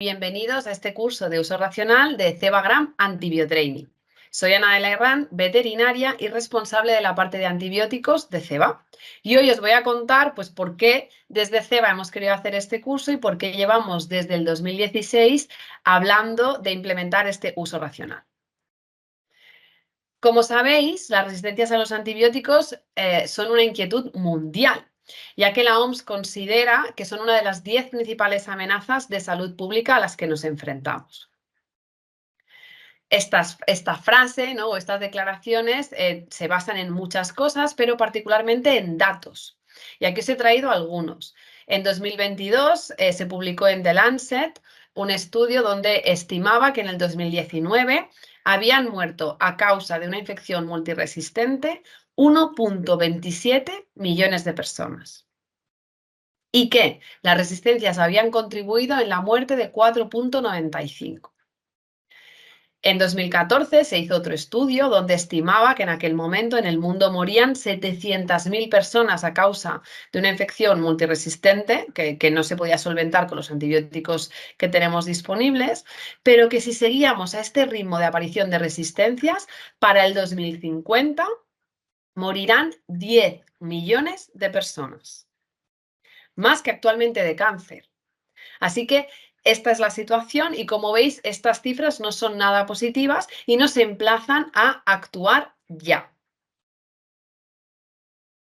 Bienvenidos a este curso de uso racional de Cebagram Antibiotraining. Soy Ana de la Herrán, veterinaria y responsable de la parte de antibióticos de Ceba. Y hoy os voy a contar por qué desde Ceba hemos querido hacer este curso y por qué llevamos desde el 2016 hablando de implementar este uso racional. Como sabéis, las resistencias a los antibióticos son una inquietud mundial, ya que la OMS considera que son una de las 10 principales amenazas de salud pública a las que nos enfrentamos. Esta frase, ¿no?, o estas declaraciones se basan en muchas cosas, pero particularmente en datos. Y aquí os he traído algunos. En 2022 se publicó en The Lancet un estudio donde estimaba que en el 2019 habían muerto a causa de una infección multiresistente 1,27 millones de personas. Y que las resistencias habían contribuido en la muerte de 4,95. En 2014 se hizo otro estudio donde estimaba que en aquel momento en el mundo morían 700.000 personas a causa de una infección multiresistente que no se podía solventar con los antibióticos que tenemos disponibles, pero que si seguíamos a este ritmo de aparición de resistencias, para el 2050 morirán 10 millones de personas, más que actualmente de cáncer. Así que esta es la situación y, como veis, estas cifras no son nada positivas y nos emplazan a actuar ya.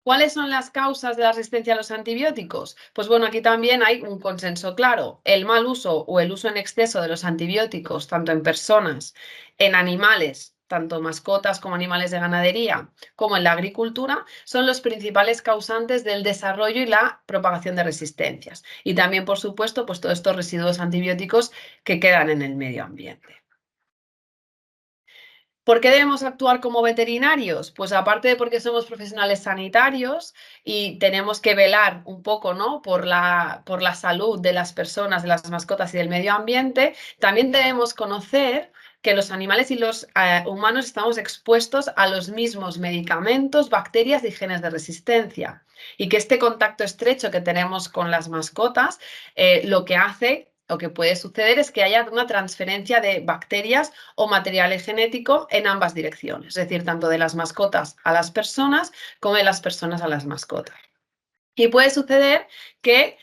¿Cuáles son las causas de la resistencia a los antibióticos? Pues bueno, aquí también hay un consenso claro. El mal uso o el uso en exceso de los antibióticos, tanto en personas, en animales, tanto mascotas como animales de ganadería, como en la agricultura, son los principales causantes del desarrollo y la propagación de resistencias. Y también, por supuesto, todos estos residuos antibióticos que quedan en el medio ambiente. ¿Por qué debemos actuar como veterinarios? Pues aparte de porque somos profesionales sanitarios y tenemos que velar un poco, ¿no?, por la salud de las personas, de las mascotas y del medio ambiente, también debemos conocer que los animales y los humanos estamos expuestos a los mismos medicamentos, bacterias y genes de resistencia. Y que este contacto estrecho que tenemos con las mascotas lo que puede suceder es que haya una transferencia de bacterias o material genético en ambas direcciones, es decir, tanto de las mascotas a las personas como de las personas a las mascotas. Y puede suceder que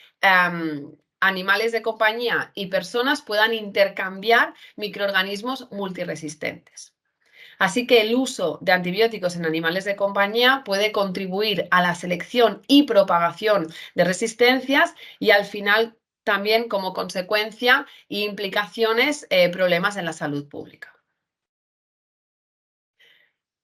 animales de compañía y personas puedan intercambiar microorganismos multiresistentes. Así que el uso de antibióticos en animales de compañía puede contribuir a la selección y propagación de resistencias y al final también como consecuencia e implicaciones problemas en la salud pública.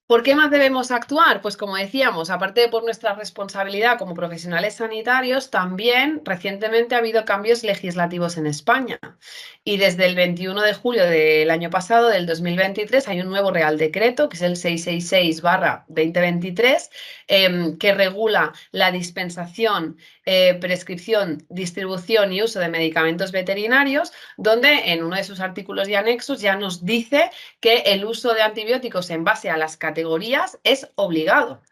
¿Por qué más debemos actuar? Pues como decíamos, aparte de por nuestra responsabilidad como profesionales sanitarios, también recientemente ha habido cambios legislativos en España. Y desde el 21 de julio del año pasado, del 2023, hay un nuevo Real Decreto, que es el 666/2023, que regula la dispensación, prescripción, distribución y uso de medicamentos veterinarios, donde en uno de sus artículos y anexos ya nos dice que el uso de antibióticos en base a las categorías es obligado.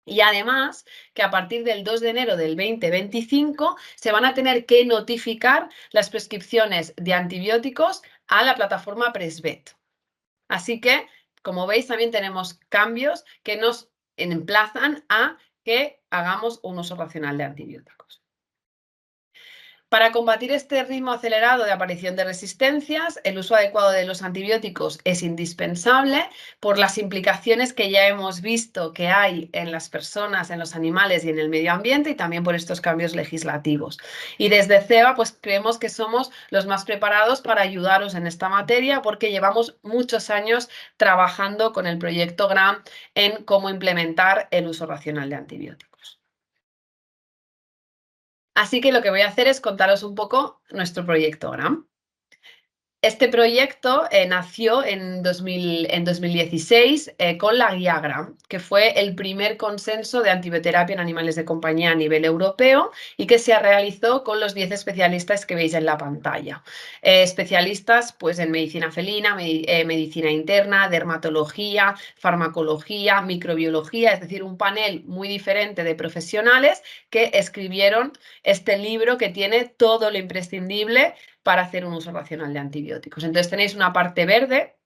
Y además que a partir del 2 de enero del 2025 se van a tener que notificar las prescripciones de antibióticos a la plataforma Presvet. Así que, como veis, también tenemos cambios que nos emplazan a que hagamos un uso racional de antibióticos. Para combatir este ritmo acelerado de aparición de resistencias, el uso adecuado de los antibióticos es indispensable por las implicaciones que ya hemos visto que hay en las personas, en los animales y en el medio ambiente, y también por estos cambios legislativos. Y desde Ceba creemos que somos los más preparados para ayudaros en esta materia, porque llevamos muchos años trabajando con el proyecto GRAM en cómo implementar el uso racional de antibióticos. Así que lo que voy a hacer es contaros un poco nuestro proyecto GRAM. Este proyecto nació en 2016 con la guía GRAM, que fue el primer consenso de antibioterapia en animales de compañía a nivel europeo y que se realizó con los 10 especialistas que veis en la pantalla. Especialistas en medicina felina, medicina interna, dermatología, farmacología, microbiología, es decir, un panel muy diferente de profesionales que escribieron este libro que tiene todo lo imprescindible para hacer un uso racional de antibióticos. Entonces tenéis una parte verde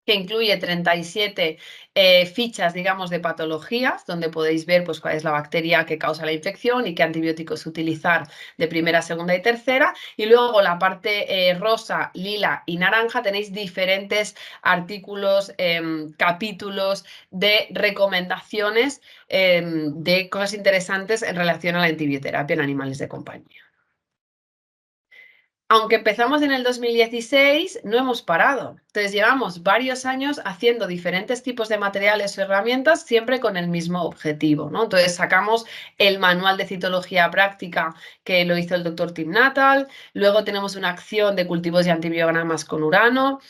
que incluye 37 fichas, digamos, de patologías, donde podéis ver pues, cuál es la bacteria que causa la infección y qué antibióticos utilizar de primera, segunda y tercera. Y luego la parte rosa, lila y naranja tenéis diferentes artículos, capítulos de recomendaciones de cosas interesantes en relación a la antibioterapia en animales de compañía. Aunque empezamos en el 2016, no hemos parado. Entonces, llevamos varios años haciendo diferentes tipos de materiales o herramientas, siempre con el mismo objetivo, ¿no? Entonces, sacamos el manual de citología práctica que lo hizo el doctor Tim Nuttall. Luego tenemos una acción de cultivos y antibiogramas con urano.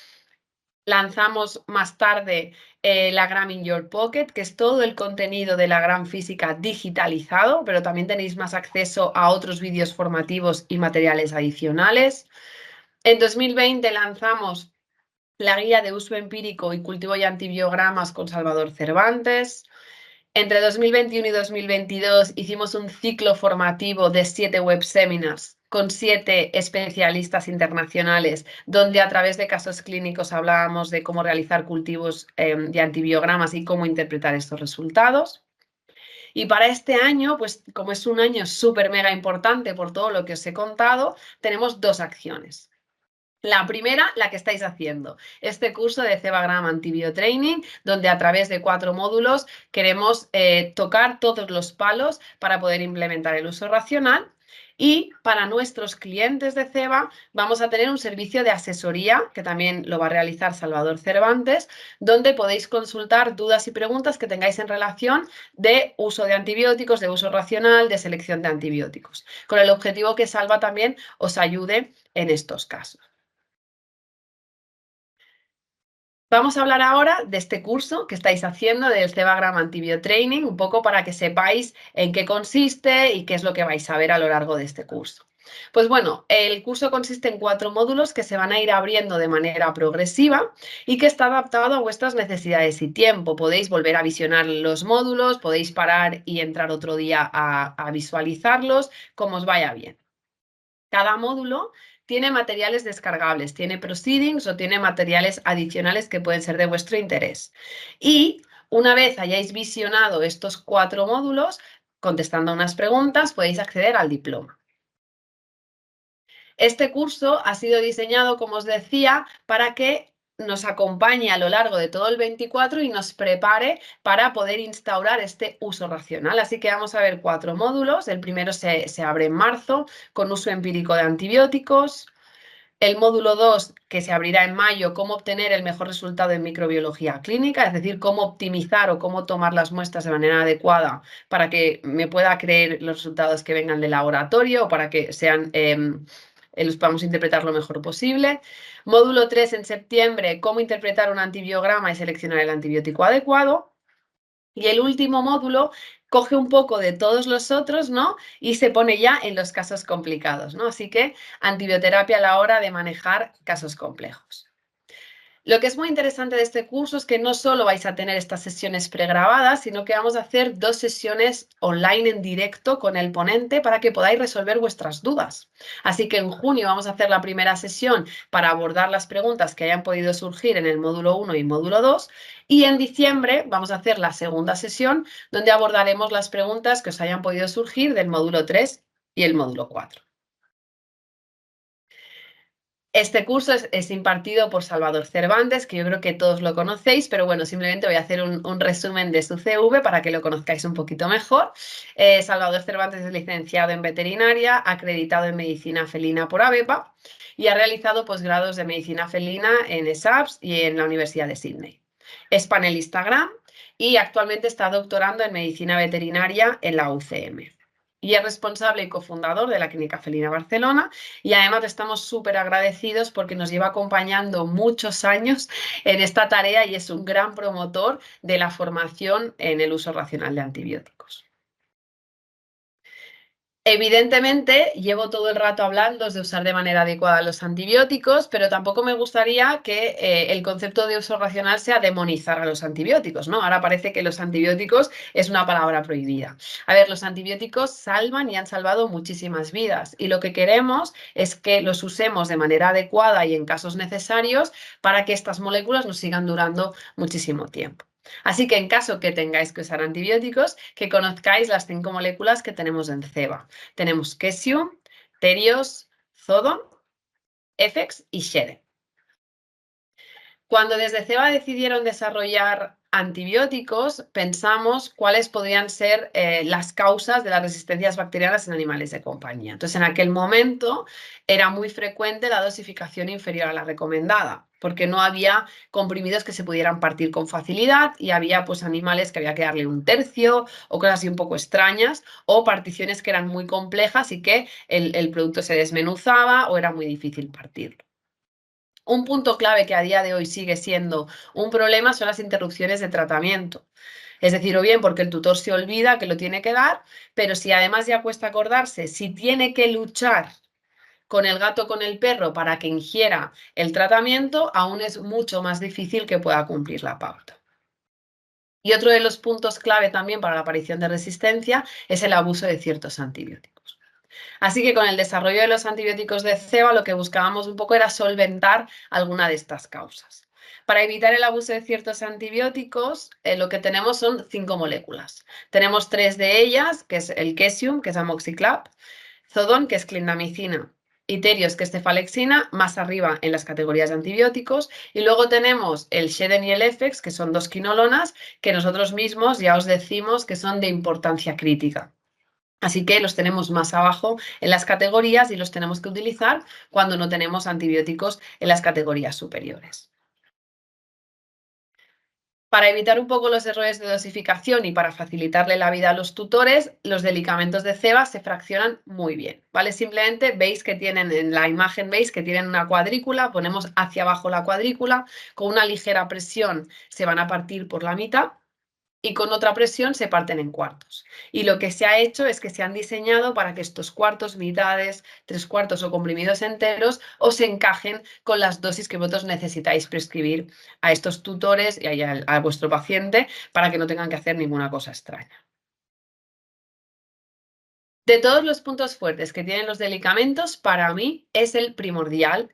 Lanzamos más tarde la Gram in Your Pocket, que es todo el contenido de la Gram Física digitalizado, pero también tenéis más acceso a otros vídeos formativos y materiales adicionales. En 2020 lanzamos la guía de uso empírico y cultivo y antibiogramas con Salvador Cervantes. Entre 2021 y 2022 hicimos un ciclo formativo de 7 web seminars con 7 especialistas internacionales, donde a través de casos clínicos hablábamos de cómo realizar cultivos de antibiogramas y cómo interpretar estos resultados. Y para este año, pues como es un año súper mega importante por todo lo que os he contado, tenemos 2 acciones. La primera, la que estáis haciendo, este curso de Cebagram Antibiotraining, donde a través de 4 módulos queremos tocar todos los palos para poder implementar el uso racional. Y para nuestros clientes de Ceba vamos a tener un servicio de asesoría, que también lo va a realizar Salvador Cervantes, donde podéis consultar dudas y preguntas que tengáis en relación de uso de antibióticos, de uso racional, de selección de antibióticos, con el objetivo que Salva también os ayude en estos casos. Vamos a hablar ahora de este curso que estáis haciendo del Cebagram Antibiotraining, un poco para que sepáis en qué consiste y qué es lo que vais a ver a lo largo de este curso. Pues bueno, el curso consiste en 4 módulos que se van a ir abriendo de manera progresiva y que está adaptado a vuestras necesidades y tiempo. Podéis volver a visionar los módulos, podéis parar y entrar otro día a visualizarlos, como os vaya bien. Cada módulo tiene materiales descargables, tiene proceedings o tiene materiales adicionales que pueden ser de vuestro interés. Y una vez hayáis visionado estos 4 módulos, contestando unas preguntas, podéis acceder al diploma. Este curso ha sido diseñado, como os decía, para que nos acompañe a lo largo de todo el 24 y nos prepare para poder instaurar este uso racional. Así que vamos a ver 4 módulos. El primero se abre en marzo con uso empírico de antibióticos. El módulo 2, que se abrirá en mayo, cómo obtener el mejor resultado en microbiología clínica, es decir, cómo optimizar o cómo tomar las muestras de manera adecuada para que me pueda creer los resultados que vengan del laboratorio o para que sean los podamos interpretar lo mejor posible. Módulo 3 en septiembre, cómo interpretar un antibiograma y seleccionar el antibiótico adecuado. Y el último módulo coge un poco de todos los otros, ¿no? Y se pone ya en los casos complicados, ¿no? Así que antibioterapia a la hora de manejar casos complejos. Lo que es muy interesante de este curso es que no solo vais a tener estas sesiones pregrabadas, sino que vamos a hacer 2 sesiones online en directo con el ponente para que podáis resolver vuestras dudas. Así que en junio vamos a hacer la primera sesión para abordar las preguntas que hayan podido surgir en el módulo 1 y módulo 2 y en diciembre vamos a hacer la segunda sesión donde abordaremos las preguntas que os hayan podido surgir del módulo 3 y el módulo 4. Este curso es impartido por Salvador Cervantes, que yo creo que todos lo conocéis, pero bueno, simplemente voy a hacer un resumen de su CV para que lo conozcáis un poquito mejor. Salvador Cervantes es licenciado en veterinaria, acreditado en medicina felina por ABEPA y ha realizado posgrados de medicina felina en ESAPS y en la Universidad de Sydney. Es panelista GRAM y actualmente está doctorando en medicina veterinaria en la UCM. Y es responsable y cofundador de la Clínica Felina Barcelona y además estamos súper agradecidos porque nos lleva acompañando muchos años en esta tarea y es un gran promotor de la formación en el uso racional de antibióticos. Evidentemente, llevo todo el rato hablando de usar de manera adecuada los antibióticos, pero tampoco me gustaría que el concepto de uso racional sea demonizar a los antibióticos, ¿no? Ahora parece que los antibióticos es una palabra prohibida. A ver, los antibióticos salvan y han salvado muchísimas vidas y lo que queremos es que los usemos de manera adecuada y en casos necesarios para que estas moléculas nos sigan durando muchísimo tiempo. Así que en caso que tengáis que usar antibióticos, que conozcáis las 5 moléculas que tenemos en ceba. Tenemos Cesium, Terios, Zodon, Efex y Shere. Cuando desde Ceba decidieron desarrollar antibióticos, pensamos cuáles podrían ser las causas de las resistencias bacterianas en animales de compañía. Entonces, en aquel momento era muy frecuente la dosificación inferior a la recomendada, porque no había comprimidos que se pudieran partir con facilidad y había pues animales que había que darle un tercio o cosas así un poco extrañas o particiones que eran muy complejas y que el producto se desmenuzaba o era muy difícil partirlo. Un punto clave que a día de hoy sigue siendo un problema son las interrupciones de tratamiento. Es decir, o bien porque el tutor se olvida que lo tiene que dar, pero si además ya cuesta acordarse, si tiene que luchar con el gato o con el perro para que ingiera el tratamiento, aún es mucho más difícil que pueda cumplir la pauta. Y otro de los puntos clave también para la aparición de resistencia es el abuso de ciertos antibióticos. Así que con el desarrollo de los antibióticos de ceba lo que buscábamos un poco era solventar alguna de estas causas. Para evitar el abuso de ciertos antibióticos, lo que tenemos son 5 moléculas. Tenemos 3 de ellas, que es el Cesium, que es amoxiclap, Zodon, que es clindamicina, y Terios, que es cefalexina, más arriba en las categorías de antibióticos. Y luego tenemos el Sheden y el Efex, que son 2 quinolonas, que nosotros mismos ya os decimos que son de importancia crítica. Así que los tenemos más abajo en las categorías y los tenemos que utilizar cuando no tenemos antibióticos en las categorías superiores. Para evitar un poco los errores de dosificación y para facilitarle la vida a los tutores, los delicamentos de ceba se fraccionan muy bien, ¿vale? Simplemente veis que tienen, en la imagen veis que tienen una cuadrícula, ponemos hacia abajo la cuadrícula, con una ligera presión se van a partir por la mitad y con otra presión se parten en cuartos. Y lo que se ha hecho es que se han diseñado para que estos cuartos, mitades, 3/4 o comprimidos enteros os encajen con las dosis que vosotros necesitáis prescribir a estos tutores y a vuestro paciente para que no tengan que hacer ninguna cosa extraña. De todos los puntos fuertes que tienen los delicamentos, para mí es el primordial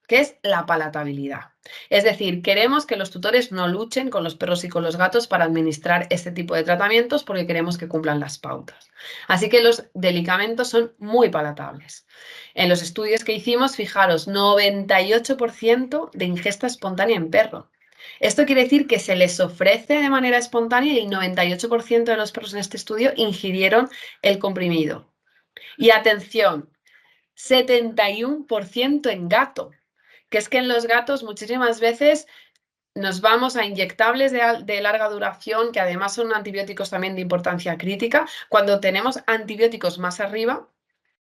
que es la palatabilidad. Es decir, queremos que los tutores no luchen con los perros y con los gatos para administrar este tipo de tratamientos porque queremos que cumplan las pautas. Así que los delicamentos son muy palatables. En los estudios que hicimos, fijaros, 98% de ingesta espontánea en perro. Esto quiere decir que se les ofrece de manera espontánea y el 98% de los perros en este estudio ingirieron el comprimido. Y atención, 71% en gato, que es que en los gatos muchísimas veces nos vamos a inyectables de larga duración, que además son antibióticos también de importancia crítica, cuando tenemos antibióticos más arriba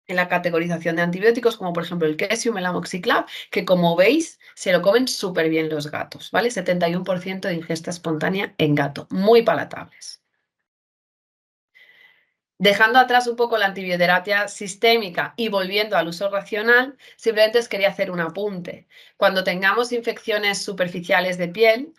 en la categorización de antibióticos, como por ejemplo el Cesium, el amoxiclap, que como veis se lo comen súper bien los gatos, ¿vale? 71% de ingesta espontánea en gato, muy palatables. Dejando atrás un poco la antibioterapia sistémica y volviendo al uso racional, simplemente os quería hacer un apunte. Cuando tengamos infecciones superficiales de piel,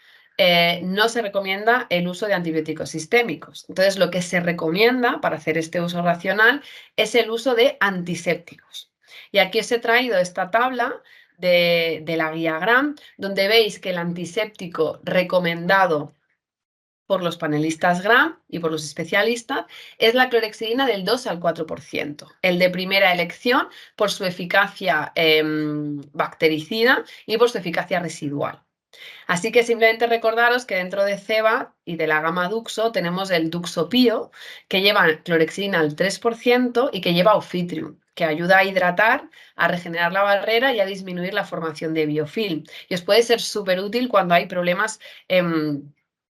no se recomienda el uso de antibióticos sistémicos. Entonces, lo que se recomienda para hacer este uso racional es el uso de antisépticos. Y aquí os he traído esta tabla de la guía GRAM, donde veis que el antiséptico recomendado por los panelistas GRAM y por los especialistas es la clorhexidina del 2 al 4%. El de primera elección por su eficacia bactericida y por su eficacia residual. Así que simplemente recordaros que dentro de ceba y de la gama Duxo tenemos el Duxopio, que lleva clorhexidina al 3% y que lleva Ofitrium, que ayuda a hidratar, a regenerar la barrera y a disminuir la formación de biofilm. Y os puede ser súper útil cuando hay problemas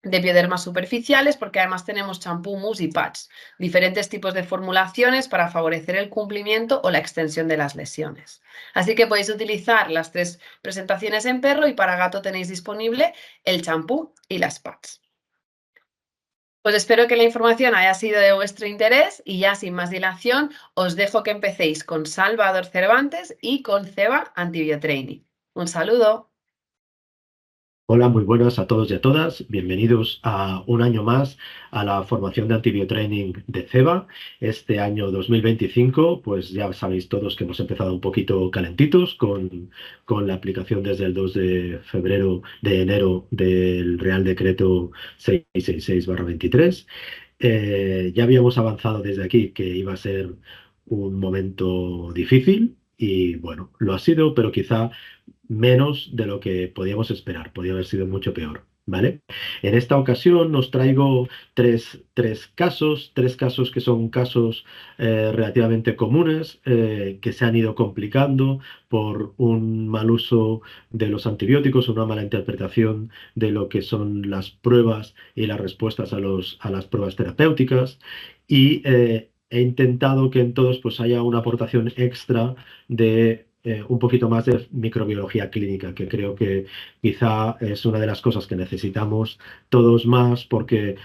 de biodermas superficiales, porque además tenemos champú, mousse y patch, diferentes tipos de formulaciones para favorecer el cumplimiento o la extensión de las lesiones. Así que podéis utilizar las 3 presentaciones en perro y para gato tenéis disponible el champú y las patch. Pues espero que la información haya sido de vuestro interés y ya sin más dilación os dejo que empecéis con Salvador Cervantes y con Ceba Antibiotraining. Un saludo. Hola, muy buenas a todos y a todas. Bienvenidos a un año más a la formación de Antibiotraining de CEBA. Este año 2025, pues ya sabéis todos que hemos empezado un poquito calentitos con la aplicación desde el 2 de enero del Real Decreto 666/23. Ya habíamos avanzado desde aquí que iba a ser un momento difícil y bueno, lo ha sido, pero quizá menos de lo que podíamos esperar. Podía haber sido mucho peor, ¿vale? En esta ocasión os traigo tres casos que son casos relativamente comunes, que se han ido complicando por un mal uso de los antibióticos, una mala interpretación de lo que son las pruebas y las respuestas a las pruebas terapéuticas. Y he intentado que en todos pues haya una aportación extra de un poquito más de microbiología clínica, que creo que quizá es una de las cosas que necesitamos todos más, porque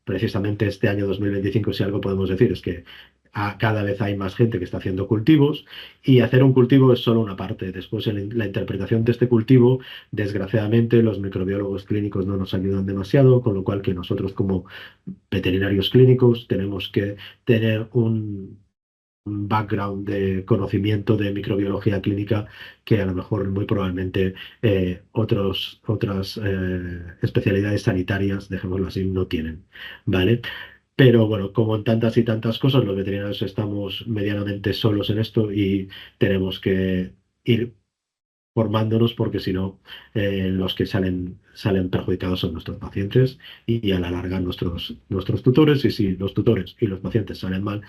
precisamente este año 2025, si algo podemos decir, es que cada vez hay más gente que está haciendo cultivos, y hacer un cultivo es solo una parte. Después, en la interpretación de este cultivo, desgraciadamente, los microbiólogos clínicos no nos ayudan demasiado, con lo cual que nosotros como veterinarios clínicos tenemos que tener un background de conocimiento de microbiología clínica que a lo mejor muy probablemente otras especialidades sanitarias, dejémoslo así, no tienen, ¿vale? Pero bueno, como en tantas y tantas cosas, los veterinarios estamos medianamente solos en esto y tenemos que ir formándonos, porque si no, los que salen perjudicados son nuestros pacientes y a la larga nuestros tutores, y si los tutores y los pacientes salen mal,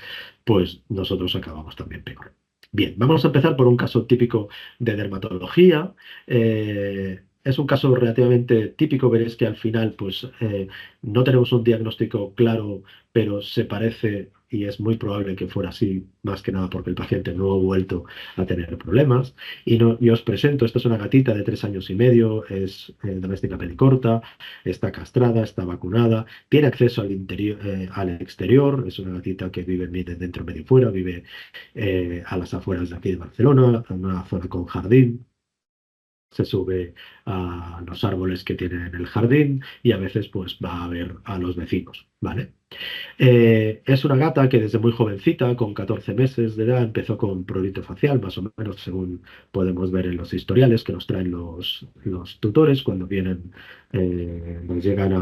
pues nosotros acabamos también peor. Bien, vamos a empezar por un caso típico de dermatología. Es un caso relativamente típico. Veréis que al final pues no tenemos un diagnóstico claro, pero se parece y es muy probable que fuera así, más que nada porque el paciente no ha vuelto a tener problemas. Y os presento, esta es una gatita de 3 años y medio, es doméstica pelicorta, está castrada, está vacunada, tiene acceso al exterior, es una gatita que vive dentro, medio fuera, vive a las afueras de aquí de Barcelona, en una zona con jardín. Se sube a los árboles que tienen en el jardín y a veces pues va a ver a los vecinos, ¿vale? Es una gata que desde muy jovencita, con 14 meses de edad, empezó con prurito facial, más o menos según podemos ver en los historiales que nos traen los tutores cuando vienen, nos llegan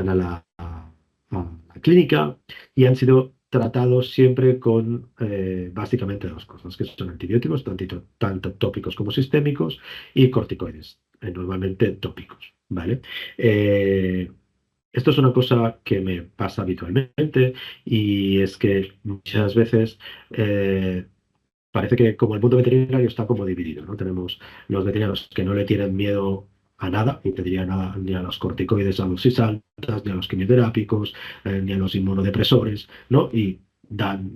a la clínica, y han sido tratados siempre con básicamente dos cosas, que son antibióticos, tanto tópicos como sistémicos, y corticoides, normalmente tópicos, ¿vale? Eh, Esto es una cosa que me pasa habitualmente, y es que muchas veces parece que como el mundo veterinario está como dividido, ¿no? Tenemos los veterinarios que no le tienen miedo a nada, y te diría nada, ni a los corticoides, a los cisaltas, ni a los quimioterápicos, ni a los inmunodepresores, ¿no? Y dan,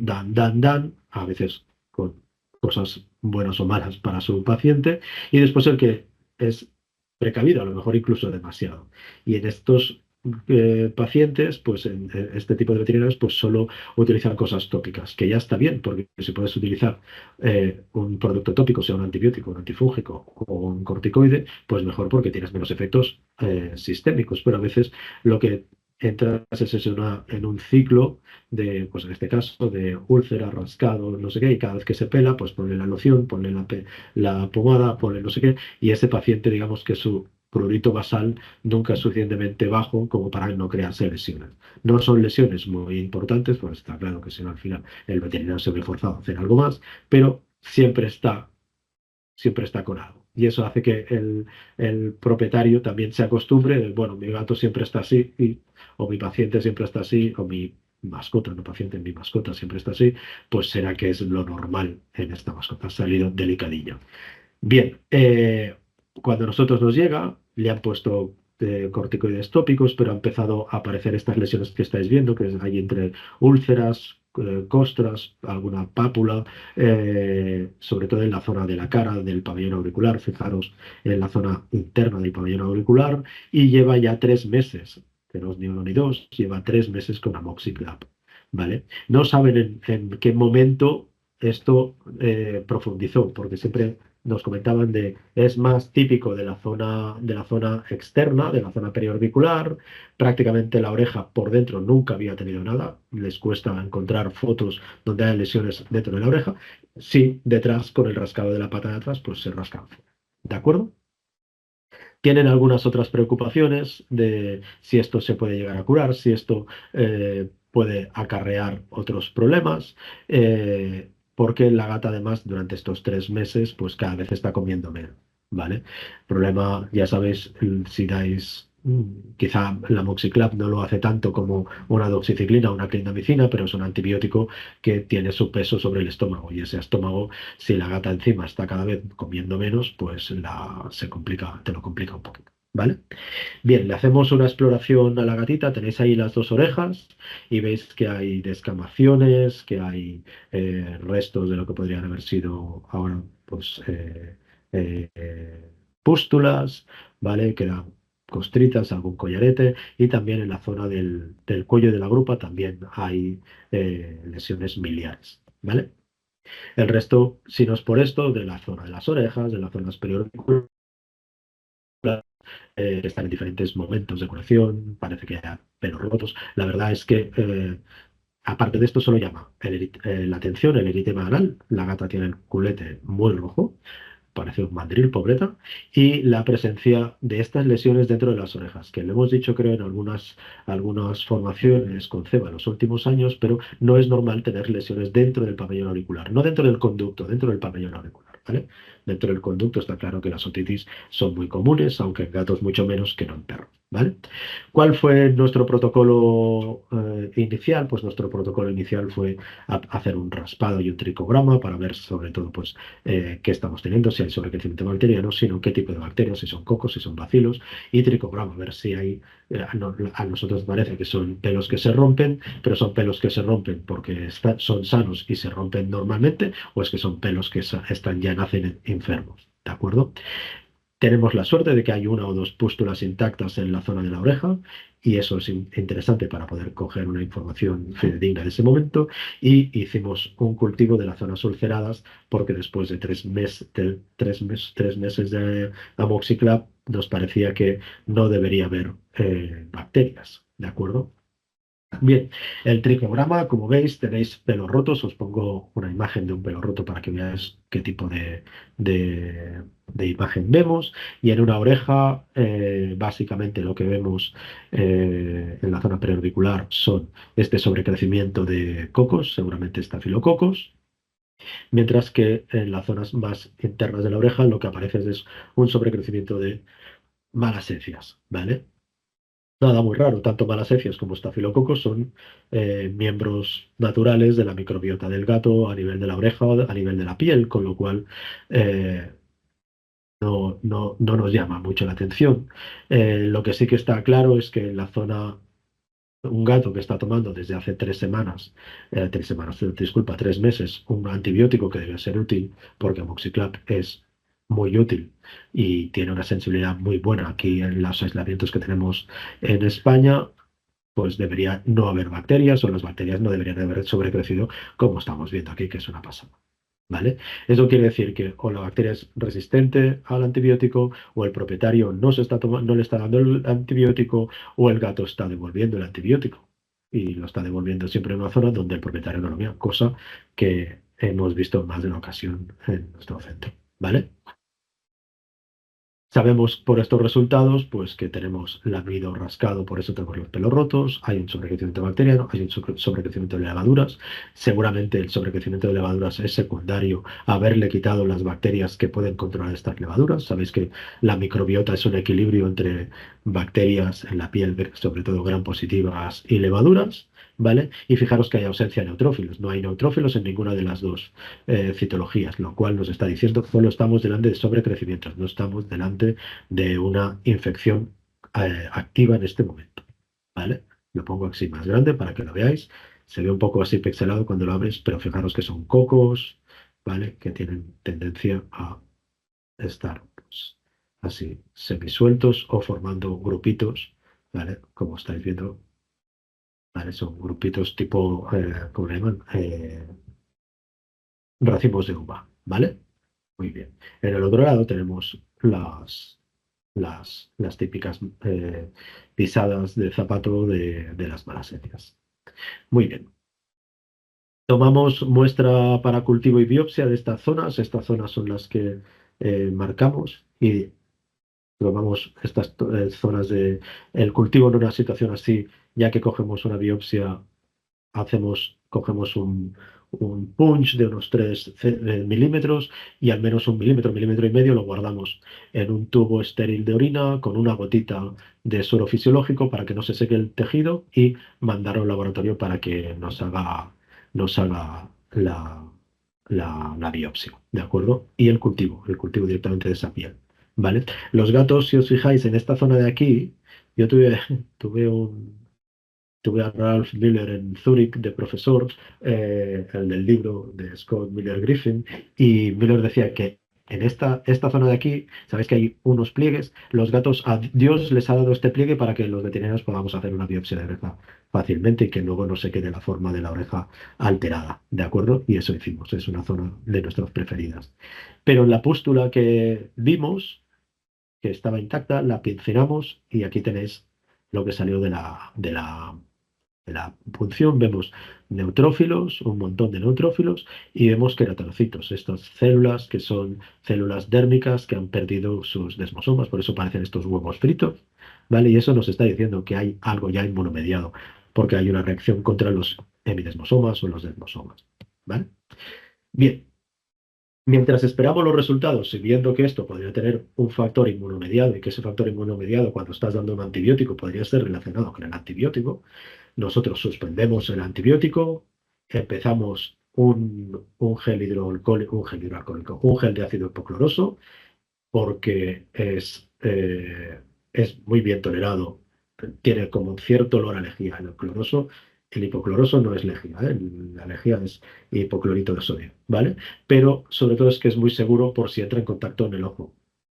a veces con cosas buenas o malas para su paciente, y después el que es precavido, a lo mejor incluso demasiado. Y en estos pacientes, pues en este tipo de veterinarios, pues solo utilizan cosas tópicas, que ya está bien, porque si puedes utilizar un producto tópico, sea un antibiótico, un antifúngico o un corticoide, pues mejor, porque tienes menos efectos sistémicos. Pero a veces lo que entras es en un ciclo de, pues en este caso, de úlcera, rascado, no sé qué, y cada vez que se pela, pues ponle la loción, ponle la pomada, ponle no sé qué, y ese paciente, digamos que su prurito basal nunca es suficientemente bajo como para no crearse lesiones. No son lesiones muy importantes, pues está claro que si no al final el veterinario se ve forzado a hacer algo más, pero siempre está con algo. Y eso hace que el propietario también se acostumbre, bueno, mi gato siempre está así, o mi paciente siempre está así, o mi mascota, no paciente, mi mascota siempre está así, pues será que es lo normal en esta mascota. Ha salido delicadillo. Bien, cuando a nosotros nos llega, le han puesto corticoides tópicos, pero ha empezado a aparecer estas lesiones que estáis viendo, que hay entre úlceras, costras, alguna pápula, sobre todo en la zona de la cara, del pabellón auricular. Fijaros en la zona interna del pabellón auricular, y lleva ya 3 meses. que no es ni uno ni dos, lleva 3 meses con amoxicillab, ¿vale? No saben en qué momento esto profundizó, porque siempre nos comentaban es más típico de la zona externa, de la zona periorbicular, prácticamente la oreja por dentro nunca había tenido nada, les cuesta encontrar fotos donde hay lesiones dentro de la oreja, sí, detrás con el rascado de la pata de atrás, pues se rascan. ¿De acuerdo? Tienen algunas otras preocupaciones de si esto se puede llegar a curar, si esto puede acarrear otros problemas, porque la gata además durante estos 3 meses pues cada vez está comiendo menos, ¿vale? Problema, ya sabéis, si dais, quizá la Moxiclab no lo hace tanto como una doxiciclina o una clindamicina, pero es un antibiótico que tiene su peso sobre el estómago y ese estómago, si la gata encima está cada vez comiendo menos, pues se complica, te lo complica un poquito, ¿vale? Bien, le hacemos una exploración a la gatita, tenéis ahí las dos orejas y veis que hay descamaciones, que hay restos de lo que podrían haber sido ahora, pues, pústulas, ¿vale? Quedan costritas, algún collarete y también en la zona del cuello de la grupa también hay lesiones miliares, ¿vale? El resto, si no es por esto, de la zona de las orejas, de las zonas periorbiculares, que están en diferentes momentos de curación, parece que hay pelos rotos. La verdad es que, aparte de esto, solo llama la atención el eritema anal. La gata tiene el culete muy rojo, parece un mandril, pobreta, y la presencia de estas lesiones dentro de las orejas, que lo hemos dicho creo en algunas formaciones con CEBA en los últimos años, pero no es normal tener lesiones dentro del pabellón auricular, no dentro del conducto, dentro del pabellón auricular, ¿vale? Dentro del conducto está claro que las otitis son muy comunes, aunque en gatos mucho menos que no en perros, ¿vale? ¿Cuál fue nuestro protocolo inicial? Pues nuestro protocolo inicial fue hacer un raspado y un tricograma para ver sobre todo pues qué estamos teniendo, si hay sobrecrecimiento bacteriano, sino qué tipo de bacterias, si son cocos, si son bacilos, y tricograma, ver si hay, a nosotros parece que son pelos que se rompen, pero son pelos que se rompen porque son sanos y se rompen normalmente, o es que son pelos que están ya nacen enfermos, ¿de acuerdo? Tenemos la suerte de que hay una o dos pústulas intactas en la zona de la oreja y eso es interesante para poder coger una información fidedigna de ese momento y hicimos un cultivo de las zonas ulceradas porque después de 3 meses de amoxicillab nos parecía que no debería haber bacterias, ¿de acuerdo? Bien, el tricograma, como veis, tenéis pelos rotos. Os pongo una imagen de un pelo roto para que veáis qué tipo de imagen vemos. Y en una oreja, básicamente lo que vemos en la zona preorbicular son este sobrecrecimiento de cocos, seguramente estafilococos, mientras que en las zonas más internas de la oreja lo que aparece es un sobrecrecimiento de malacezias, ¿vale? Nada muy raro, tanto Malassezia como Staphylococcus son miembros naturales de la microbiota del gato a nivel de la oreja, a nivel de la piel, con lo cual eh, no nos llama mucho la atención. Lo que sí que está claro es que en la zona, un gato que está tomando desde hace 3 semanas, 3 semanas, disculpa, 3 meses, un antibiótico que debe ser útil, porque amoxicillab es muy útil y tiene una sensibilidad muy buena aquí en los aislamientos que tenemos en España, pues debería no haber bacterias o las bacterias no deberían haber sobrecrecido como estamos viendo aquí, que es una pasada. ¿Vale? Eso quiere decir que o la bacteria es resistente al antibiótico, o el propietario no le está dando el antibiótico, o el gato está devolviendo el antibiótico. Y lo está devolviendo siempre en una zona donde el propietario no lo vea, cosa que hemos visto en más de una ocasión en nuestro centro. ¿Vale? Sabemos por estos resultados pues que tenemos lamido rascado, por eso tenemos los pelos rotos, hay un sobrecrecimiento bacteriano, hay un sobrecrecimiento de levaduras. Seguramente el sobrecrecimiento de levaduras es secundario a haberle quitado las bacterias que pueden controlar estas levaduras. Sabéis que la microbiota es un equilibrio entre bacterias en la piel, sobre todo gram positivas, y levaduras. ¿Vale? Y fijaros que hay ausencia de neutrófilos. No hay neutrófilos en ninguna de las dos citologías, lo cual nos está diciendo que solo estamos delante de sobrecrecimientos, no estamos delante de una infección activa en este momento. ¿Vale? Lo pongo así más grande para que lo veáis. Se ve un poco así pixelado cuando lo abres, pero fijaros que son cocos, ¿vale? Que tienen tendencia a estar pues, así semisueltos o formando grupitos, ¿vale? Como estáis viendo, ¿vale? Son grupitos tipo, ¿cómo le llaman? Racimos de uva, ¿vale? Muy bien. En el otro lado tenemos las típicas pisadas de zapato de las malacetas. Muy bien. Tomamos muestra para cultivo y biopsia de estas zonas. Estas zonas son las que marcamos y tomamos estas zonas de el cultivo en una situación así, ya que cogemos una biopsia, cogemos un punch de unos 3 milímetros y al menos un milímetro, milímetro y medio lo guardamos en un tubo estéril de orina con una gotita de suero fisiológico para que no se seque el tejido y mandarlo al laboratorio para que nos haga la biopsia, ¿de acuerdo? Y el cultivo directamente de esa piel, ¿vale? Los gatos, si os fijáis en esta zona de aquí, yo tuve tuve a Ralph Miller en Zúrich de profesor, el del libro de Scott Miller Griffin, y Miller decía que en esta zona de aquí, sabéis que hay unos pliegues, los gatos, a Dios les ha dado este pliegue para que los veterinarios podamos hacer una biopsia de oreja fácilmente y que luego no se quede la forma de la oreja alterada, ¿de acuerdo? Y eso hicimos, es una zona de nuestras preferidas. Pero en la pústula que vimos, que estaba intacta, la pincelamos y aquí tenéis lo que salió de la punción, vemos neutrófilos, un montón de neutrófilos, y vemos queratinocitos, estas células que son células dérmicas que han perdido sus desmosomas, por eso parecen estos huevos fritos, ¿vale? Y eso nos está diciendo que hay algo ya inmunomediado, porque hay una reacción contra los hemidesmosomas o los desmosomas, ¿vale? Bien, mientras esperamos los resultados y viendo que esto podría tener un factor inmunomediado y que ese factor inmunomediado cuando estás dando un antibiótico podría ser relacionado con el antibiótico, nosotros suspendemos el antibiótico, empezamos un gel hidroalcohólico, un gel de ácido hipocloroso, porque es muy bien tolerado, tiene como un cierto olor a lejía. El hipocloroso no es lejía, ¿eh? La lejía es hipoclorito de sodio, ¿vale? Pero sobre todo es que es muy seguro por si entra en contacto en el ojo,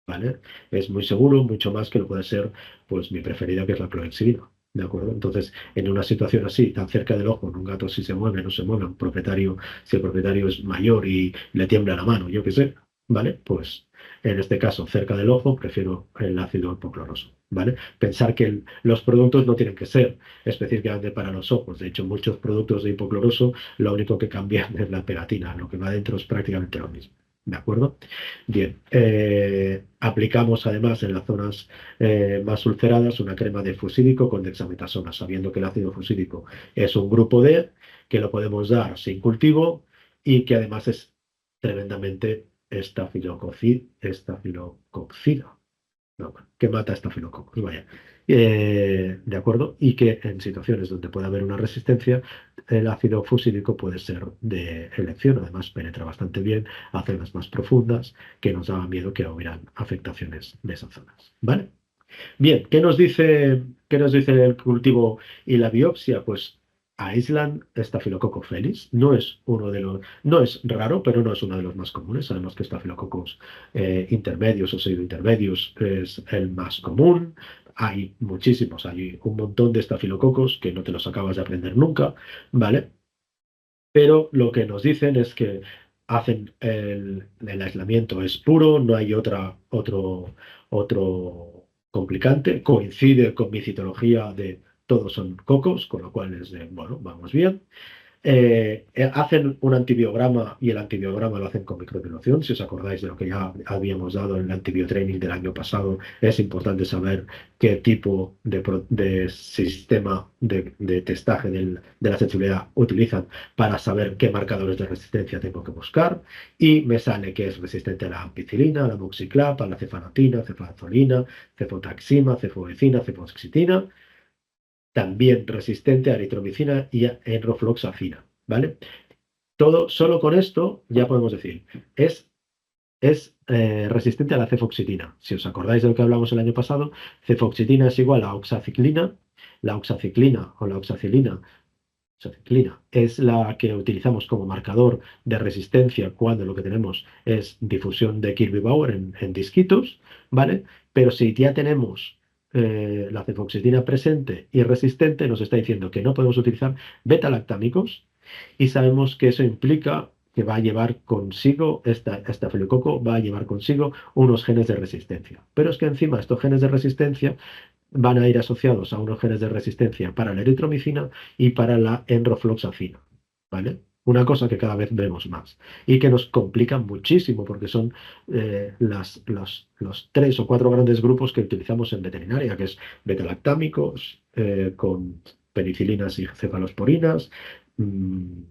¿vale? Es muy seguro, mucho más que lo puede ser, pues mi preferida, que es la clorhexidina. ¿De acuerdo? Entonces, en una situación así, tan cerca del ojo, en un gato si se mueve, no se mueve, un propietario, si el propietario es mayor y le tiembla la mano, yo qué sé, ¿vale? Pues en este caso, cerca del ojo, prefiero el ácido hipocloroso, ¿vale? Pensar que los productos no tienen que ser específicamente para los ojos. De hecho, muchos productos de hipocloroso lo único que cambian es la pegatina, lo que va dentro es prácticamente lo mismo. ¿De acuerdo? Bien, aplicamos además en las zonas más ulceradas una crema de fusídico con dexametasona, sabiendo que el ácido fusídico es un grupo D, que lo podemos dar sin cultivo y que además es tremendamente estafilococcida, no, que mata estafilococos, vaya. ¿De acuerdo? Y que en situaciones donde puede haber una resistencia, el ácido fusídico puede ser de elección. Además, penetra bastante bien a zonas más profundas que nos daba miedo que hubieran afectaciones de esas zonas. ¿Vale? Bien, qué nos dice el cultivo y la biopsia? Pues aíslan Staphylococcus felis. No es raro, pero no es uno de los más comunes. Sabemos que Staphylococcus intermedios o pseudointermedios es el más común. Hay muchísimos, hay un montón de estafilococos que no te los acabas de aprender nunca, ¿vale? Pero lo que nos dicen es que hacen el aislamiento es puro, no hay otro complicante, coincide con mi citología de todos son cocos, con lo cual es de, bueno, vamos bien. Hacen un antibiograma y el antibiograma lo hacen con microdilatación. Si os acordáis de lo que ya habíamos dado en el antibiotraining del año pasado, es importante saber qué tipo de sistema de testaje de la sensibilidad utilizan para saber qué marcadores de resistencia tengo que buscar. Y me sale que es resistente a la ampicilina, a la moxiclap, a la cefanatina, cefazolina, cefotaxima, cefoexina, cefoxitina, también resistente a eritromicina y a enrofloxacina, ¿vale? Todo, solo con esto ya podemos decir, es resistente a la cefoxitina. Si os acordáis de lo que hablamos el año pasado, cefoxitina es igual a oxaciclina. La oxaciclina o la oxaciclina es la que utilizamos como marcador de resistencia cuando lo que tenemos es difusión de Kirby-Bauer en disquitos, ¿vale? Pero si ya tenemos la cefoxitina presente y resistente, nos está diciendo que no podemos utilizar beta-lactámicos y sabemos que eso implica que va a llevar consigo, esta estafilococo va a llevar consigo unos genes de resistencia. Pero es que encima estos genes de resistencia van a ir asociados a unos genes de resistencia para la eritromicina y para la enrofloxacina, ¿vale? Una cosa que cada vez vemos más y que nos complica muchísimo porque son los 3 o 4 grandes grupos que utilizamos en veterinaria, que es betalactámicos con penicilinas y cefalosporinas, mm,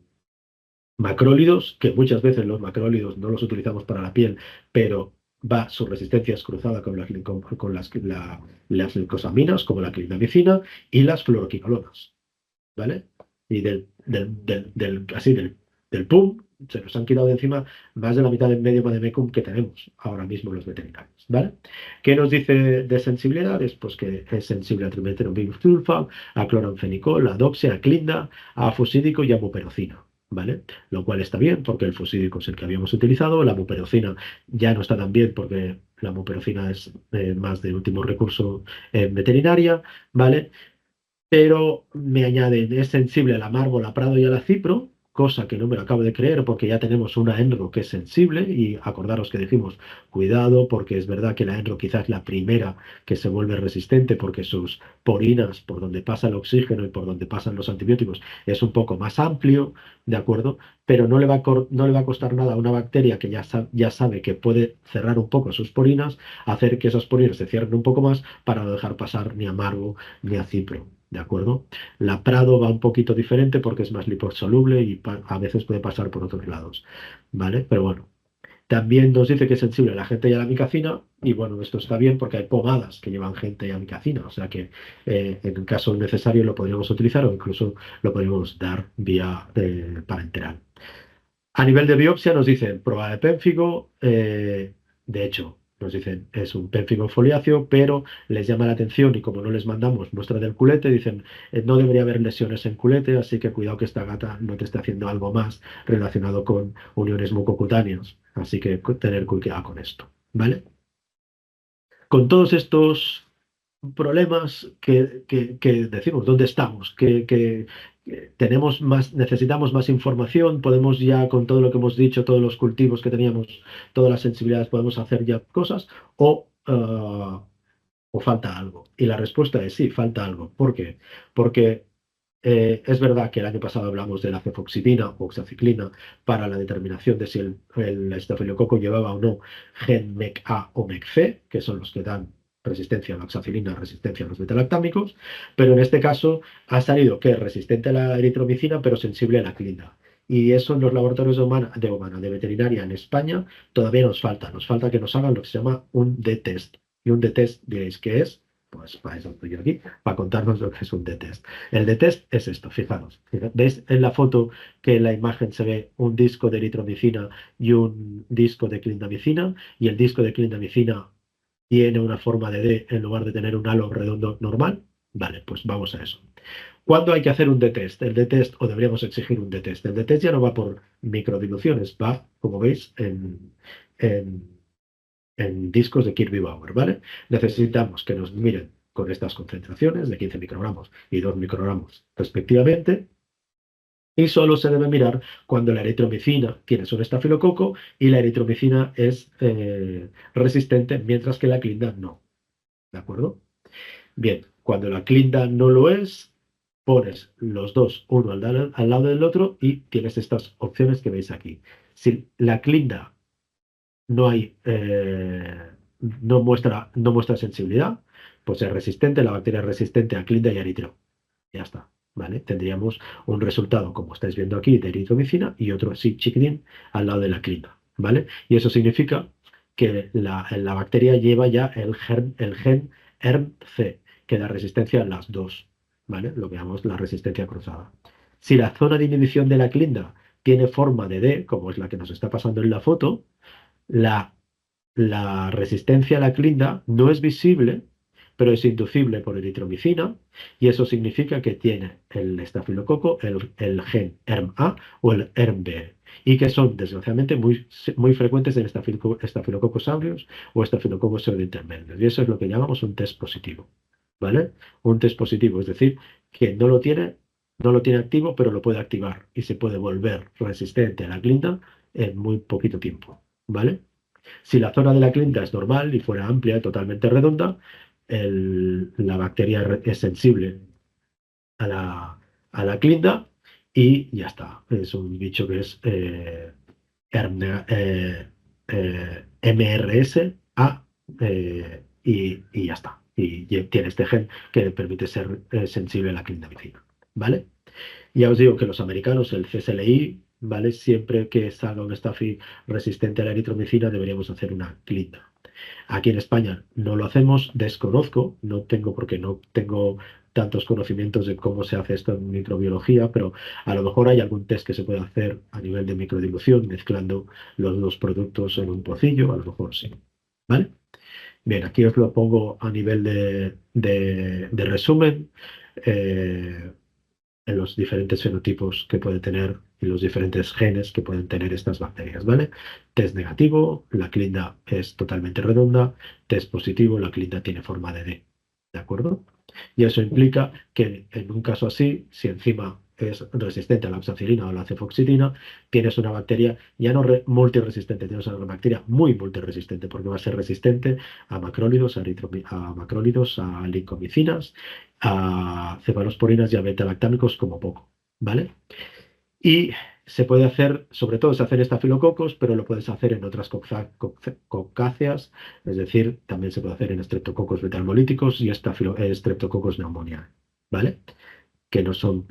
macrólidos, que muchas veces los macrólidos no los utilizamos para la piel, pero su resistencia es cruzada con las glicosaminas, como la clindamicina y las fluoroquinolonas, ¿vale? Y del PUM se nos han quitado de encima más de la mitad del medio vademecum que tenemos ahora mismo los veterinarios, ¿vale? ¿Qué nos dice de sensibilidades? Pues que es sensible a trimetilbinsulfa, a cloranfenicol, a doxia, a clinda, a fusídico y a muperocina, ¿vale? Lo cual está bien porque el fusídico es el que habíamos utilizado, la muperocina ya no está tan bien porque la muperocina es más de último recurso en veterinaria, ¿vale? Pero me añaden, es sensible a la mármol, a prado y a la cipro, cosa que no me lo acabo de creer porque ya tenemos una enro que es sensible y acordaros que dijimos, cuidado porque es verdad que la enro quizás es la primera que se vuelve resistente porque sus porinas, por donde pasa el oxígeno y por donde pasan los antibióticos, es un poco más amplio, ¿de acuerdo? Pero no le va no le va a costar nada a una bacteria que ya sabe que puede cerrar un poco sus porinas, hacer que esas porinas se cierren un poco más para no dejar pasar ni a margo ni a cipro. ¿De acuerdo? La Prado va un poquito diferente porque es más liposoluble y a veces puede pasar por otros lados, ¿vale? Pero bueno, también nos dice que es sensible a la gente y a la amicacina y bueno, esto está bien porque hay pomadas que llevan gente y amicacina, o sea que en caso necesario lo podríamos utilizar o incluso lo podríamos dar vía parenteral. A nivel de biopsia nos dicen prueba de pénfigo, de hecho nos dicen es un pénfigo foliáceo, pero les llama la atención y como no les mandamos muestra del culete, dicen no debería haber lesiones en culete, así que cuidado que esta gata no te esté haciendo algo más relacionado con uniones mucocutáneas, así que tener cuidado con esto, ¿vale? Con todos estos problemas que decimos, ¿dónde estamos? Que tenemos más, necesitamos más información, podemos ya con todo lo que hemos dicho, todos los cultivos que teníamos, todas las sensibilidades, podemos hacer ya cosas o falta algo. Y la respuesta es sí, falta algo. ¿Por qué? Porque es verdad que el año pasado hablamos de la cefoxitina o oxaciclina para la determinación de si el estafilococo llevaba o no gen MEC-A o MEC-C, que son los que dan resistencia a la oxacilina, resistencia a los betalactámicos, pero en este caso ha salido que es resistente a la eritromicina, pero sensible a la clinda. Y eso en los laboratorios de veterinaria en España todavía nos falta que nos hagan lo que se llama un D-test. Y un D-test, diréis, ¿qué es? Pues para eso estoy yo aquí, para contarnos lo que es un D-test. El D-test es esto, fijaros. ¿Veis en la foto que en la imagen se ve un disco de eritromicina y un disco de clindamicina? Y el disco de clindamicina tiene una forma de D en lugar de tener un halo redondo normal. Vale, pues vamos a eso. ¿Cuándo hay que hacer un D-test? El D-test, o deberíamos exigir un D-test. El D-test ya no va por microdiluciones, va, como veis, en discos de Kirby Bauer, ¿vale? Necesitamos que nos miren con estas concentraciones de 15 microgramos y 2 microgramos respectivamente. Y solo se debe mirar cuando la eritromicina tiene un estafilococo y la eritromicina es resistente, mientras que la clinda no. ¿De acuerdo? Bien, cuando la clinda no lo es, pones los dos uno al lado del otro y tienes estas opciones que veis aquí. Si la clinda no hay, no muestra sensibilidad, pues es resistente, la bacteria es resistente a clinda y a eritro. Ya está, ¿vale? Tendríamos un resultado, como estáis viendo aquí, de eritromicina y otro así chiquitín al lado de la clinda, ¿vale? Y eso significa que la bacteria lleva ya el gen ERM-C, que da resistencia a las dos, ¿vale? Lo que llamamos la resistencia cruzada. Si la zona de inhibición de la clinda tiene forma de D, como es la que nos está pasando en la foto, la, la resistencia a la clinda no es visible, pero es inducible por eritromicina, y eso significa que tiene el estafilococo, el gen ERM-A o el ERM-B, y que son, desgraciadamente, muy frecuentes en estafilococos aureus o estafilococos pseudointermedios, y eso es lo que llamamos un test positivo. ¿vale? Un test positivo, es decir, que no lo tiene activo, pero lo puede activar y se puede volver resistente a la clinta en muy poquito tiempo, ¿vale? Si la zona de la clinta es normal y fuera amplia, totalmente redonda, la bacteria es sensible a la clinta y ya está. Es un bicho que es MRSA y ya está. Y tiene este gen que le permite ser sensible a la clindamicina, ¿vale? Ya os digo que los americanos, el CSLI, ¿vale? Siempre que salga un Staphy resistente a la eritromicina, deberíamos hacer una clinda. Aquí en España no lo hacemos, desconozco, no tengo porque no tengo tantos conocimientos de cómo se hace esto en microbiología, pero a lo mejor hay algún test que se puede hacer a nivel de microdilución mezclando los dos productos en un pocillo, a lo mejor sí. ¿Vale? Bien, aquí os lo pongo a nivel de resumen. eh, en los diferentes fenotipos que puede tener y los diferentes genes que pueden tener estas bacterias, ¿vale? Test negativo, la clinda es totalmente redonda. Test positivo, la clinda tiene forma de D, ¿de acuerdo? Y eso implica que en un caso así, si encima es resistente a la oxacilina o la cefoxitina, tienes una bacteria ya no multiresistente, tienes una bacteria muy multiresistente, porque va a ser resistente a macrólidos, a macrólidos, a lincomicinas, a cefalosporinas y a beta-lactámicos como poco, ¿vale? Y se puede hacer, sobre todo se hace en estafilococos, pero lo puedes hacer en otras cocáceas, es decir, también se puede hacer en estreptococos beta-hemolíticos y estreptococos pneumoniae, ¿vale? Que no son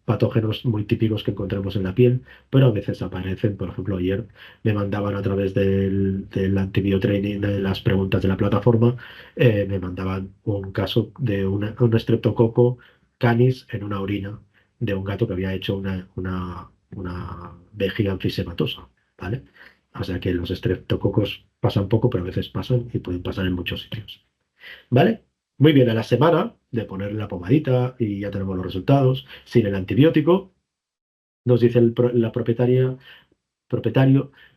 patógenos muy típicos que encontramos en la piel, pero a veces aparecen. Por ejemplo, ayer me mandaban a través del antibiotraining de las preguntas de la plataforma, me mandaban un caso de un estreptococo canis en una orina de un gato que había hecho una vejiga enfisematosa, ¿vale? O sea que los estreptococos pasan poco, pero a veces pasan y pueden pasar en muchos sitios. ¿Vale? Muy bien, a la semana de ponerle la pomadita y ya tenemos los resultados, sin el antibiótico, nos dice la propietario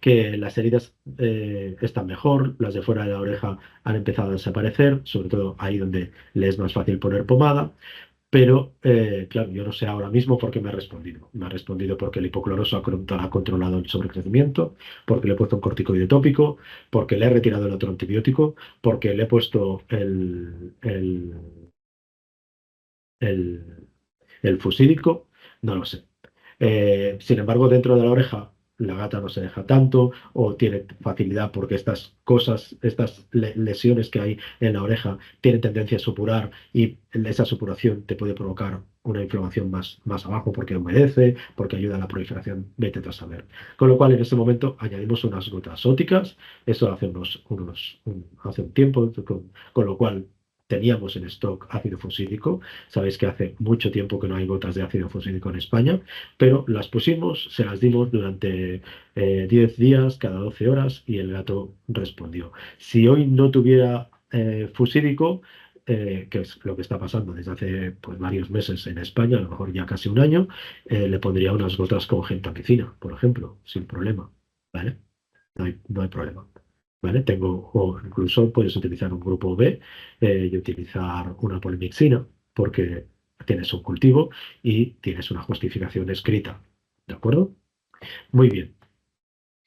que las heridas están mejor, las de fuera de la oreja han empezado a desaparecer, sobre todo ahí donde le es más fácil poner pomada, pero claro, yo no sé ahora mismo por qué me ha respondido. Me ha respondido porque el hipocloroso ha controlado el sobrecrecimiento, porque le he puesto un corticoide tópico, porque le he retirado el otro antibiótico, porque le he puesto el, el fusídico, no lo sé. Sin embargo, dentro de la oreja, la gata no se deja tanto o tiene facilidad porque estas cosas, estas lesiones que hay en la oreja tienen tendencia a supurar y esa supuración te puede provocar una inflamación más abajo porque humedece, porque ayuda a la proliferación, vete tú a saber. Con lo cual, en este momento añadimos unas gotas óticas, eso hace hace un tiempo, con lo cual teníamos en stock ácido fusídico. Sabéis que hace mucho tiempo que no hay gotas de ácido fusídico en España, pero las pusimos, se las dimos durante 10 días, cada 12 horas, y el gato respondió. Si hoy no tuviera fusídico, que es lo que está pasando desde hace pues, varios meses en España, a lo mejor ya casi un año, le pondría unas gotas con gentamicina, por ejemplo, sin problema, ¿vale? No hay problema. ¿Vale? O incluso puedes utilizar un grupo B y utilizar una polimixina, porque tienes un cultivo y tienes una justificación escrita. ¿De acuerdo? Muy bien.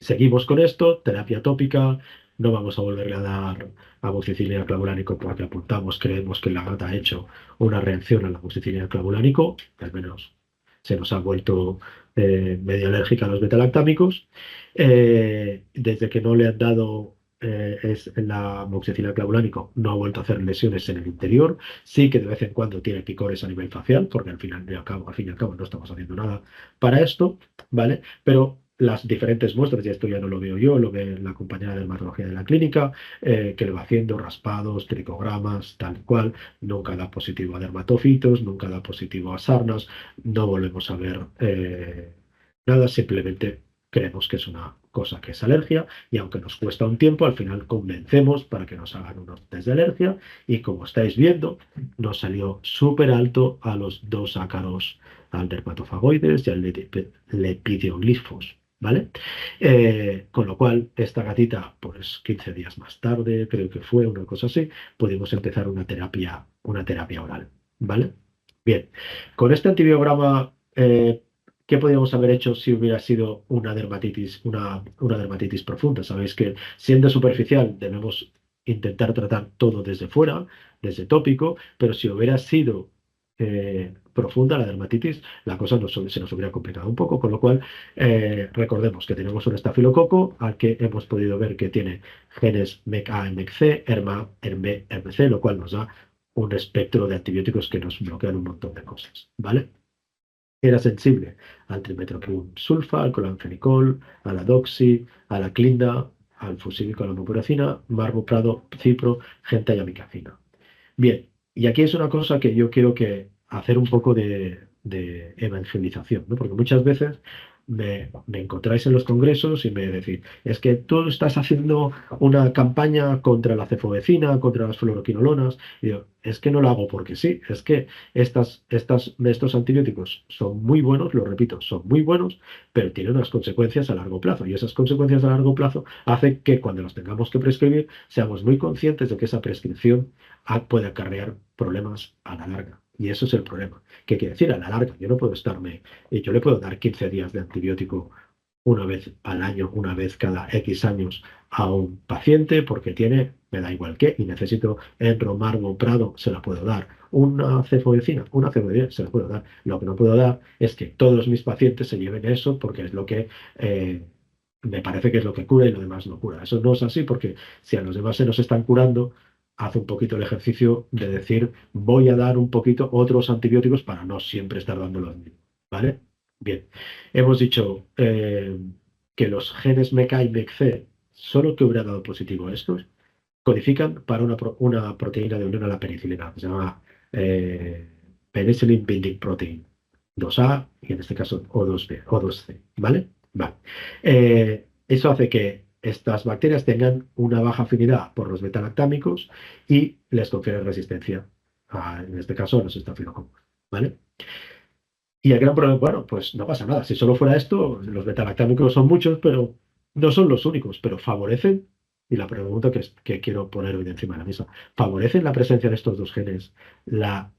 Seguimos con esto, terapia tópica. No vamos a volverle a dar amoxicilina clavulánico porque apuntamos, creemos que la gata ha hecho una reacción a la amoxicilina clavulánico, que al menos se nos ha vuelto medio alérgica a los betalactámicos. Desde que no le han dado la amoxicilina clavulánico, no ha vuelto a hacer lesiones en el interior. Sí que de vez en cuando tiene picores a nivel facial, porque al fin y al cabo no estamos haciendo nada para esto, ¿vale? Pero las diferentes muestras, y esto ya no lo veo yo, lo ve la compañera de dermatología de la clínica, que lo va haciendo, raspados, tricogramas, tal cual, nunca da positivo a dermatofitos, nunca da positivo a sarnas, no volvemos a ver nada, simplemente creemos que es una cosa que es alergia y aunque nos cuesta un tiempo, al final convencemos para que nos hagan unos test de alergia y como estáis viendo, nos salió súper alto a los dos ácaros, al dermatofagoides y al lepidioglifos. ¿Vale? Con lo cual, esta gatita, pues 15 días más tarde, creo que fue una cosa así, pudimos empezar una terapia una terapia oral, ¿vale? Bien, con este antibiograma, ¿qué podríamos haber hecho si hubiera sido una dermatitis profunda? Sabéis que siendo superficial debemos intentar tratar todo desde fuera, desde tópico, pero si hubiera sido profunda la dermatitis, la cosa se nos hubiera complicado un poco, con lo cual recordemos que tenemos un estafilococo al que hemos podido ver que tiene genes MECA y MECC, ERMA, ERMB, ERMC, lo cual nos da un espectro de antibióticos que nos bloquean un montón de cosas, ¿vale? Era sensible al trimethoprim sulfa, al colanfenicol, a la doxy, a la clinda, al fusilco, a la mupiracina, marbuprado, cipro, genta y amicacina. Bien, y aquí es una cosa que yo quiero que hacer un poco de evangelización, ¿no? Porque muchas veces me encontráis en los congresos y me decís, es que tú estás haciendo una campaña contra la cefovecina, contra las fluoroquinolonas. Y yo, es que no lo hago porque sí, es que estos antibióticos son muy buenos, lo repito, son muy buenos, pero tienen unas consecuencias a largo plazo. Y esas consecuencias a largo plazo hacen que cuando los tengamos que prescribir, seamos muy conscientes de que esa prescripción puede acarrear problemas a la larga. Y eso es el problema. ¿Qué quiere decir? A la larga, yo no puedo yo le puedo dar 15 días de antibiótico una vez al año, una vez cada X años a un paciente porque me da igual qué, y necesito enromargo prado, se la puedo dar. Una cefovecina, se la puedo dar. Lo que no puedo dar es que todos mis pacientes se lleven eso porque es lo que me parece que es lo que cura y lo demás no cura. Eso no es así porque si a los demás se nos están curando, haz un poquito el ejercicio de decir, voy a dar un poquito otros antibióticos para no siempre estar dando los mismos, ¿vale? Bien, hemos dicho que los genes MECA y MECC, solo que hubiera dado positivo a estos, codifican para una proteína de unión a la penicilina, que se llama eh, Penicillin Binding Protein 2A y en este caso O2B, O2C, ¿vale? Vale. Eso hace que estas bacterias tengan una baja afinidad por los betalactámicos y les confiere resistencia, en este caso a los estafilococos, ¿vale? Y el gran problema, bueno, pues no pasa nada. Si solo fuera esto, los betalactámicos son muchos, pero no son los únicos, pero favorecen, y la pregunta que quiero poner hoy encima de la mesa, ¿favorecen la presencia de estos dos genes la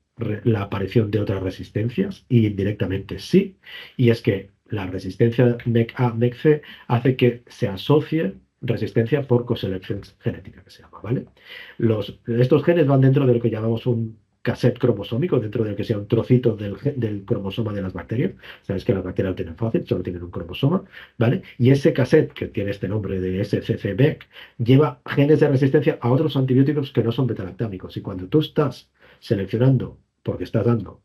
aparición de otras resistencias? Y indirectamente sí, y es que la resistencia MEC-A, MEC-C hace que se asocie resistencia por coselección genética, que se llama, ¿vale? Estos genes van dentro de lo que llamamos un cassette cromosómico, dentro del que sea un trocito del cromosoma de las bacterias. Sabes que las bacterias lo tienen fácil, solo tienen un cromosoma, ¿vale? Y ese cassette, que tiene este nombre de SCC-BEC, lleva genes de resistencia a otros antibióticos que no son betalactámicos. Y cuando tú estás seleccionando, porque estás dando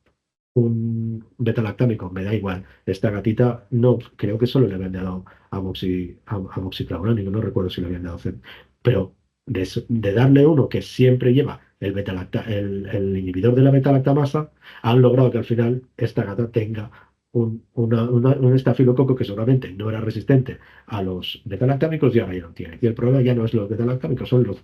un betalactámico, me da igual, esta gatita, no, creo que solo le habían dado amoxiclavulánico, no recuerdo si le habían dado, pero de darle uno que siempre lleva el inhibidor de la beta-lactamasa, han logrado que al final esta gata tenga un estafilococo que seguramente no era resistente a los beta-lactámicos y ahora ya no tiene. Y el problema ya no es los beta-lactámicos, son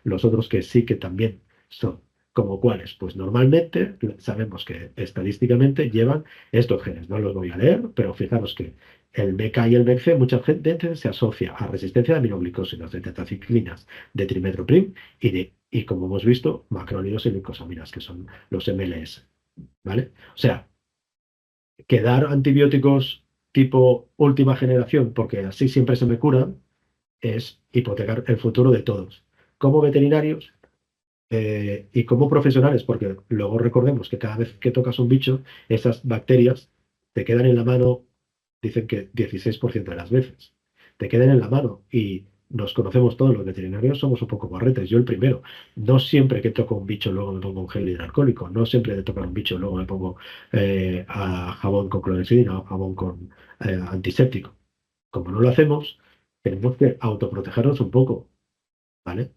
los otros que sí que también son. ¿Como cuáles? Pues normalmente sabemos que estadísticamente llevan estos genes. No los voy a leer, pero fijaros que el MECA y el MECC, mucha gente se asocia a resistencia de aminoglicósidos, de tetaciclinas, de trimethoprim y como hemos visto, macrólidos y glucosaminas, que son los MLS, ¿vale? O sea, que dar antibióticos tipo última generación, porque así siempre se me curan, es hipotecar el futuro de todos. Como veterinarios y como profesionales, porque luego recordemos que cada vez que tocas un bicho, esas bacterias te quedan en la mano, dicen que 16% de las veces, te quedan en la mano y nos conocemos todos los veterinarios, somos un poco barretes, yo el primero. No siempre que toco un bicho luego me pongo un gel hidroalcohólico, no siempre de tocar un bicho luego me pongo jabón con clorexidina o jabón con antiséptico. Como no lo hacemos, tenemos que autoprotegernos un poco, ¿vale?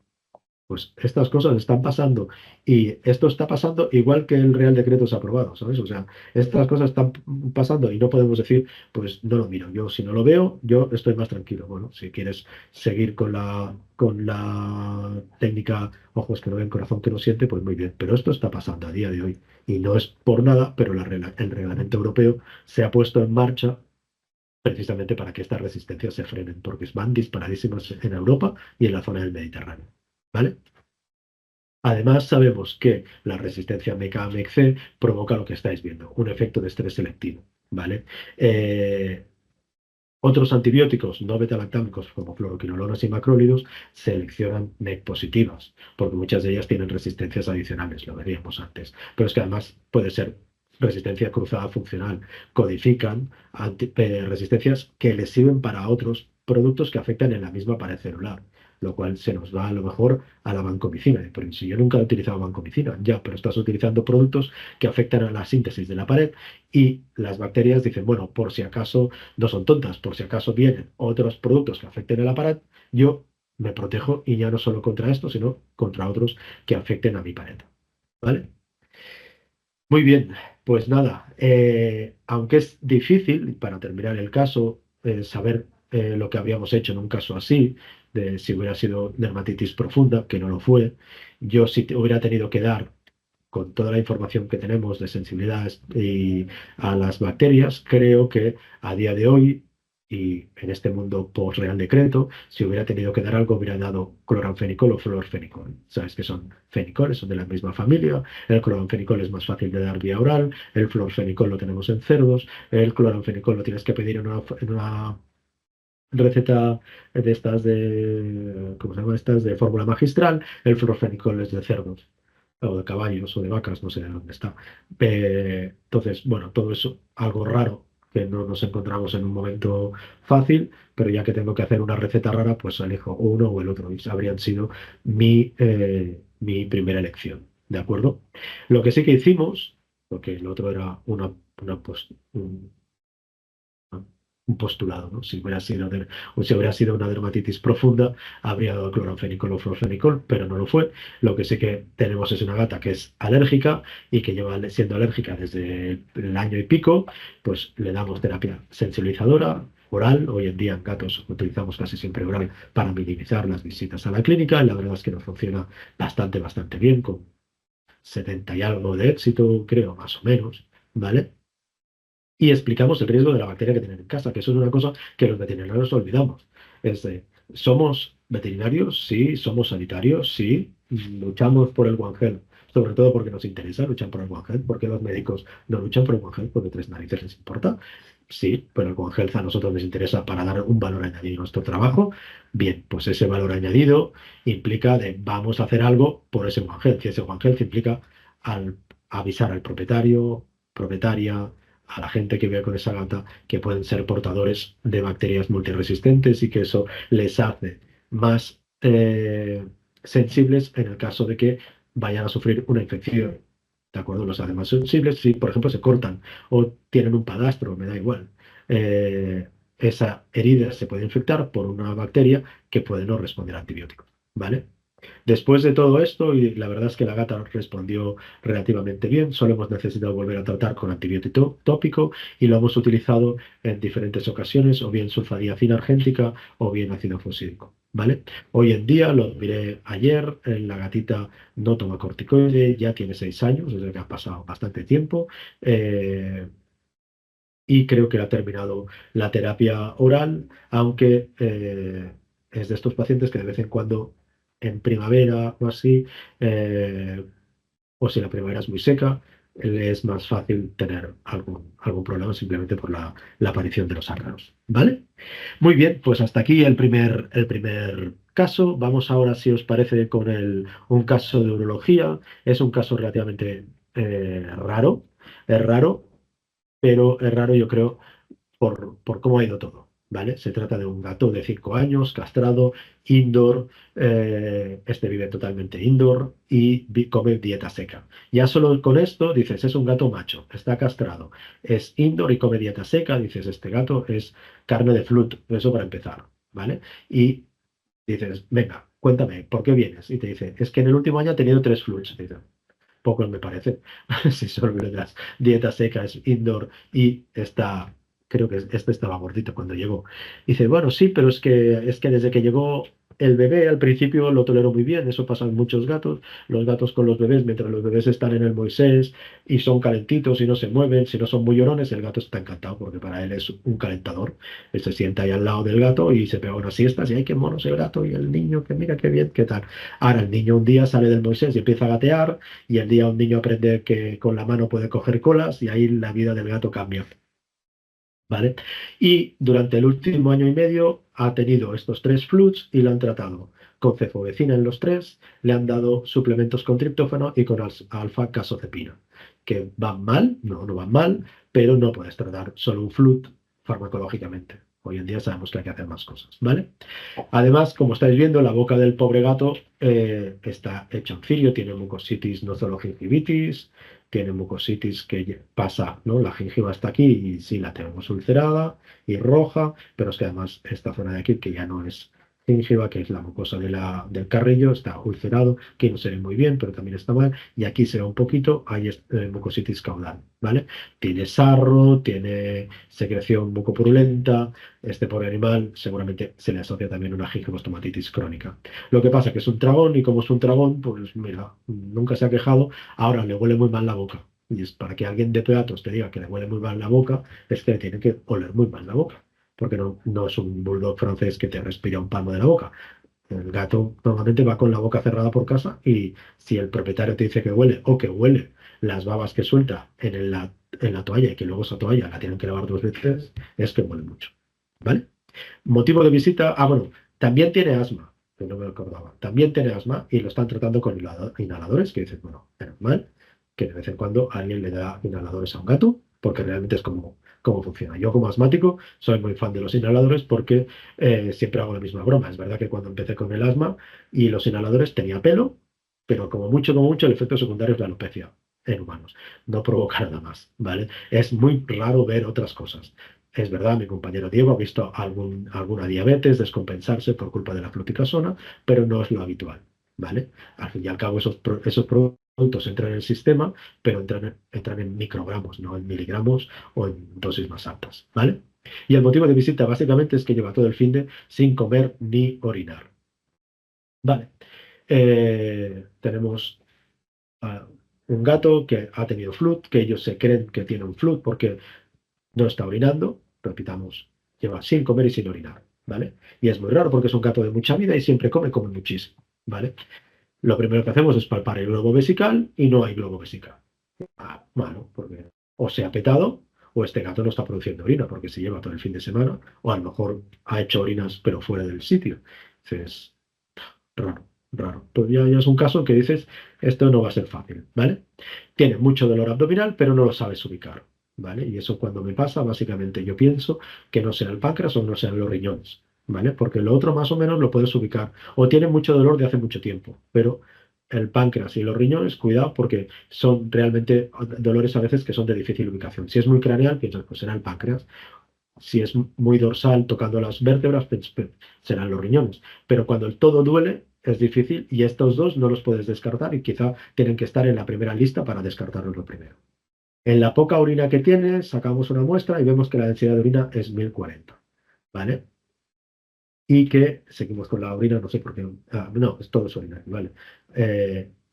Pues estas cosas están pasando y esto está pasando igual que el Real Decreto se ha aprobado, ¿sabes? O sea, estas cosas están pasando y no podemos decir, pues no lo miro. Yo si no lo veo, yo estoy más tranquilo. Bueno, si quieres seguir con la técnica ojos que no ven, corazón que no siente, pues muy bien. Pero esto está pasando a día de hoy y no es por nada, pero el reglamento europeo se ha puesto en marcha precisamente para que estas resistencias se frenen, porque van disparadísimas en Europa y en la zona del Mediterráneo. ¿Vale? Además, sabemos que la resistencia MK-MXC provoca lo que estáis viendo, un efecto de estrés selectivo, ¿vale? Otros antibióticos no beta-lactámicos como fluoroquinolonas y macrólidos seleccionan NEC positivas, porque muchas de ellas tienen resistencias adicionales, lo veríamos antes. Pero es que además puede ser resistencia cruzada funcional. Codifican resistencias que les sirven para otros productos que afectan en la misma pared celular, lo cual se nos va a lo mejor a la vancomicina. Pero si yo nunca he utilizado vancomicina, ya, pero estás utilizando productos que afectan a la síntesis de la pared y las bacterias dicen, bueno, por si acaso no son tontas, por si acaso vienen otros productos que afecten el aparato, yo me protejo y ya no solo contra esto, sino contra otros que afecten a mi pared. ¿Vale? Muy bien, pues nada, aunque es difícil, para terminar el caso, saber lo que habríamos hecho en un caso así, de si hubiera sido dermatitis profunda, que no lo fue, yo si hubiera tenido que dar con toda la información que tenemos de sensibilidad y a las bacterias, creo que a día de hoy y en este mundo post Real Decreto, si hubiera tenido que dar algo, hubiera dado cloranfenicol o florfenicol. Sabes que son fenicoles, son de la misma familia. El cloranfenicol es más fácil de dar vía oral, el florfenicol lo tenemos en cerdos, el cloranfenicol lo tienes que pedir en una receta de estas de, ¿cómo se llama? Estas de fórmula magistral, el florfenicol es de cerdos o de caballos o de vacas, no sé de dónde está. Entonces, bueno, todo eso, algo raro que no nos encontramos en un momento fácil, pero ya que tengo que hacer una receta rara, pues elijo uno o el otro y habrían sido mi primera elección, ¿de acuerdo? Lo que sí que hicimos, porque el otro era un postulado, ¿no? O si hubiera sido una dermatitis profunda, habría dado cloranfenicol o florfenicol, pero no lo fue. Lo que sí que tenemos es una gata que es alérgica y que lleva siendo alérgica desde el año y pico, pues le damos terapia sensibilizadora oral. Hoy en día en gatos utilizamos casi siempre oral para minimizar las visitas a la clínica. Y la verdad es que nos funciona bastante, bastante bien, con 70 y algo de éxito, creo, más o menos, ¿vale? Y explicamos el riesgo de la bacteria que tienen en casa, que eso es una cosa que los veterinarios olvidamos. Es de, somos veterinarios, sí, somos sanitarios, sí, luchamos por el One Health, sobre todo porque nos interesa luchar por el One Health, porque los médicos no luchan por el One Health, porque tres narices les importa. Sí, pero el One Health a nosotros nos interesa para dar un valor añadido a nuestro trabajo. Bien, pues ese valor añadido implica de vamos a hacer algo por ese One Health, y ese One Health implica al avisar al propietario, propietaria, a la gente que vive con esa gata que pueden ser portadores de bacterias multiresistentes y que eso les hace más sensibles en el caso de que vayan a sufrir una infección. ¿De acuerdo? Los hace más sensibles si, por ejemplo, se cortan o tienen un padastro, me da igual. Esa herida se puede infectar por una bacteria que puede no responder a antibióticos. ¿Vale? Después de todo esto, y la verdad es que la gata respondió relativamente bien, solo hemos necesitado volver a tratar con antibiótico tópico y lo hemos utilizado en diferentes ocasiones, o bien sulfadiazina argéntica o bien ácido fosídico. ¿Vale? Hoy en día, lo miré ayer, la gatita no toma corticoide, ya tiene 6 años, desde que ha pasado bastante tiempo. Y creo que ha terminado la terapia oral, aunque es de estos pacientes que de vez en cuando en primavera o así, o si la primavera es muy seca, le es más fácil tener algún problema simplemente por la aparición de los ácaros. ¿Vale? Muy bien, pues hasta aquí el primer caso. Vamos ahora, si os parece, con un caso de urología. Es un caso relativamente raro. Es raro, pero es raro, yo creo, por cómo ha ido todo, ¿vale? Se trata de un gato de 5 años, castrado, indoor, este vive totalmente indoor y come dieta seca. Ya solo con esto dices, es un gato macho, está castrado, es indoor y come dieta seca, dices, este gato es carne de flut, eso para empezar, ¿vale? Y dices, venga, cuéntame, ¿por qué vienes? Y te dice, es que en el último año he tenido 3 fluts. Dice, pocos me parece, si solo me das dieta seca, es indoor y está creo que este estaba gordito cuando llegó. Dice, bueno, sí, pero es que desde que llegó el bebé al principio lo toleró muy bien, eso pasa en muchos gatos, los gatos con los bebés, mientras los bebés están en el Moisés y son calentitos y no se mueven, si no son muy llorones, el gato está encantado porque para él es un calentador. Él se sienta ahí al lado del gato y se pega unas siestas y ay, qué mono es el gato y el niño, que mira qué bien, qué tal. Ahora el niño un día sale del Moisés y empieza a gatear y el día un niño aprende que con la mano puede coger colas y ahí la vida del gato cambia. ¿Vale? Y durante el último año y medio ha tenido estos 3 flus y lo han tratado con cefovecina en los tres, le han dado suplementos con triptófano y con alfa-casozepina, que van mal, no van mal, pero no puedes tratar solo un flut farmacológicamente. Hoy en día sabemos que hay que hacer más cosas, ¿vale? Además, como estáis viendo, la boca del pobre gato está hecha en cirio, tiene mucositis gingivitis, tiene mucositis que pasa, ¿no? La gingiva está aquí y sí la tenemos ulcerada y roja, pero es que además esta zona de aquí, que ya no es gingiva, que es la mucosa del carrillo, está ulcerado, que no se ve muy bien, pero también está mal, y aquí se ve un poquito, hay mucositis caudal, ¿vale? Tiene sarro, tiene secreción mucopurulenta, este pobre animal seguramente se le asocia también una gingivostomatitis crónica. Lo que pasa es que es un tragón y como es un tragón, pues mira, nunca se ha quejado, ahora le huele muy mal la boca. Y es para que alguien de peatos te diga que le huele muy mal la boca, es que le tiene que oler muy mal la boca. Porque no es un bulldog francés que te respira un palmo de la boca. El gato normalmente va con la boca cerrada por casa y si el propietario te dice que huele o que huele las babas que suelta en la toalla y que luego esa toalla la tienen que lavar 2 veces, es que huele mucho. ¿Vale? Motivo de visita, bueno, también tiene asma, que no me acordaba. También tiene asma y lo están tratando con inhaladores, que dicen, bueno, es normal que de vez en cuando alguien le da inhaladores a un gato, porque realmente es como funciona. Yo como asmático soy muy fan de los inhaladores porque siempre hago la misma broma. Es verdad que cuando empecé con el asma y los inhaladores tenía pelo, pero como mucho, el efecto secundario es la alopecia en humanos. No provoca nada más, ¿vale? Es muy raro ver otras cosas. Es verdad, mi compañero Diego ha visto alguna diabetes descompensarse por culpa de la fluticasona, pero no es lo habitual, ¿vale? Al fin y al cabo, esos productos entran en el sistema, pero entran en microgramos, no en miligramos o en dosis más altas, ¿vale? Y el motivo de visita básicamente es que lleva todo el finde sin comer ni orinar, ¿vale? Tenemos a un gato que ha tenido flut, que ellos se creen que tiene un flut porque no está orinando, repitamos, lleva sin comer y sin orinar, ¿vale? Y es muy raro porque es un gato de mucha vida y siempre come muchísimo, ¿vale? Lo primero que hacemos es palpar el globo vesical y no hay globo vesical. Bueno, porque o se ha petado o este gato no está produciendo orina porque se lleva todo el fin de semana o a lo mejor ha hecho orinas pero fuera del sitio. Entonces, raro, raro. Pues ya es un caso que dices, esto no va a ser fácil, ¿vale? Tiene mucho dolor abdominal, pero no lo sabes ubicar, ¿vale? Y eso cuando me pasa, básicamente yo pienso que no sea el páncreas o no sean los riñones, ¿vale? Porque lo otro más o menos lo puedes ubicar. O tiene mucho dolor de hace mucho tiempo, pero el páncreas y los riñones, cuidado porque son realmente dolores a veces que son de difícil ubicación. Si es muy craneal, piensas, pues será el páncreas. Si es muy dorsal, tocando las vértebras, pues serán los riñones. Pero cuando el todo duele, es difícil y estos dos no los puedes descartar y quizá tienen que estar en la primera lista para descartarlos lo primero. En la poca orina que tiene, sacamos una muestra y vemos que la densidad de orina es 1040, ¿vale? Y que seguimos con la orina, no sé por qué, no, es todo es orina, ¿vale?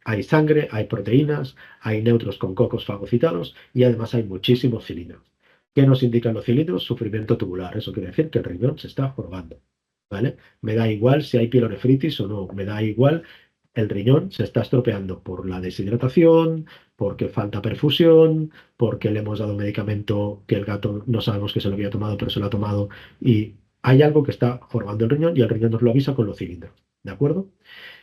Hay sangre, hay proteínas, hay neutros con cocos fagocitados y además hay muchísimos cilindros. ¿Qué nos indican los cilindros? Sufrimiento tubular. Eso quiere decir que el riñón se está jorobando, ¿vale? Me da igual si hay pielonefritis o no, me da igual, el riñón se está estropeando por la deshidratación, porque falta perfusión, porque le hemos dado medicamento que el gato no sabemos que se lo había tomado, pero se lo ha tomado y hay algo que está jorobando el riñón y el riñón nos lo avisa con los cilindros, ¿de acuerdo?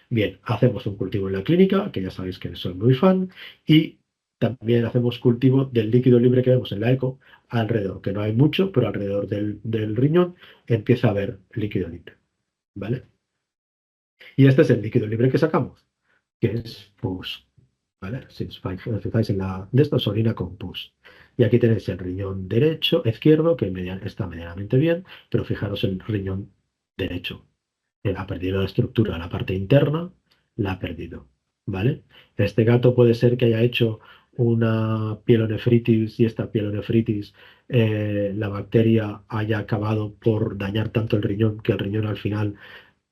Bien, hacemos un cultivo en la clínica, que ya sabéis que soy muy fan, y también hacemos cultivo del líquido libre que vemos en la eco alrededor, que no hay mucho, pero alrededor del riñón empieza a haber líquido libre, ¿vale? Y este es el líquido libre que sacamos, que es pus, ¿vale? Si os fijáis en la de esto es orina con pus. Y aquí tenéis el riñón derecho, izquierdo, que está medianamente bien, pero fijaros el riñón derecho. Ha perdido la estructura, la parte interna, la ha perdido, ¿vale? Este gato puede ser que haya hecho una pielonefritis y esta pielonefritis, la bacteria haya acabado por dañar tanto el riñón que el riñón al final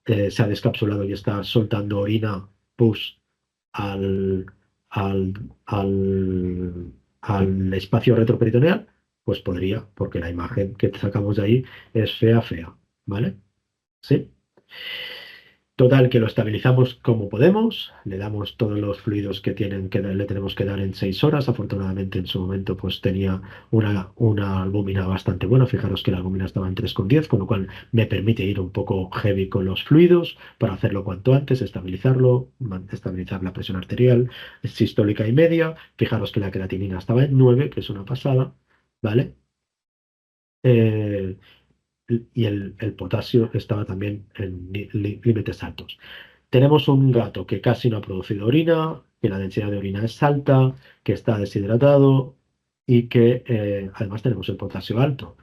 se ha descapsulado y está soltando orina, pus al, al, al, al espacio retroperitoneal, pues podría, porque la imagen que sacamos de ahí es fea, fea, ¿vale? ¿Sí? Total, que lo estabilizamos como podemos, le damos todos los fluidos que tienen que le tenemos que dar en 6 horas. Afortunadamente en su momento pues tenía una albúmina bastante buena. Fijaros que la albúmina estaba en 3,10, con lo cual me permite ir un poco heavy con los fluidos para hacerlo cuanto antes, estabilizarlo, estabilizar la presión arterial, sistólica y media. Fijaros que la creatinina estaba en 9, que es una pasada, ¿vale? Eh, y el potasio estaba también en límites altos. Tenemos un gato que casi no ha producido orina, que la densidad de orina es alta, que está deshidratado y que además tenemos el potasio alto.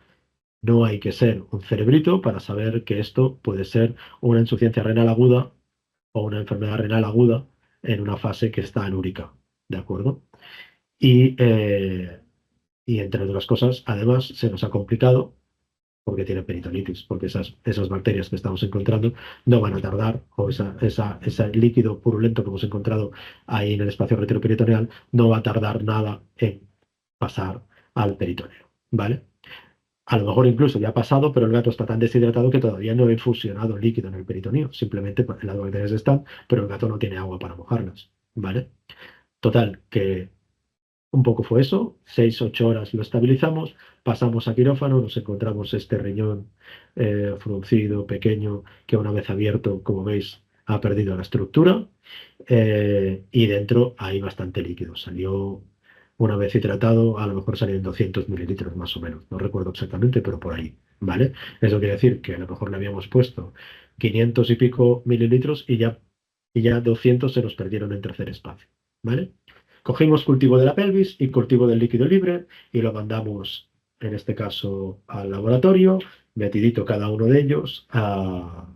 No hay que ser un cerebrito para saber que esto puede ser una insuficiencia renal aguda o una enfermedad renal aguda en una fase que está anúrica, ¿de acuerdo? Y, eh, y entre otras cosas, además se nos ha complicado porque tiene peritonitis, porque esas bacterias que estamos encontrando no van a tardar, o ese líquido purulento que hemos encontrado ahí en el espacio retroperitoneal no va a tardar nada en pasar al peritoneo, ¿vale? A lo mejor incluso ya ha pasado, pero el gato está tan deshidratado que todavía no ha infusionado líquido en el peritoneo, simplemente pues, las bacterias están, pero el gato no tiene agua para mojarlas, ¿vale? Total, que un poco fue eso, 6, 8 horas lo estabilizamos, pasamos a quirófano, nos encontramos este riñón fruncido, pequeño, que una vez abierto, como veis, ha perdido la estructura y dentro hay bastante líquido. Salió, una vez hidratado, a lo mejor salían 200 mililitros más o menos, no recuerdo exactamente, pero por ahí, ¿vale? Eso quiere decir que a lo mejor le habíamos puesto 500 y pico mililitros y ya 200 se nos perdieron en tercer espacio, ¿vale? Cogimos cultivo de la pelvis y cultivo del líquido libre y lo mandamos, en este caso, al laboratorio, metidito cada uno de ellos al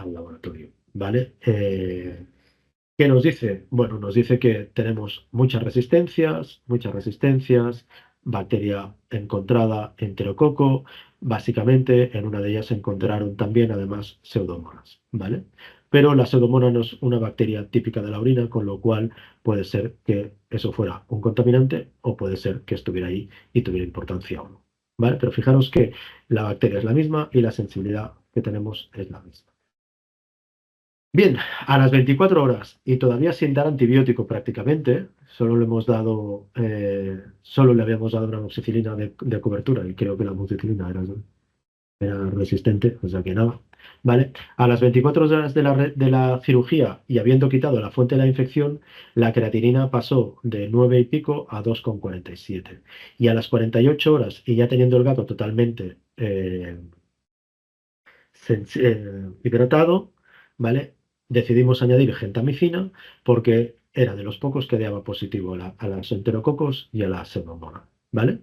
laboratorio, ¿vale? ¿Qué nos dice? Bueno, nos dice que tenemos muchas resistencias, bacteria encontrada enterococo, básicamente en una de ellas se encontraron también además pseudomonas, ¿vale? Pero la pseudomona no es una bacteria típica de la orina, con lo cual puede ser que eso fuera un contaminante o puede ser que estuviera ahí y tuviera importancia o no, ¿vale? Pero fijaros que la bacteria es la misma y la sensibilidad que tenemos es la misma. Bien, a las 24 horas y todavía sin dar antibiótico prácticamente, solo le habíamos dado una amoxicilina de cobertura y creo que la amoxicilina era resistente, o sea que nada. ¿Vale? A las 24 horas de la cirugía y habiendo quitado la fuente de la infección, la creatinina pasó de 9 y pico a 2,47. Y a las 48 horas y ya teniendo el gato totalmente hidratado, ¿vale? Decidimos añadir gentamicina porque era de los pocos que daba positivo a las enterococos y a la pseudomonas, ¿vale?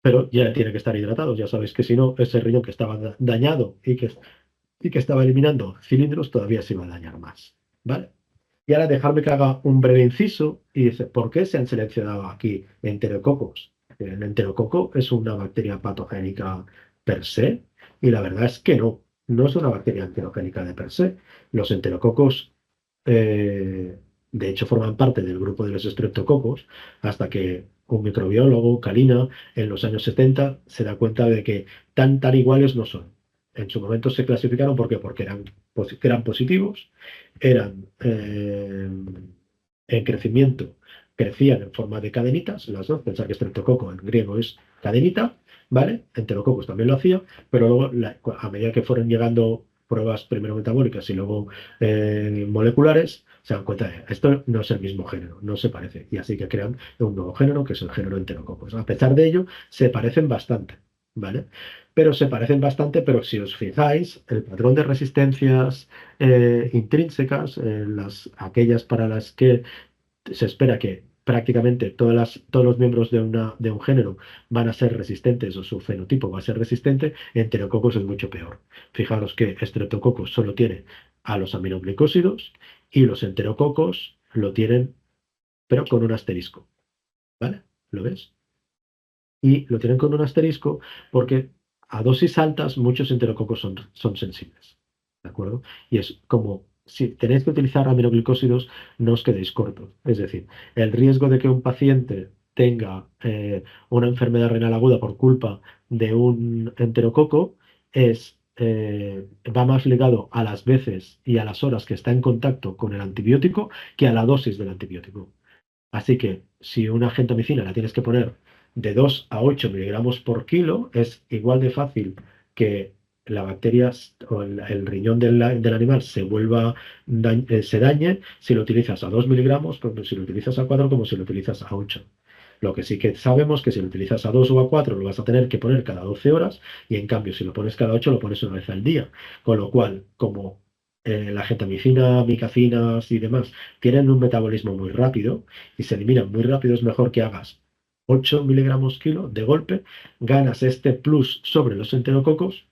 Pero ya tiene que estar hidratado. Ya sabéis que si no, ese riñón que estaba dañado y que estaba eliminando cilindros todavía se iba a dañar más, ¿vale? Y ahora dejarme que haga un breve inciso y dice, ¿por qué se han seleccionado aquí enterococos? El enterococo es una bacteria patogénica per se y la verdad es que no es una bacteria enterogénica de per se. Los enterococos, eh, de hecho, forman parte del grupo de los estreptococos hasta que un microbiólogo, Kalina, en los años 70 se da cuenta de que tan iguales no son. En su momento se clasificaron ¿por qué? Porque eran positivos, eran en crecimiento, crecían en forma de cadenitas, las dos, pensar que streptococo en griego es cadenita, ¿vale? Enterococos también lo hacía, pero luego a medida que fueron llegando pruebas primero metabólicas y luego moleculares, se dan cuenta de esto no es el mismo género, no se parece, y así que crean un nuevo género que es el género enterococos. A pesar de ello, se parecen bastante, ¿vale? Pero se parecen bastante, pero si os fijáis, el patrón de resistencias intrínsecas, aquellas para las que se espera que prácticamente todos los miembros de un género van a ser resistentes o su fenotipo va a ser resistente, Enterococos es mucho peor. Fijaros que Streptococcus solo tiene a los aminoglicósidos y los enterococos lo tienen, pero con un asterisco, ¿vale? ¿Lo ves? Y lo tienen con un asterisco porque a dosis altas muchos enterococos son sensibles, ¿de acuerdo? Y es como, si tenéis que utilizar aminoglicósidos, no os quedéis cortos. Es decir, el riesgo de que un paciente tenga una enfermedad renal aguda por culpa de un enterococo va más ligado a las veces y a las horas que está en contacto con el antibiótico que a la dosis del antibiótico. Así que si una gentamicina la tienes que poner de 2 a 8 miligramos por kilo, es igual de fácil que la bacteria o el riñón del animal se dañe si lo utilizas a 2 miligramos, como si lo utilizas a 4, como si lo utilizas a 8. Lo que sí que sabemos que si lo utilizas a 2 o a 4 lo vas a tener que poner cada 12 horas y en cambio si lo pones cada 8 lo pones una vez al día. Con lo cual, como la gentamicina, micacinas y demás tienen un metabolismo muy rápido y se eliminan muy rápido, es mejor que hagas 8 miligramos kilo de golpe, ganas este plus sobre los enterococos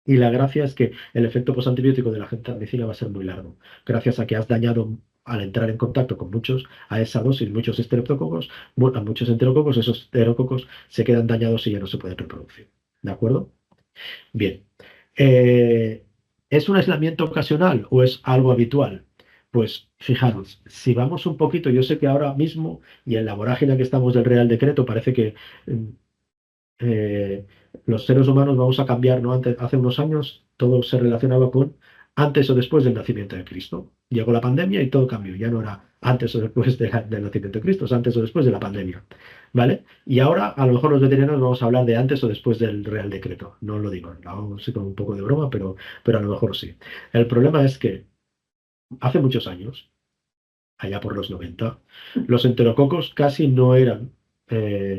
y la gracia es que el efecto posantibiótico de la gentamicina va a ser muy largo, gracias a que has dañado al entrar en contacto con muchos, a esa dosis, muchos estreptococos, a muchos enterococos, esos enterococos se quedan dañados y ya no se pueden reproducir. ¿De acuerdo? Bien. Eh, ¿Es un aislamiento ocasional o es algo habitual? Pues fijaros, si vamos un poquito, yo sé que ahora mismo y en la vorágine que estamos del Real Decreto parece que mm, eh, los seres humanos vamos a cambiar, ¿no? Hace unos años todo se relacionaba con antes o después del nacimiento de Cristo. Llegó la pandemia y todo cambió. Ya no era antes o después del nacimiento de Cristo, es antes o después de la pandemia. ¿Vale? Y ahora a lo mejor los veterinarios vamos a hablar de antes o después del Real Decreto. No lo digo, lo hago así con un poco de broma, pero a lo mejor sí. El problema es que hace muchos años, allá por los 90, los enterococos casi no eran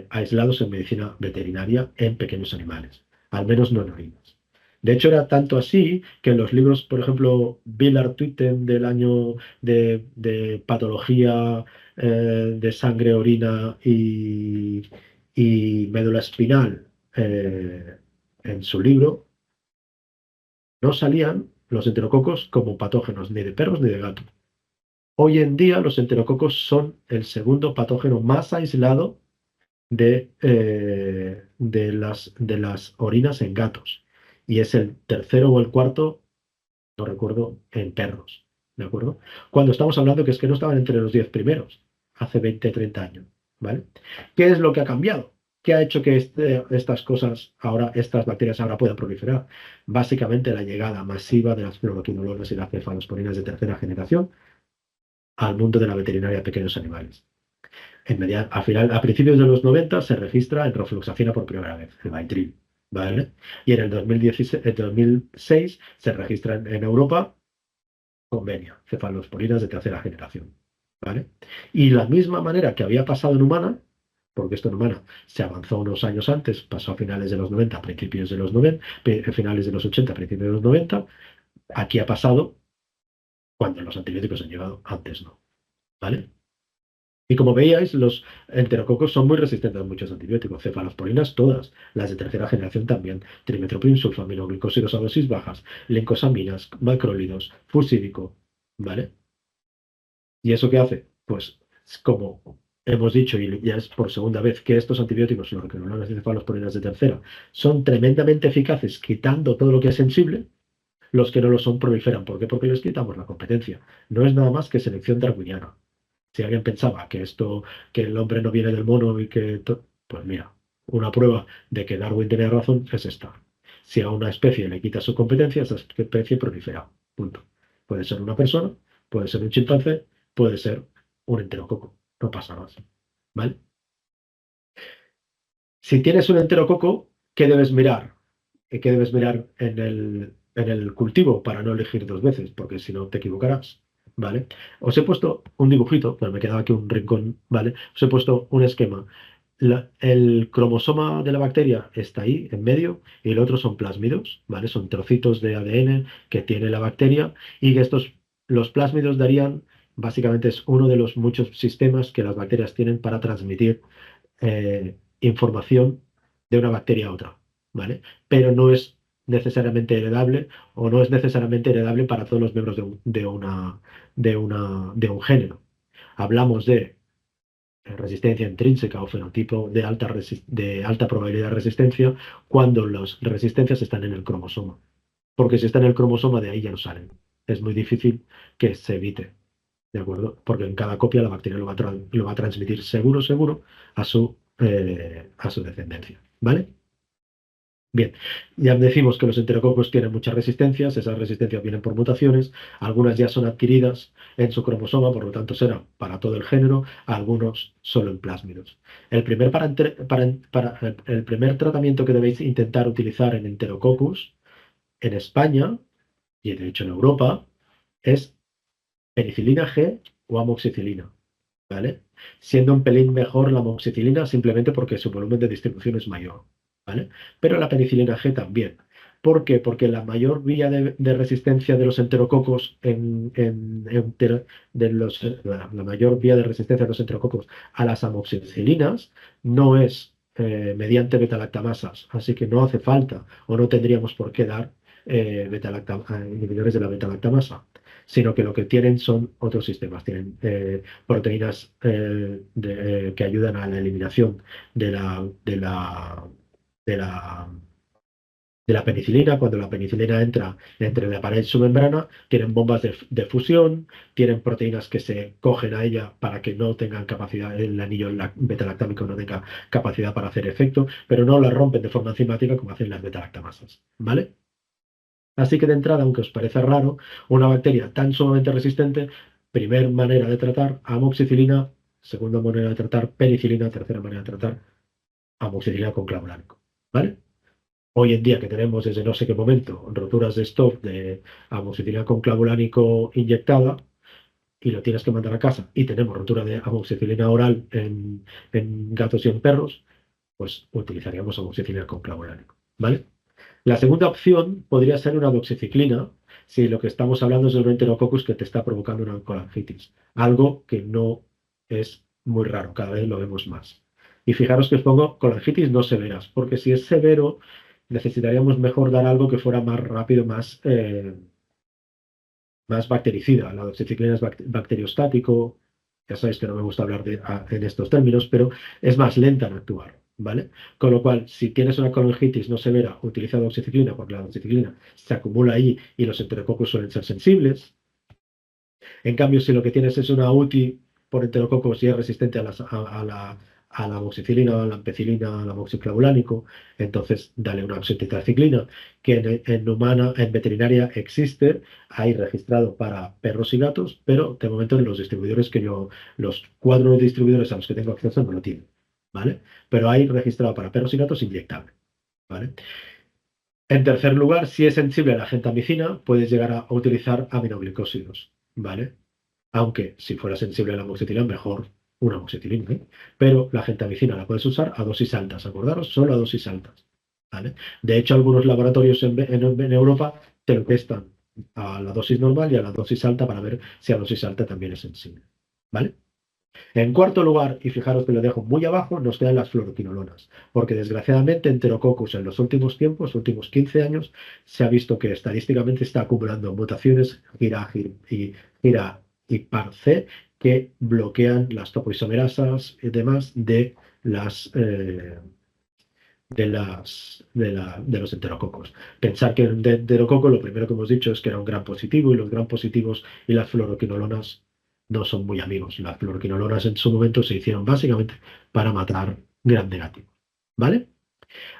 aislados en medicina veterinaria en pequeños animales, al menos no en orinas. De hecho, era tanto así que en los libros, por ejemplo, Villard Tuiten del año de patología de sangre, orina y médula espinal, en su libro, no salían los enterococos como patógenos ni de perros ni de gatos. Hoy en día los enterococos son el segundo patógeno más aislado de las orinas en gatos y es el tercero o el cuarto, no recuerdo, en perros. ¿De acuerdo? Cuando estamos hablando que es que no estaban entre los 10 primeros, hace 20, 30 años. ¿Vale? ¿Qué es lo que ha cambiado? ¿Qué ha hecho que estas cosas ahora, estas bacterias ahora puedan proliferar? Básicamente la llegada masiva de las fluoroquinolonas y las cefalosporinas de tercera generación al mundo de la veterinaria de pequeños animales. A principios de los 90 se registra en rofloxacina por primera vez, el Baitril, ¿vale? Y en el 2016, 2006 se registra en Europa Convenia, cefalosporinas de tercera generación, ¿vale? Y la misma manera que había pasado en humana, porque esto en humana se avanzó unos años antes, pasó a finales de los 90, principios de los 90, finales de los 80, principios de los 90, aquí ha pasado cuando los antibióticos han llegado, antes no, ¿vale? Y como veíais, los enterococos son muy resistentes a muchos antibióticos. Cefalosporinas todas, las de tercera generación también. Trimethoprim, sulfaminoglicósidos a dosis bajas, lincosaminas, macrólidos, fursídico, ¿vale? ¿Y eso qué hace? Pues como hemos dicho, y ya es por segunda vez, que estos antibióticos, los requinolonas y cefalosporinas de tercera, son tremendamente eficaces quitando todo lo que es sensible. Los que no lo son proliferan. ¿Por qué? Porque les quitamos la competencia. No es nada más que selección darwiniana. Si alguien pensaba que el hombre no viene del mono y pues mira, una prueba de que Darwin tenía razón es esta. Si a una especie le quita su competencia, esa especie prolifera. Punto. Puede ser una persona, puede ser un chimpancé, puede ser un enterococo. No pasa más. ¿Vale? Si tienes un enterococo, ¿qué debes mirar? ¿Qué debes mirar en el cultivo para no elegir dos veces? Porque si no te equivocarás. ¿Vale? Os he puesto un dibujito, pero me quedaba aquí un rincón, ¿vale? Os he puesto un esquema. El cromosoma de la bacteria está ahí, en medio, y el otro son plásmidos, ¿vale? Son trocitos de ADN que tiene la bacteria y que los plásmidos darían, básicamente es uno de los muchos sistemas que las bacterias tienen para transmitir información de una bacteria a otra, ¿vale? Pero no es necesariamente heredable o no es necesariamente heredable para todos los miembros de un género. Hablamos de resistencia intrínseca o fenotipo de alta probabilidad de resistencia cuando las resistencias están en el cromosoma. Porque si está en el cromosoma, de ahí ya no salen. Es muy difícil que se evite, ¿de acuerdo? Porque en cada copia la bacteria lo va a transmitir seguro a su descendencia, ¿vale? Bien, ya decimos que los enterococos tienen muchas resistencias, esas resistencias vienen por mutaciones, algunas ya son adquiridas en su cromosoma, por lo tanto serán para todo el género, algunos solo en plásmidos. El primer tratamiento que debéis intentar utilizar en Enterococcus en España, y de hecho en Europa, es penicilina G o amoxicilina, ¿vale? Siendo un pelín mejor la amoxicilina simplemente porque su volumen de distribución es mayor, ¿vale? Pero la penicilina G también. ¿Por qué? Porque la mayor vía de resistencia de los enterococos la mayor vía de resistencia de los enterococos a las amoxicilinas no es mediante beta-lactamasas, así que no hace falta o no tendríamos por qué dar inhibidores de la beta-lactamasa, sino que lo que tienen son otros sistemas, tienen proteínas que ayudan a la eliminación de de la, de la penicilina. Cuando la penicilina entra entre la pared y su membrana, tienen bombas de fusión, tienen proteínas que se cogen a ella para que no tengan capacidad, el anillo beta-lactámico no tenga capacidad para hacer efecto, pero no la rompen de forma enzimática como hacen las beta-lactamasas, ¿vale? Así que de entrada, aunque os parezca raro, una bacteria tan sumamente resistente, primer manera de tratar amoxicilina, segunda manera de tratar penicilina, tercera manera de tratar amoxicilina con clavulánico, ¿vale? Hoy en día que tenemos desde no sé qué momento roturas de stock de amoxicilina con clavulánico inyectada y lo tienes que mandar a casa y tenemos rotura de amoxicilina oral en gatos y en perros, pues utilizaríamos amoxicilina con clavulánico, ¿vale? La segunda opción podría ser una doxiciclina, si lo que estamos hablando es de un enterococcus que te está provocando una colangitis, algo que no es muy raro, cada vez lo vemos más. Y fijaros que os pongo colangitis no severas, porque si es severo, necesitaríamos mejor dar algo que fuera más rápido, más bactericida. La doxiciclina es bacteriostático, ya sabéis que no me gusta hablar en estos términos, pero es más lenta en actuar, ¿vale? Con lo cual, si tienes una colangitis no severa, utiliza doxiciclina, porque la doxiciclina se acumula ahí y los enterococos suelen ser sensibles. En cambio, si lo que tienes es una UTI por enterococos y es resistente a la amoxicilina, a la ampicilina, al amoxiclavulánico, entonces dale una oxitetraciclina, que en veterinaria existe, hay registrado para perros y gatos, pero de momento los distribuidores los cuadros de distribuidores a los que tengo acceso no lo tienen, ¿vale? Pero hay registrado para perros y gatos inyectable, ¿vale? En tercer lugar, si es sensible a la gentamicina, puedes llegar a utilizar aminoglicósidos, ¿vale? Aunque si fuera sensible a la amoxicilina, mejor una amoxicilina, ¿eh? Pero la gentamicina la puedes usar a dosis altas, acordaros, solo a dosis altas, ¿vale? De hecho, algunos laboratorios en Europa te lo testan a la dosis normal y a la dosis alta para ver si a dosis alta también es sensible, ¿vale? En cuarto lugar, y fijaros que lo dejo muy abajo, nos quedan las fluoroquinolonas, porque desgraciadamente Enterococcus en los últimos tiempos, últimos 15 años, se ha visto que estadísticamente está acumulando mutaciones gira y par C que bloquean las topoisomerasas y demás de los enterococos. Pensar que de enterococo lo primero que hemos dicho es que era un gran positivo y los gran positivos y las fluoroquinolonas no son muy amigos. Las fluoroquinolonas en su momento se hicieron básicamente para matar gran negativo. ¿Vale?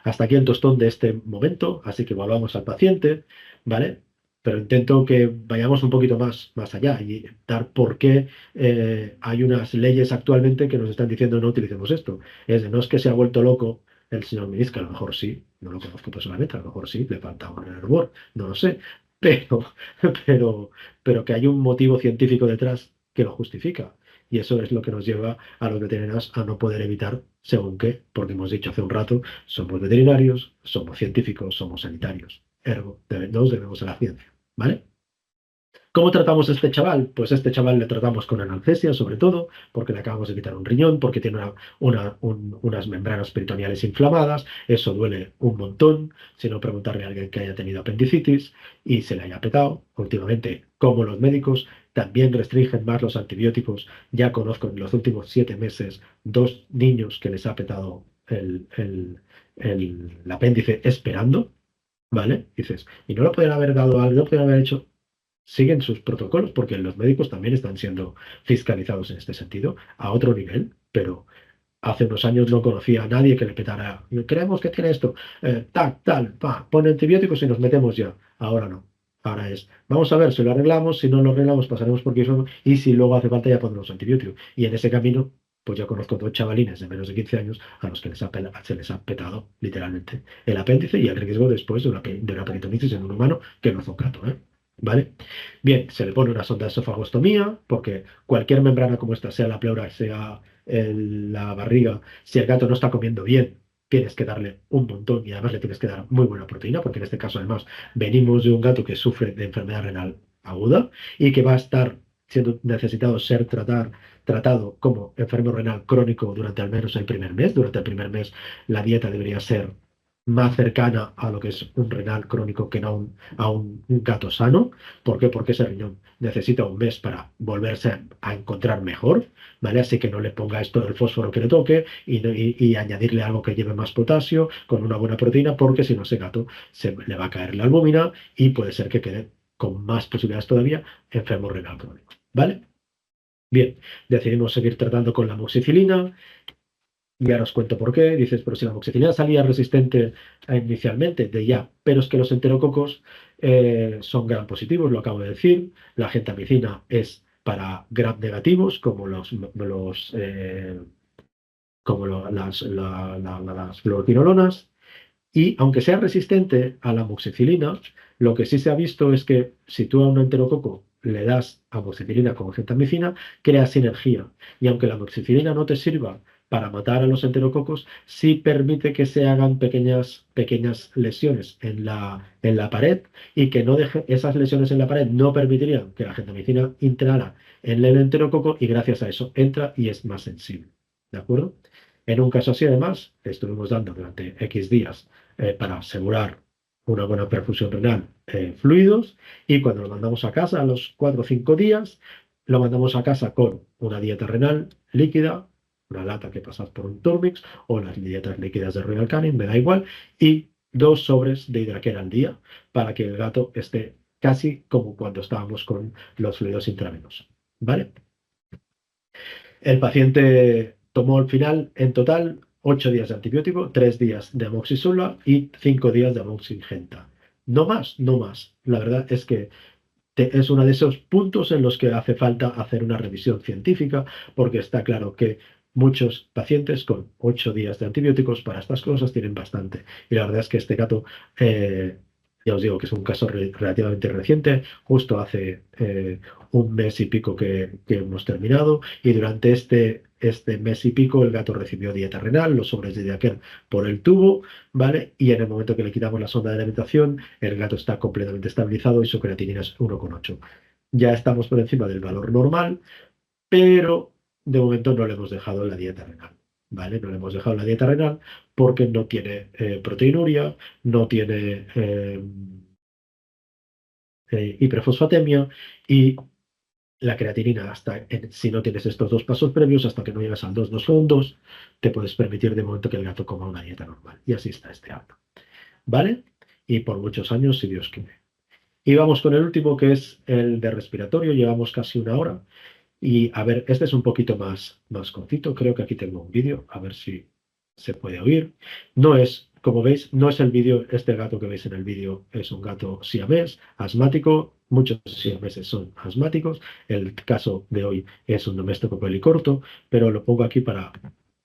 Hasta aquí el tostón de este momento, así que volvamos al paciente, ¿vale? Pero intento que vayamos un poquito más allá y dar por qué hay unas leyes actualmente que nos están diciendo no utilicemos esto. No es que se ha vuelto loco el señor Ministro, a lo mejor sí, no lo conozco personalmente, a lo mejor sí, le falta un hervor, no lo sé, pero, pero, pero que hay un motivo científico detrás que lo justifica. Y eso es lo que nos lleva a los veterinarios a no poder evitar según qué, porque hemos dicho hace un rato, somos veterinarios, somos científicos, somos sanitarios. Ergo, nos debemos a la ciencia. ¿Vale? ¿Cómo tratamos a este chaval? Pues a este chaval le tratamos con analgesia, sobre todo, porque le acabamos de quitar un riñón, porque tiene unas membranas peritoneales inflamadas. Eso duele un montón, si no preguntarle a alguien que haya tenido apendicitis y se le haya petado. Últimamente, como los médicos también restringen más los antibióticos, ya conozco en los últimos 7 meses 2 niños que les ha petado el apéndice esperando, ¿vale? Dices, y no lo pueden haber dado algo, no pueden haber hecho, siguen sus protocolos, porque los médicos también están siendo fiscalizados en este sentido a otro nivel, pero hace unos años no conocía a nadie que le petara. Creemos que tiene esto, tal, pa, pone antibióticos y nos metemos ya. Ahora no. Ahora es, vamos a ver si lo arreglamos, si no lo arreglamos pasaremos por quirófano y si luego hace falta ya pondremos antibióticos. Y en ese camino, pues ya conozco 2 chavalines de menos de 15 años a los que se les ha petado literalmente el apéndice y el riesgo después de una peritonitis en un humano que no es un gato, ¿eh? ¿Vale? Bien, se le pone una sonda de esofagostomía porque cualquier membrana como esta, sea la pleura, sea la barriga, si el gato no está comiendo bien, tienes que darle un montón y además le tienes que dar muy buena proteína, porque en este caso además venimos de un gato que sufre de enfermedad renal aguda y que va a estar siendo necesitado ser tratado como enfermo renal crónico durante al menos el primer mes. Durante el primer mes la dieta debería ser más cercana a lo que es un renal crónico que no a un gato sano. ¿Por qué? Porque ese riñón necesita un mes para volverse a encontrar mejor. ¿Vale? Así que no le pongáis todo el fósforo que le toque y añadirle algo que lleve más potasio con una buena proteína, porque si no, ese gato le va a caer la albúmina y puede ser que quede con más posibilidades todavía enfermo renal crónico. ¿Vale? Bien, decidimos seguir tratando con la amoxicilina. Y ahora os cuento por qué. Dices, pero si la amoxicilina salía resistente inicialmente, de ya, pero es que los enterococos son gram positivos, lo acabo de decir. La gentamicina es para gram negativos, como las fluoroquinolonas. Y aunque sea resistente a la amoxicilina, lo que sí se ha visto es que si tú a un enterococo le das amoxicilina con gentamicina, crea sinergia. Y aunque la amoxicilina no te sirva para matar a los enterococos, sí permite que se hagan pequeñas lesiones en la pared y que no deje, esas lesiones en la pared no permitirían que la gentamicina entrara en el enterococo y gracias a eso entra y es más sensible. ¿De acuerdo? En un caso así, además, le estuvimos dando durante X días para asegurar una buena perfusión renal, fluidos, y cuando lo mandamos a casa a los 4 o 5 días, lo mandamos a casa con una dieta renal líquida, una lata que pasas por un Turmix o las dietas líquidas de Royal Canin, me da igual, y 2 sobres de hidraquera al día para que el gato esté casi como cuando estábamos con los fluidos intravenosos. ¿Vale? El paciente tomó al final, en total, 8 días de antibiótico, 3 días de amoxicilina y 5 días de amoxicenta. No más, no más. La verdad es que es uno de esos puntos en los que hace falta hacer una revisión científica, porque está claro que muchos pacientes con 8 días de antibióticos para estas cosas tienen bastante. Y la verdad es que este gato, ya os digo que es un caso relativamente reciente, justo hace un mes y pico que hemos terminado, y durante este mes y pico el gato recibió dieta renal, los sobres de Diaquer por el tubo, ¿vale? Y en el momento que le quitamos la sonda de alimentación, el gato está completamente estabilizado y su creatinina es 1,8. Ya estamos por encima del valor normal, pero de momento no le hemos dejado la dieta renal, ¿vale? No le hemos dejado la dieta renal porque no tiene proteinuria, no tiene hiperfosfatemia y la creatinina, si no tienes estos 2 pasos previos, hasta que no llegas al 2,2,2, te puedes permitir de momento que el gato coma una dieta normal. Y así está este gato, ¿vale? Y por muchos años, si Dios quiere. Y vamos con el último, que es el de respiratorio. Llevamos casi 1 hora. Y a ver, este es un poquito más cortito. Creo que aquí tengo un vídeo, a ver si se puede oír. No es, como veis, no es el vídeo, este gato que veis en el vídeo es un gato siamés, asmático. Muchos siameses son asmáticos. El caso de hoy es un doméstico pelicorto, pero lo pongo aquí para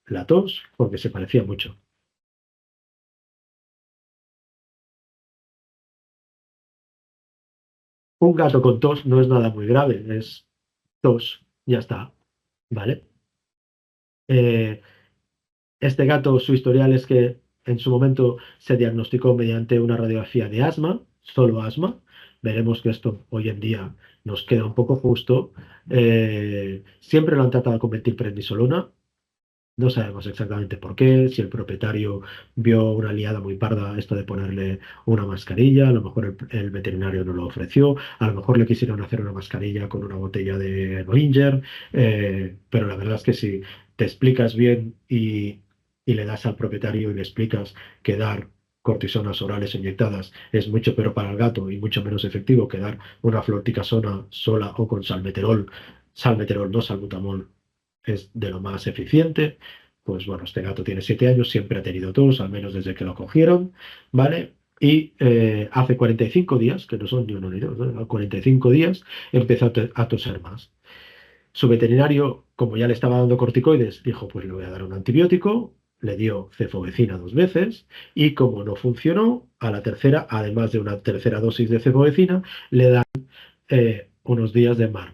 la tos porque se parecía mucho. Un gato con tos no es nada muy grave, es tos, ya está, ¿vale? Eh, Este gato, su historial es que en su momento se diagnosticó mediante una radiografía de asma, solo asma, veremos que esto hoy en día nos queda un poco justo. Siempre lo han tratado con metilprednisolona. No sabemos exactamente por qué, si el propietario vio una liada muy parda esto de ponerle una mascarilla, a lo mejor el veterinario no lo ofreció, a lo mejor le quisieron hacer una mascarilla con una botella de Bollinger, pero la verdad es que si te explicas bien y le das al propietario y le explicas que dar cortisonas orales inyectadas es mucho peor para el gato y mucho menos efectivo que dar una florticasona sola o con salmeterol, no salbutamol, es de lo más eficiente. Pues bueno, este gato tiene 7 años, siempre ha tenido tos, al menos desde que lo cogieron, ¿vale? Y hace 45 días, que no son ni uno ni dos, ¿no? 45 días empezó a toser más. Su veterinario, como ya le estaba dando corticoides, dijo, pues le voy a dar un antibiótico, le dio cefovecina 2 veces y como no funcionó, a la tercera, además de una tercera dosis de cefovecina, le dan unos días de mar,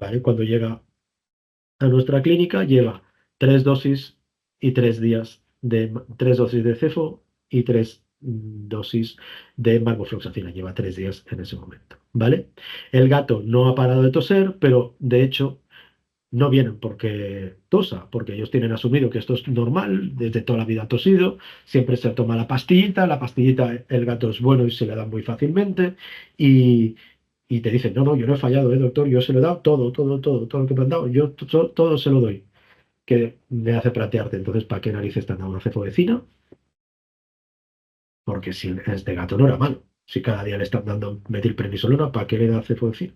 ¿vale? Cuando llega a nuestra clínica lleva 3 dosis y 3 días de 3 dosis de cefo y 3 dosis de marmofloxacina. Lleva 3 días en ese momento, ¿vale? El gato no ha parado de toser, pero de hecho no vienen porque tosa, porque ellos tienen asumido que esto es normal, desde toda la vida ha tosido, siempre se toma la pastillita el gato es bueno y se le da muy fácilmente y, y te dicen, no, no, yo no he fallado, doctor, yo se lo he dado todo, todo, todo, todo lo que me han dado, yo todo se lo doy, que me hace plantearte, entonces, ¿para qué narices te han dado una cefovecina? Porque si este gato no era malo, si cada día le están dando metilprednisolona, ¿para qué le da cefovecina?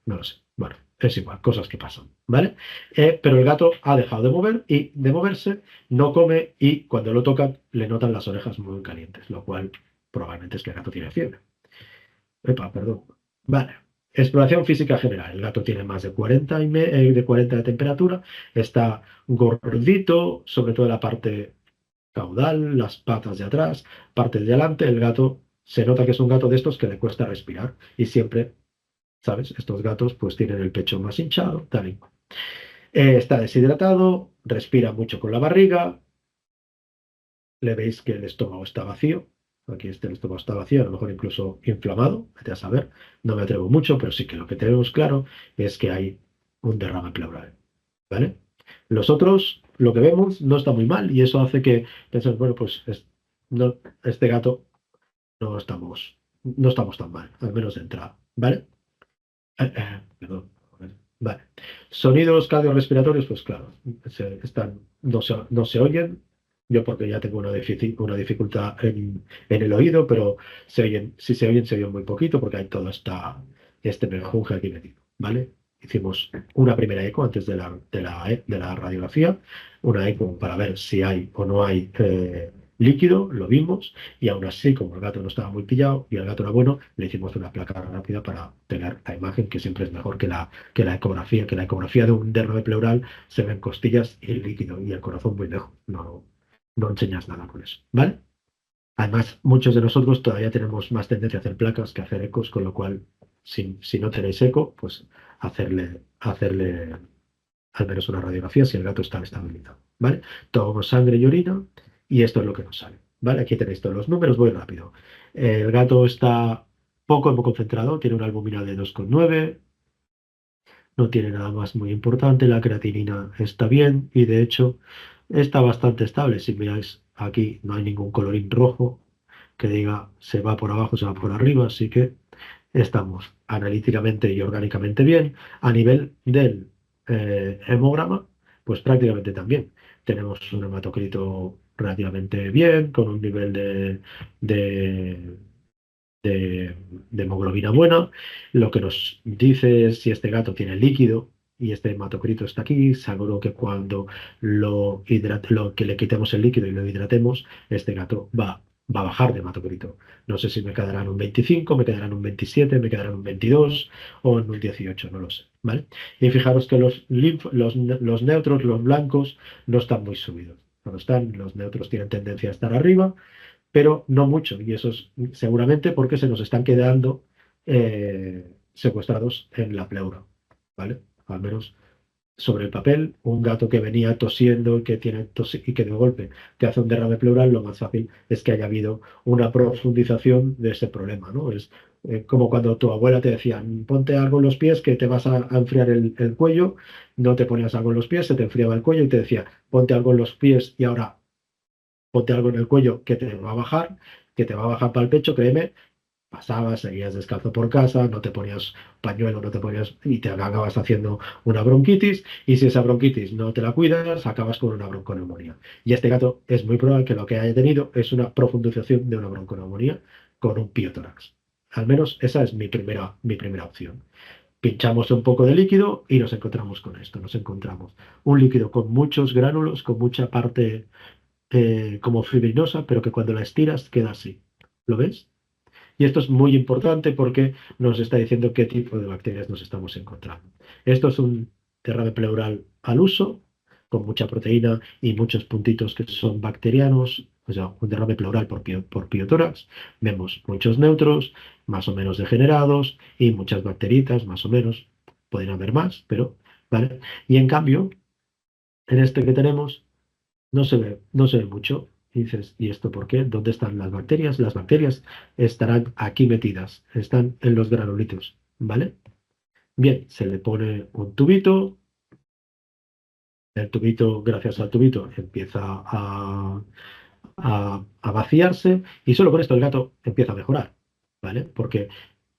No lo sé. Bueno, es igual, cosas que pasan, ¿vale? Pero el gato ha dejado de mover y de moverse, no come y cuando lo tocan le notan las orejas muy calientes, lo cual probablemente es que el gato tiene fiebre. Epa, perdón. Vale. Exploración física general. El gato tiene más de 40, de 40 de temperatura, está gordito, sobre todo la parte caudal, las patas de atrás, parte de adelante. El gato se nota que es un gato de estos que le cuesta respirar y siempre, ¿sabes? Estos gatos pues tienen el pecho más hinchado, tal y cual. Está deshidratado, respira mucho con la barriga, le veis que el estómago está vacío. Aquí el estómago está vacío, a lo mejor incluso inflamado, vete a saber. No me atrevo mucho, pero sí que lo que tenemos claro es que hay un derrame pleural, ¿vale? Los otros, lo que vemos, no está muy mal y eso hace que pensemos, bueno, pues no, este gato no estamos tan mal, al menos de entrada, ¿vale? Perdón. Vale. Sonidos cardiorrespiratorios, pues claro, no se oyen. Yo porque ya tengo una dificultad en el oído, pero si se oyen muy poquito porque hay todo este menjunje aquí metido, ¿vale? Hicimos una primera eco antes de la radiografía, una eco para ver si hay o no hay líquido, lo vimos, y aún así, como el gato no estaba muy pillado y el gato era bueno, le hicimos una placa rápida para tener la imagen, que siempre es mejor que la ecografía, que la ecografía de un derrame pleural se ven costillas y el líquido y el corazón muy lejos. No, no enseñas nada con eso, ¿vale? Además, muchos de nosotros todavía tenemos más tendencia a hacer placas que a hacer ecos, con lo cual, si no tenéis eco, pues hacerle al menos una radiografía si el gato está estabilizado, ¿vale? Tomamos sangre y orina y esto es lo que nos sale, ¿vale? Aquí tenéis todos los números, voy rápido. El gato está poco hemoconcentrado, tiene una albúmina de 2,9, no tiene nada más muy importante, la creatinina está bien y de hecho está bastante estable. Si miráis aquí no hay ningún colorín rojo que diga se va por abajo, se va por arriba, así que estamos analíticamente y orgánicamente bien. A nivel del hemograma, pues prácticamente también. Tenemos un hematocrito relativamente bien, con un nivel de, de hemoglobina buena. Lo que nos dice es si este gato tiene líquido y este hematocrito está aquí, seguro que cuando que le quitemos el líquido y lo hidratemos, este gato va a bajar de hematocrito. No sé si me quedarán un 25, me quedarán un 27, me quedarán un 22 o en un 18, no lo sé, ¿vale? Y fijaros que los neutros, los blancos, no están muy subidos. Cuando están, los neutros tienen tendencia a estar arriba, pero no mucho. Y eso es seguramente porque se nos están quedando secuestrados en la pleura, ¿vale? Al menos sobre el papel, un gato que venía tosiendo y que tiene tos y que de golpe te hace un derrame pleural, lo más fácil es que haya habido una profundización de ese problema, ¿no? Es como cuando tu abuela te decía, ponte algo en los pies que te vas a enfriar el cuello, no te ponías algo en los pies, se te enfriaba el cuello y te decía, ponte algo en los pies y ahora ponte algo en el cuello que te va a bajar, que te va a bajar para el pecho, créeme, pasabas, seguías descalzo por casa, no te ponías pañuelo, no te ponías y te acabas haciendo una bronquitis y si esa bronquitis no te la cuidas, acabas con una bronconeumonía. Y este gato es muy probable que lo que haya tenido es una profundización de una bronconeumonía con un piotórax. Al menos esa es mi primera opción. Pinchamos un poco de líquido y nos encontramos con esto. Nos encontramos un líquido con muchos gránulos, con mucha parte como fibrinosa, pero que cuando la estiras queda así. ¿Lo ves? Y esto es muy importante porque nos está diciendo qué tipo de bacterias nos estamos encontrando. Esto es un derrame pleural al uso, con mucha proteína y muchos puntitos que son bacterianos, o sea, un derrame pleural por piotórax. Vemos muchos neutros, más o menos degenerados, y muchas bacteritas, más o menos. Pueden haber más, pero, ¿vale? Y en cambio, en este que tenemos, no se ve mucho. Y dices, ¿y esto por qué? ¿Dónde están las bacterias? Las bacterias estarán aquí metidas, están en los granulitos, ¿vale? Bien, se le pone un tubito, el tubito, gracias al tubito, empieza a vaciarse y solo con esto el gato empieza a mejorar, ¿vale? Porque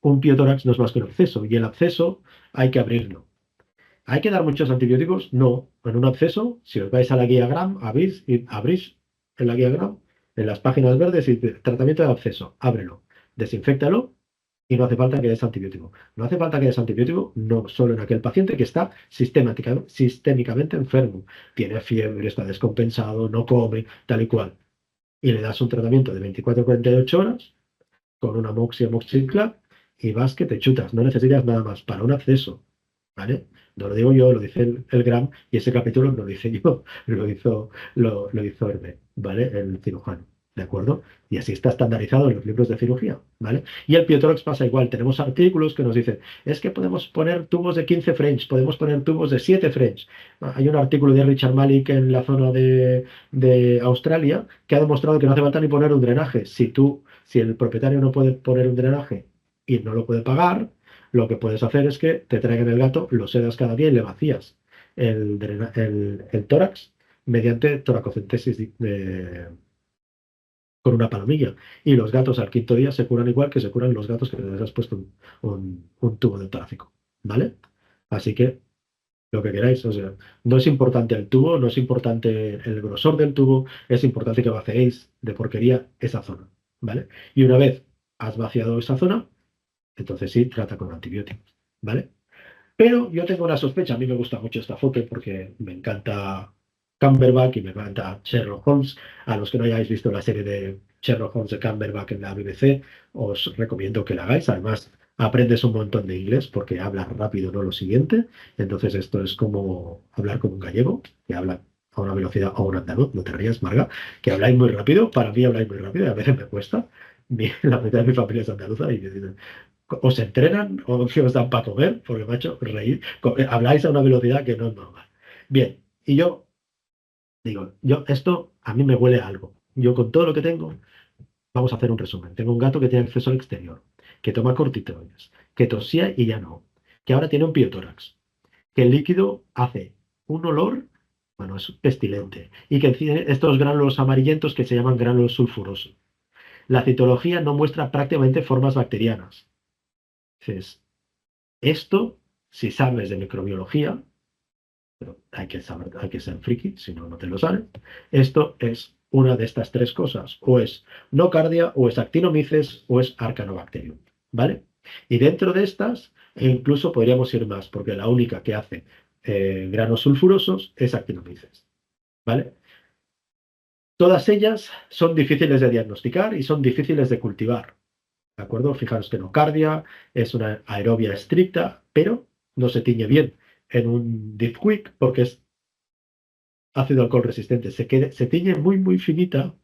un piotórax no es más que un absceso y el absceso hay que abrirlo. ¿Hay que dar muchos antibióticos? No. En un absceso, si os vais a la guía Gram, abrís en la guía Gram, en las páginas verdes, y dice, tratamiento de absceso, ábrelo, desinféctalo y no hace falta que des antibiótico. No hace falta que des antibiótico, no solo en aquel paciente que está sistémicamente enfermo, tiene fiebre, está descompensado, no come, tal y cual. Y le das un tratamiento de 24 a 48 horas con una amoxicillin y vas que te chutas. No necesitas nada más para un absceso. ¿Vale? No lo digo yo, lo dice el Gram, y ese capítulo no lo hice yo, lo hizo Hervé, ¿vale? El cirujano, ¿de acuerdo? Y así está estandarizado en los libros de cirugía, ¿vale? Y el piotórax pasa igual, tenemos artículos que nos dicen, es que podemos poner tubos de 15 French, podemos poner tubos de 7 French. Hay un artículo de Richard Malik en la zona de Australia que ha demostrado que no hace falta ni poner un drenaje. Si el propietario no puede poner un drenaje y no lo puede pagar, lo que puedes hacer es que te traigan el gato, lo sedas cada día y le vacías el tórax mediante toracocentesis con una palomilla. Y los gatos al quinto día se curan igual que se curan los gatos que les has puesto un tubo de torácico. ¿Vale? Así que lo que queráis, o sea, no es importante el tubo, no es importante el grosor del tubo, es importante que vaciéis de porquería esa zona. ¿Vale? Y una vez has vaciado esa zona, entonces sí, trata con antibióticos, ¿vale? Pero yo tengo una sospecha, a mí me gusta mucho esta foto porque me encanta Cumberbatch y me encanta Sherlock Holmes. A los que no hayáis visto la serie de Sherlock Holmes de Cumberbatch en la BBC, os recomiendo que la hagáis. Además, aprendes un montón de inglés porque hablas rápido, no lo siguiente. Entonces esto es como hablar con un gallego, que habla a una velocidad, o un andaluz, no te rías, Marga, que habláis muy rápido. Para mí habláis muy rápido y a veces me cuesta. La mitad de mi familia es andaluza y me dicen, ¿os entrenan o qué os dan para comer? Porque, macho, reír, habláis a una velocidad que no es normal. Bien, y yo digo, esto a mí me huele a algo. Yo con todo lo que tengo, vamos a hacer un resumen. Tengo un gato que tiene acceso al exterior, que toma corticoides, que tosía y ya no, que ahora tiene un piotórax, que el líquido hace un olor, bueno, es pestilente, y que tiene estos gránulos amarillentos que se llaman gránulos sulfurosos. La citología no muestra prácticamente formas bacterianas. Dices, esto, si sabes de microbiología, pero hay que saber, hay que ser friki, si no, no te lo sabes. Esto es una de estas tres cosas. O es nocardia, o es actinomyces, o es arcanobacterium. ¿Vale? Y dentro de estas, incluso podríamos ir más, porque la única que hace granos sulfurosos es actinomyces. ¿Vale? Todas ellas son difíciles de diagnosticar y son difíciles de cultivar. ¿De acuerdo? Fijaros que nocardia es una aerobia estricta, pero no se tiñe bien en un Diffquick porque es ácido alcohol resistente. Se tiñe muy, muy finita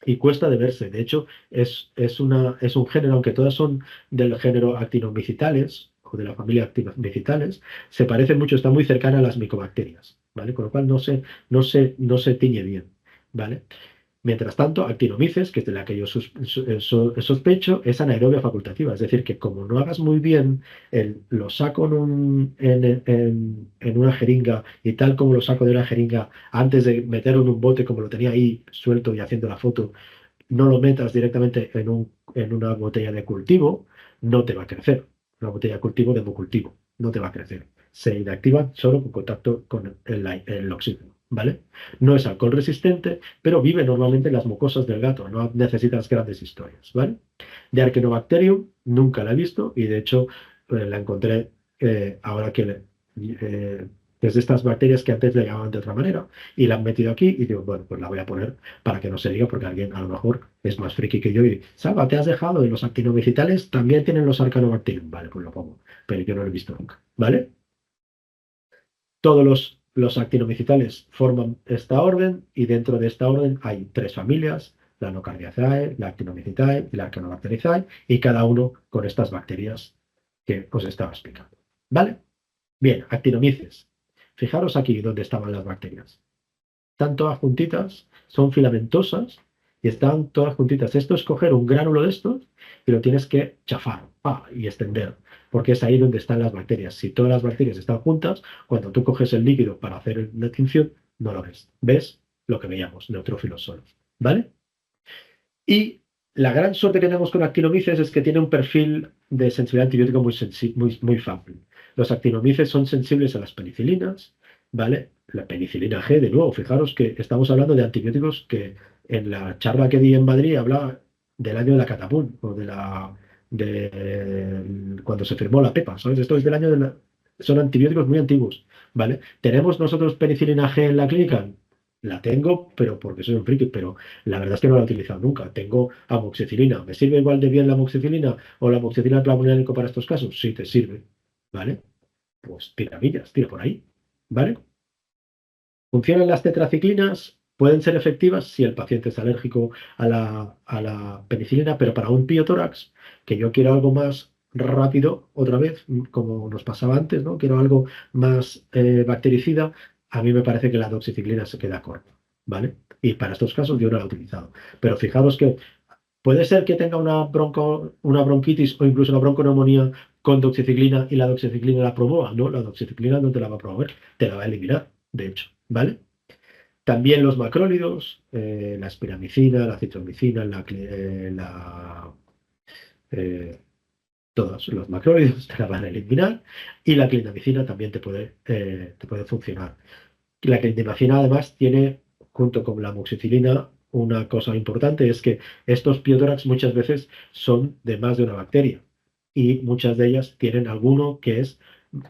y cuesta de verse. De hecho, es un género, aunque todas son del género actinomycetales, o de la familia Actinomycetales, se parece mucho, está muy cercana a las micobacterias, ¿vale? Con lo cual no se tiñe bien, ¿vale? Mientras tanto, Actinomyces, que es de la que yo sospecho, es anaerobia facultativa. Es decir, que como no hagas muy bien, lo saco en una jeringa y tal como lo saco de una jeringa, antes de meterlo en un bote como lo tenía ahí suelto y haciendo la foto, no lo metas directamente en una botella de cultivo, no te va a crecer. Una botella de cultivo de hemocultivo, no te va a crecer. Se inactiva solo con contacto con el oxígeno, ¿vale? No es alcohol resistente, pero vive normalmente en las mucosas del gato, no necesitas grandes historias, ¿vale? De Archaeobacterium nunca la he visto y de hecho la encontré ahora que es de estas bacterias que antes le llamaban de otra manera y la han metido aquí y digo, bueno, pues la voy a poner para que no se diga porque alguien a lo mejor es más friki que yo y, Salva, te has dejado de los actinomycetales, también tienen los Archaeobacterium, vale, pues lo pongo, pero yo no lo he visto nunca, ¿vale? Todos los actinomycetales forman esta orden y dentro de esta orden hay tres familias, la Nocardiaceae, la Actinomycetae y la Archaeobacteriaceae, y cada uno con estas bacterias que os estaba explicando. ¿Vale? Bien, actinomyces. Fijaros aquí donde estaban las bacterias. Están todas juntitas, son filamentosas y están todas juntitas. Esto es coger un gránulo de estos y lo tienes que chafar y extender, porque es ahí donde están las bacterias. Si todas las bacterias están juntas, cuando tú coges el líquido para hacer la tinción, no lo ves. ¿Ves? Lo que veíamos, neutrófilos solos. ¿Vale? Y la gran suerte que tenemos con actinomyces es que tiene un perfil de sensibilidad antibiótica muy fácil. Los actinomyces son sensibles a las penicilinas, ¿vale? La penicilina G, de nuevo, fijaros que estamos hablando de antibióticos que en la charla que di en Madrid hablaba del año de la catapún o de cuando se firmó la PEPA, ¿sabes? Esto es del año son antibióticos muy antiguos, ¿vale? ¿Tenemos nosotros penicilina G en la clínica? La tengo, pero porque soy un friki, pero la verdad es que no la he utilizado nunca. Tengo amoxicilina. ¿Me sirve igual de bien la amoxicilina o la amoxicilina clavulánico para estos casos? Sí, te sirve. ¿Vale? Pues tira millas, tira por ahí. ¿Vale? ¿Funcionan las tetraciclinas? Pueden ser efectivas si el paciente es alérgico a la penicilina, pero para un piotórax, que yo quiero algo más rápido, otra vez, como nos pasaba antes, ¿no? Quiero algo más bactericida, a mí me parece que la doxiciclina se queda corta, ¿vale? Y para estos casos yo no la he utilizado. Pero fijaros que puede ser que tenga una bronquitis o incluso una bronconeumonía con doxiciclina y la doxiciclina la promueva. No, la doxiciclina no te la va a promover, te la va a eliminar, de hecho, ¿vale? También los macrólidos, la espiramicina, la citromicina, eh, todos los macrólidos te la van a eliminar y la clindamicina también te puede funcionar. La clindamicina además tiene, junto con la amoxicilina, una cosa importante, es que estos piotórax muchas veces son de más de una bacteria y muchas de ellas tienen alguno que es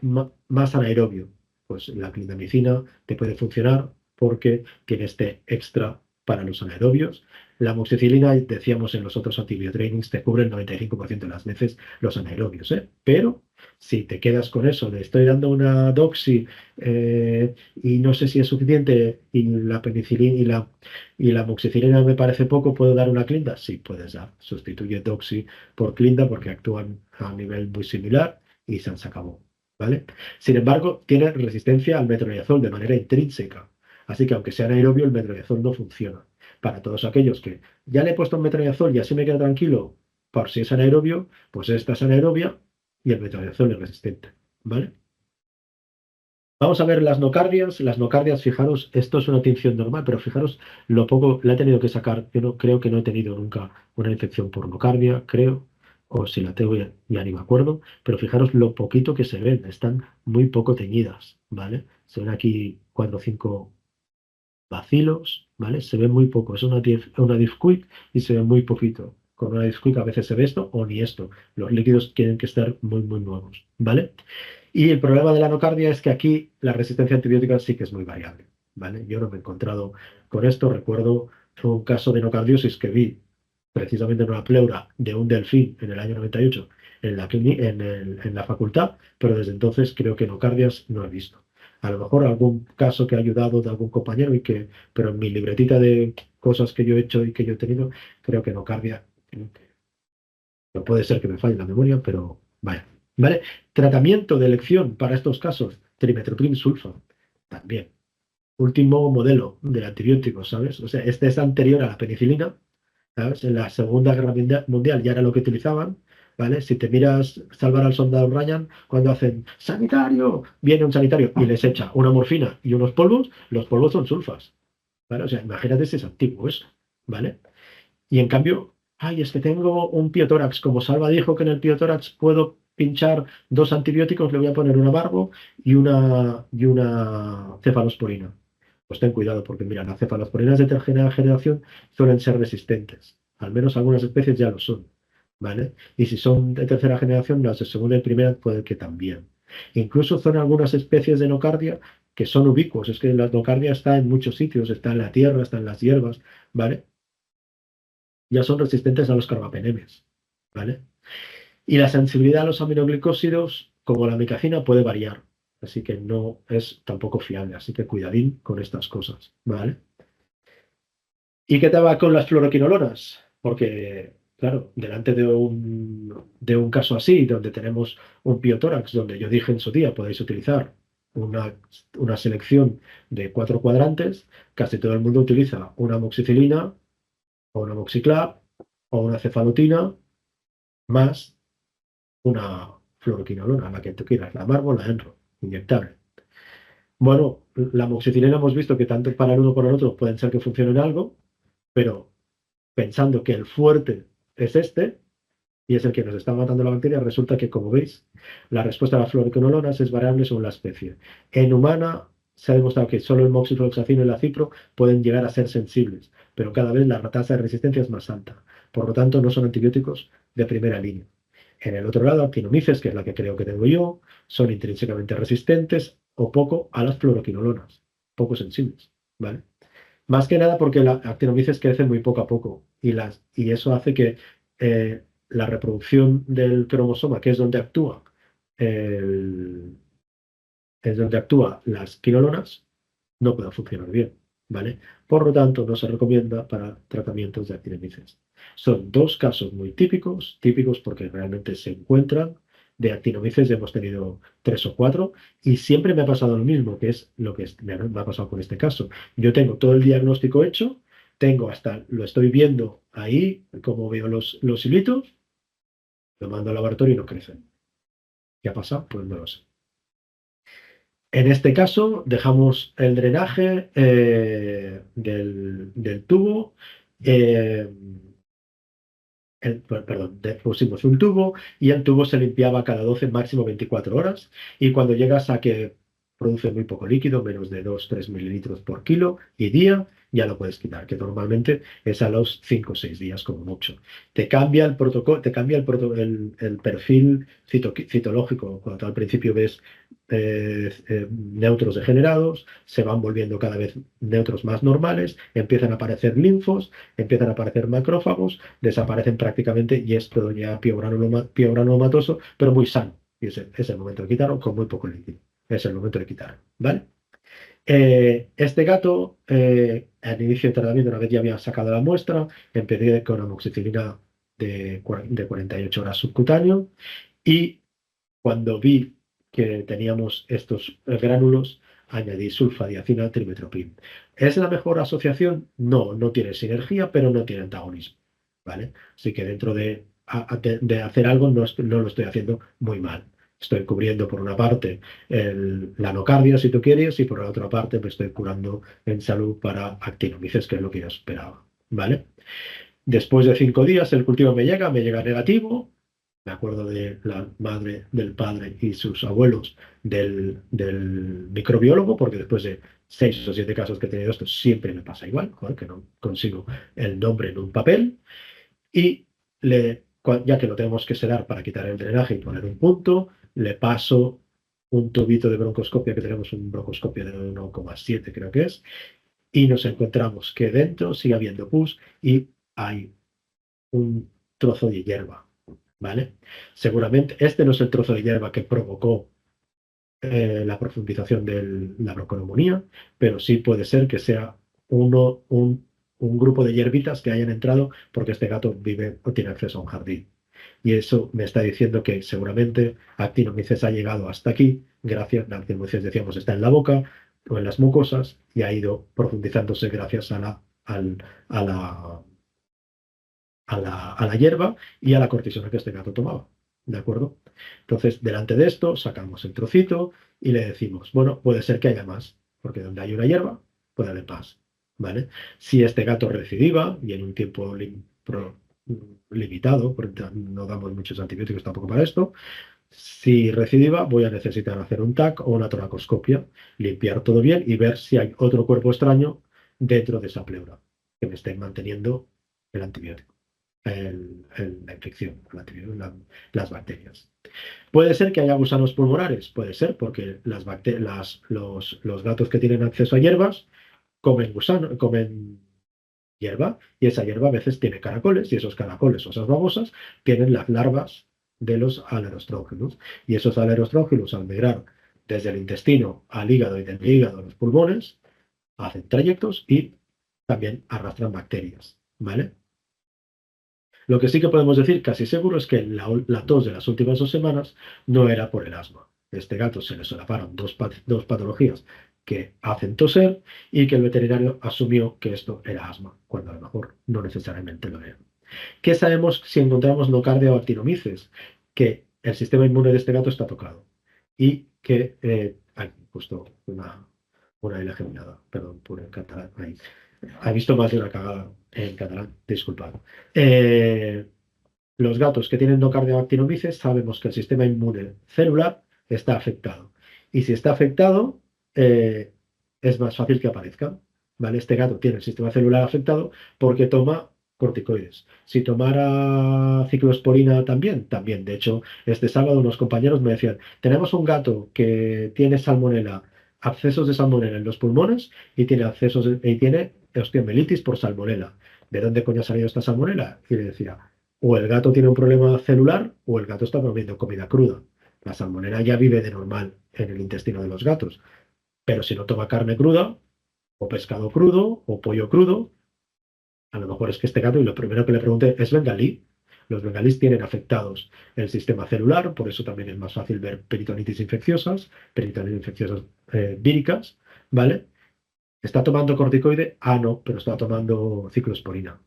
más anaerobio. Pues la clindamicina te puede funcionar porque tiene este extra para los anaerobios. La amoxicilina, decíamos en los otros antibiotrainings, te cubre el 95% de las veces los anaerobios, ¿eh? Pero si te quedas con eso de estoy dando una doxi y no sé si es suficiente y la penicilina y la amoxicilina me parece poco, ¿puedo dar una clinda? Sí, puedes dar. Sustituye doxi por clinda porque actúan a nivel muy similar y se acabó, ¿vale? Sin embargo, tiene resistencia al metronidazol de manera intrínseca. Así que aunque sea anaerobio, el metronidazol no funciona. Para todos aquellos que ya le he puesto un metronidazol y así me quedo tranquilo por si es anaerobio, pues esta es anaerobia y el metronidazol es resistente, ¿vale? Vamos a ver las nocardias. Las nocardias, fijaros, esto es una tinción normal, pero fijaros lo poco, la he tenido que sacar. Yo no creo que no he tenido nunca una infección por nocardia, creo, o si la tengo ya ni me acuerdo, pero fijaros lo poquito que se ven, están muy poco teñidas, ¿vale? Se ven aquí 4 o 5 bacilos, ¿vale? Se ve muy poco, es una Diffquick y se ve muy poquito. Con una Diffquick a veces se ve esto o ni esto. Los líquidos tienen que estar muy, muy nuevos, ¿vale? Y el problema de la nocardia es que aquí la resistencia antibiótica sí que es muy variable, ¿vale? Yo no me he encontrado con esto. Recuerdo un caso de nocardiosis que vi precisamente en una pleura de un delfín en el año 98 en la facultad, pero desde entonces creo que nocardias no he visto. A lo mejor algún caso que ha ayudado de algún compañero pero en mi libretita de cosas que yo he hecho y que yo he tenido, creo que nocardia. No puede ser que me falle la memoria, pero vaya. ¿vale? Tratamiento de elección para estos casos, trimethoprim sulfa, también. Último modelo de antibióticos, ¿sabes? O sea, este es anterior a la penicilina, ¿sabes? En la Segunda Guerra Mundial ya era lo que utilizaban, ¿vale? Si te miras Salvar al Soldado Ryan, cuando hacen sanitario, viene un sanitario y les echa una morfina y unos polvos, los polvos son sulfas, ¿vale? O sea, imagínate si es antiguo eso, ¿vale? Y en cambio, ay, es que tengo un piotórax, como Salva dijo que en el piotórax puedo pinchar dos antibióticos, le voy a poner una barbo y una cefalosporina. Pues ten cuidado, porque mira, las cefalosporinas de tercera generación suelen ser resistentes. Al menos algunas especies ya lo son, ¿vale? Y si son de tercera generación, las de segunda y primera puede que también. Incluso son algunas especies de nocardia que son ubicuos. Es que la nocardia está en muchos sitios, está en la tierra, está en las hierbas, ¿vale? Ya son resistentes a los carbapenemes, ¿vale? Y la sensibilidad a los aminoglicósidos, como la micacina, puede variar. Así que no es tampoco fiable. Así que cuidadín con estas cosas, ¿vale? ¿Y qué tal va con las fluoroquinolonas? Porque, claro, delante de un caso así, donde tenemos un piotórax, donde yo dije en su día, podéis utilizar una, una selección de 4 cuadrantes, casi todo el mundo utiliza una amoxicilina o una amoxiclav o una cefalotina más una fluoroquinolona, la que tú quieras, la Marvel, la Enro, inyectable. Bueno, la amoxicilina hemos visto que tanto para el uno como para el otro pueden ser que funcionen algo, pero pensando que el fuerte es este, y es el que nos está matando la bacteria, resulta que, como veis, la respuesta a las fluoroquinolonas es variable según la especie. En humana se ha demostrado que solo el moxifloxacino y la cipro pueden llegar a ser sensibles, pero cada vez la tasa de resistencia es más alta. Por lo tanto, no son antibióticos de primera línea. En el otro lado, actinomyces, que es la que creo que tengo yo, son intrínsecamente resistentes o poco a las fluoroquinolonas, poco sensibles, ¿vale? Más que nada porque las actinomyces crecen muy poco a poco y eso hace que la reproducción del cromosoma, que el- es donde actúa las quinolonas, no pueda funcionar bien, ¿vale? Por lo tanto, no se recomienda para tratamientos de actinomyces. Son dos casos muy típicos porque realmente se encuentran. De actinomyces hemos tenido 3 o 4 y siempre me ha pasado lo mismo, que es lo que me ha pasado con este caso. Yo tengo todo el diagnóstico hecho, lo estoy viendo ahí, como veo los hilitos, lo mando al laboratorio y no crecen. ¿Qué ha pasado? Pues no lo sé. En este caso, dejamos el drenaje del tubo. eh, perdón, pusimos un tubo y el tubo se limpiaba cada 12, máximo 24 horas. Y cuando llegas a que produce muy poco líquido, menos de 2-3 mililitros por kilo y día, ya lo puedes quitar, que normalmente es a los 5 o 6 días como mucho. Te cambia el protocolo, te cambia el perfil citológico. Cuando tú al principio ves neutros degenerados, se van volviendo cada vez neutros más normales, empiezan a aparecer linfos, empiezan a aparecer macrófagos, desaparecen prácticamente y es todo ya piogranulomatoso, pero muy sano. Y es el momento de quitarlo con muy poco líquido. Es el momento de quitarlo, ¿vale? Este gato, al inicio del tratamiento, una vez ya había sacado la muestra, empecé con amoxicilina de 48 horas subcutáneo y cuando vi que teníamos estos gránulos, añadí sulfadiacina trimetoprim. ¿Es la mejor asociación? No, no tiene sinergia, pero no tiene antagonismo, ¿vale? Así que dentro de hacer algo no lo estoy haciendo muy mal. Estoy cubriendo por una parte la nocardia, si tú quieres, y por la otra parte me estoy curando en salud para actinomyces, que es lo que yo esperaba, ¿vale? Después de 5 días el cultivo me llega negativo. Me acuerdo de la madre, del padre y sus abuelos del microbiólogo, porque después de 6 o 7 casos que he tenido esto, siempre me pasa igual, joder, que no consigo el nombre en un papel. Y ya que lo tenemos que sedar para quitar el drenaje y poner un punto, le paso un tubito de broncoscopia, que tenemos un broncoscopio de 1,7 creo que es, y nos encontramos que dentro sigue habiendo pus y hay un trozo de hierba, ¿vale? Seguramente este no es el trozo de hierba que provocó la profundización de la bronconeumonía, pero sí puede ser que sea un grupo de hierbitas que hayan entrado porque este gato vive o tiene acceso a un jardín. Y eso me está diciendo que seguramente actinomyces ha llegado hasta aquí, gracias, la actinomyces decíamos está en la boca o en las mucosas y ha ido profundizándose gracias a la, a la hierba y a la cortisona que este gato tomaba. ¿De acuerdo? Entonces, delante de esto, sacamos el trocito y le decimos, bueno, puede ser que haya más, porque donde hay una hierba, puede haber más. ¿Vale? Si este gato recidiva y en un tiempo limitado, porque no damos muchos antibióticos tampoco para esto, si recidiva, voy a necesitar hacer un TAC o una toracoscopia, limpiar todo bien y ver si hay otro cuerpo extraño dentro de esa pleura que me esté manteniendo el antibiótico, la infección, las bacterias. Puede ser que haya gusanos pulmonares, puede ser porque los gatos que tienen acceso a hierbas comen hierba y esa hierba a veces tiene caracoles y esos caracoles o esas babosas tienen las larvas de los alerostrógenos y esos alerostrógenos al migrar desde el intestino al hígado y del hígado a los pulmones hacen trayectos y también arrastran bacterias, ¿vale? Lo que sí que podemos decir casi seguro es que la tos de las últimas 2 semanas no era por el asma. Este gato se le solaparon dos patologías que hacen toser y que el veterinario asumió que esto era asma, cuando a lo mejor no necesariamente lo era. ¿Qué sabemos si encontramos nocardia o actinomyces? Que el sistema inmune de este gato está tocado y que hay justo una I geminada, perdón por el catalán ahí. Ha visto más de una cagada en catalán, disculpad. Eh, los gatos que tienen nocardia o actinomyces sabemos que el sistema inmune celular está afectado. Y si está afectado, eh, es más fácil que aparezca. ¿Vale? Este gato tiene el sistema celular afectado porque toma corticoides. Si tomara ciclosporina también, también. De hecho, este sábado unos compañeros me decían, tenemos un gato que tiene salmonela, accesos de salmonela en los pulmones y tiene y tiene osteomelitis por salmonela. ¿De dónde coño ha salido esta salmonela? Y le decía, o el gato tiene un problema celular o el gato está comiendo comida cruda. La salmonela ya vive de normal en el intestino de los gatos, pero si no toma carne cruda, o pescado crudo, o pollo crudo, a lo mejor es que este gato, y lo primero que le pregunté, ¿es bengalí? Los bengalíes tienen afectados el sistema celular, por eso también es más fácil ver peritonitis infecciosas víricas, ¿vale? ¿Está tomando corticoide? Ah, no, pero está tomando ciclosporina.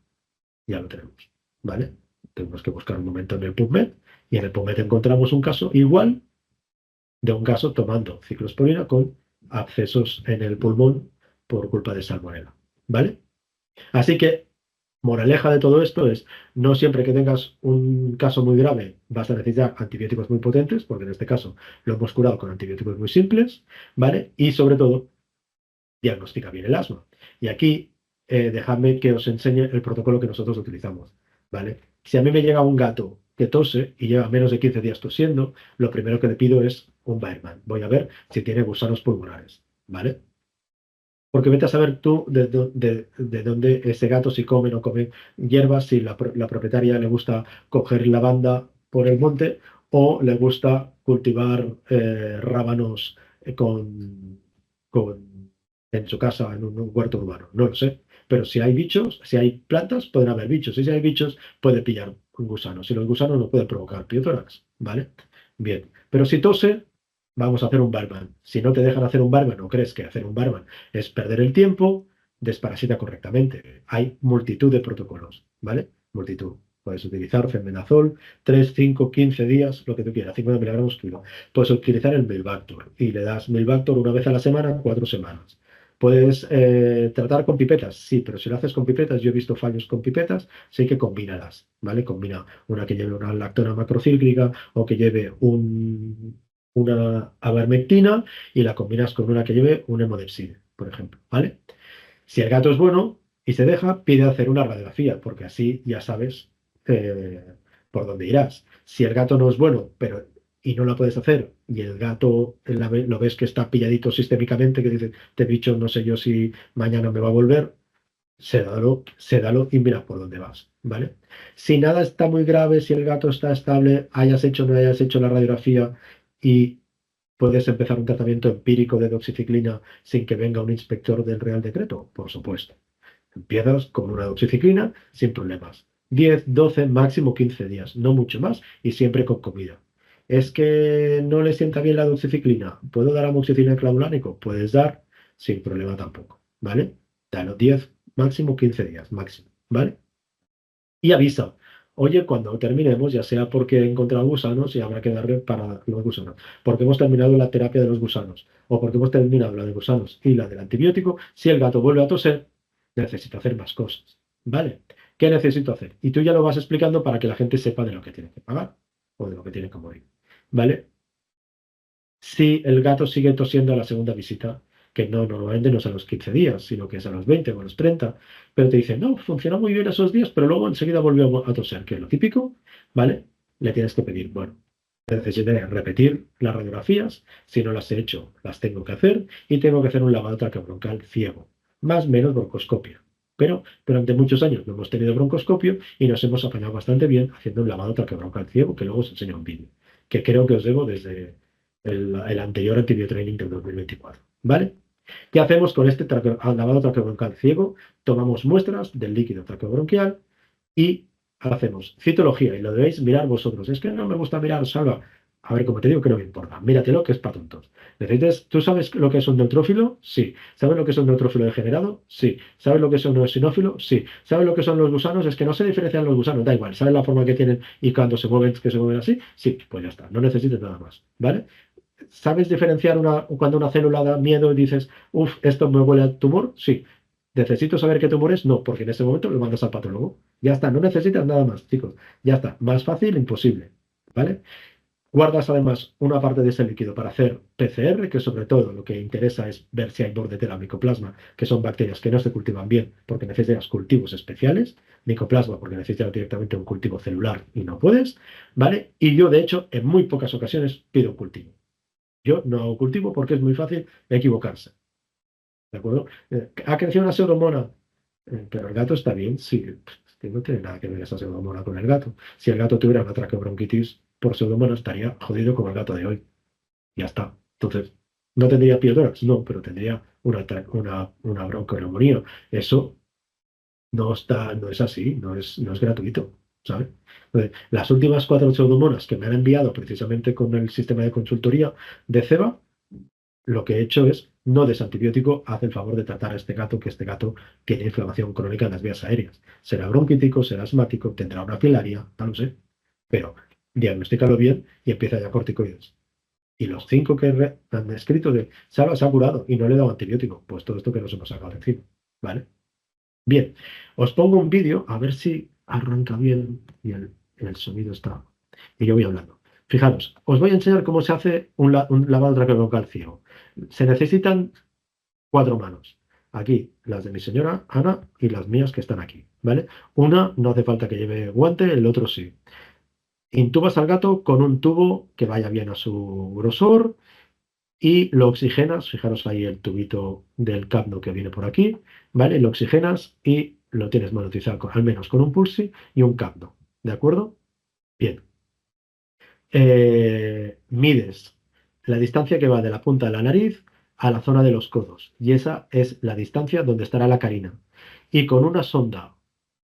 Ya lo tenemos, ¿vale? Tenemos que buscar un momento en el PubMed y en el PubMed encontramos un caso igual de un caso tomando ciclosporina con abscesos en el pulmón por culpa de salmonela, ¿vale? Así que, moraleja de todo esto es, no siempre que tengas un caso muy grave vas a necesitar antibióticos muy potentes, porque en este caso lo hemos curado con antibióticos muy simples, ¿vale? Y sobre todo, diagnostica bien el asma. Y aquí, dejadme que os enseñe el protocolo que nosotros utilizamos, ¿vale? Si a mí me llega un gato que tose y lleva menos de 15 días tosiendo, lo primero que le pido es un Baerman. Voy a ver si tiene gusanos pulmonares, ¿vale? Porque vete a saber tú de dónde ese gato, si come o no come hierbas, si la propietaria le gusta coger lavanda por el monte o le gusta cultivar rábanos en su casa, en un huerto urbano. No lo sé. Pero si hay bichos, si hay plantas, pueden haber bichos. Y si hay bichos, puede pillar un gusano. Si los gusanos no pueden provocar piotórax, ¿vale? Bien. Pero si tose, vamos a hacer un barman. Si no te dejan hacer un barman o crees que hacer un barman es perder el tiempo, desparasita correctamente. Hay multitud de protocolos, ¿vale? Multitud. Puedes utilizar fenbendazol, 3, 5, 15 días, lo que tú quieras, 50 miligramos kilo. Puedes utilizar el Milbactor y le das Milbactor una vez a la semana, 4 semanas. Puedes tratar con pipetas, sí, pero si lo haces con pipetas, yo he visto fallos con pipetas, sí que combínalas, ¿vale? Combina una que lleve una lactona macrocíclica o que lleve una avermectina y la combinas con una que lleve un hemodepsine, por ejemplo, ¿vale? Si el gato es bueno y se deja, pide hacer una radiografía, porque así ya sabes eh, por dónde irás. Si el gato no es bueno, pero y no la puedes hacer, y el gato lo ves que está pilladito sistémicamente, que dice, este bicho no sé yo si mañana me va a volver, sédalo y mira por dónde vas, ¿vale? Si nada está muy grave, si el gato está estable, hayas hecho o no hayas hecho la radiografía y puedes empezar un tratamiento empírico de doxiciclina sin que venga un inspector del Real Decreto, por supuesto. Empiezas con una doxiciclina sin problemas. 10, 12, máximo 15 días, no mucho más, y siempre con comida. ¿Es que no le sienta bien la doxiciclina? ¿Puedo dar amoxicilina clavulánico? Puedes dar sin problema tampoco, ¿vale? Dalo 10, máximo 15 días, máximo, ¿vale? Y avisa, oye, cuando terminemos, ya sea porque he encontrado gusanos y habrá que darle para los gusanos, porque hemos terminado la terapia de los gusanos, o porque hemos terminado la de gusanos y la del antibiótico, si el gato vuelve a toser, necesito hacer más cosas, ¿vale? ¿Qué necesito hacer? Y tú ya lo vas explicando para que la gente sepa de lo que tiene que pagar o de lo que tiene que morir, ¿vale? Si el gato sigue tosiendo a la segunda visita, que no normalmente no es a los 15 días, sino que es a los 20 o a los 30, pero te dicen, no, funcionó muy bien esos días, pero luego enseguida volvió a toser, que es lo típico, ¿vale? Le tienes que pedir, bueno, necesitaré repetir las radiografías, si no las he hecho, las tengo que hacer, y tengo que hacer un lavado traqueobroncal ciego, más o menos broncoscopio. Pero durante muchos años no hemos tenido broncoscopio y nos hemos apañado bastante bien haciendo un lavado traqueobroncal ciego, que luego os enseño un vídeo, que creo que os debo desde el anterior Antibiotraining del 2024. ¿Vale? ¿Qué hacemos con este lavado traqueobroncal ciego? Tomamos muestras del líquido traqueobronquial y hacemos citología, y lo debéis mirar vosotros. Es que no me gusta mirar, Salva. A ver, como te digo, que no me importa. Míratelo, que es para tontos. ¿Tú sabes lo que es un neutrófilo? Sí. ¿Sabes lo que es un neutrófilo degenerado? Sí. ¿Sabes lo que es un eosinófilo? Sí. ¿Sabes lo que son los gusanos? Es que no se diferencian los gusanos, da igual. ¿Sabes la forma que tienen y cuando se mueven, que se mueven así? Sí, pues ya está. No necesites nada más. ¿Vale? ¿Sabes diferenciar cuando una célula da miedo y dices, uff, esto me huele a tumor? Sí. ¿Necesito saber qué tumor es? No, porque en ese momento lo mandas al patólogo. Ya está, no necesitas nada más, chicos. Ya está, más fácil, imposible. ¿Vale? Guardas además una parte de ese líquido para hacer PCR, que sobre todo lo que interesa es ver si hay bordetela micoplasma, que son bacterias que no se cultivan bien porque necesitas cultivos especiales. Micoplasma porque necesitas directamente un cultivo celular y no puedes. ¿Vale? Y yo, de hecho, en muy pocas ocasiones pido un cultivo. Yo no hago cultivo porque es muy fácil equivocarse. ¿De acuerdo? ¿Ha crecido una pseudomona? Pero el gato está bien, sí. Es que no tiene nada que ver esa pseudomona con el gato. Si el gato tuviera una traqueobronquitis por pseudomona, estaría jodido como el gato de hoy. Ya está. Entonces, ¿no tendría piotórax? No, pero tendría una bronconeumonía. Eso no está, no es así, no es gratuito, ¿sabes? Entonces, las últimas 4 pseudomonas que me han enviado precisamente con el sistema de consultoría de CEBA, lo que he hecho es no desantibiótico, haz el favor de tratar a este gato, que este gato tiene inflamación crónica en las vías aéreas. Será bronquítico, será asmático, tendrá una filaria, no lo sé. Pero diagnostícalo bien y empieza ya corticoides. Y los 5 que han escrito de Sara se ha curado y no le he dado antibiótico, pues todo esto que nos hemos sacado de encima. ¿Vale? Bien, os pongo un vídeo a ver si arranca bien y el sonido está. Y yo voy hablando. Fijaros, os voy a enseñar cómo se hace un lavado traqueobroncal ciego. Se necesitan 4 manos. Aquí las de mi señora Ana y las mías que están aquí, ¿vale? Una no hace falta que lleve guante, el otro sí. Intubas al gato con un tubo que vaya bien a su grosor y lo oxigenas. Fijaros ahí el tubito del capno que viene por aquí, ¿vale? Lo oxigenas y lo tienes monetizado al menos con un pulsi y un capno, ¿de acuerdo? Bien. Mides la distancia que va de la punta de la nariz a la zona de los codos. Y esa es la distancia donde estará la carina. Y con una sonda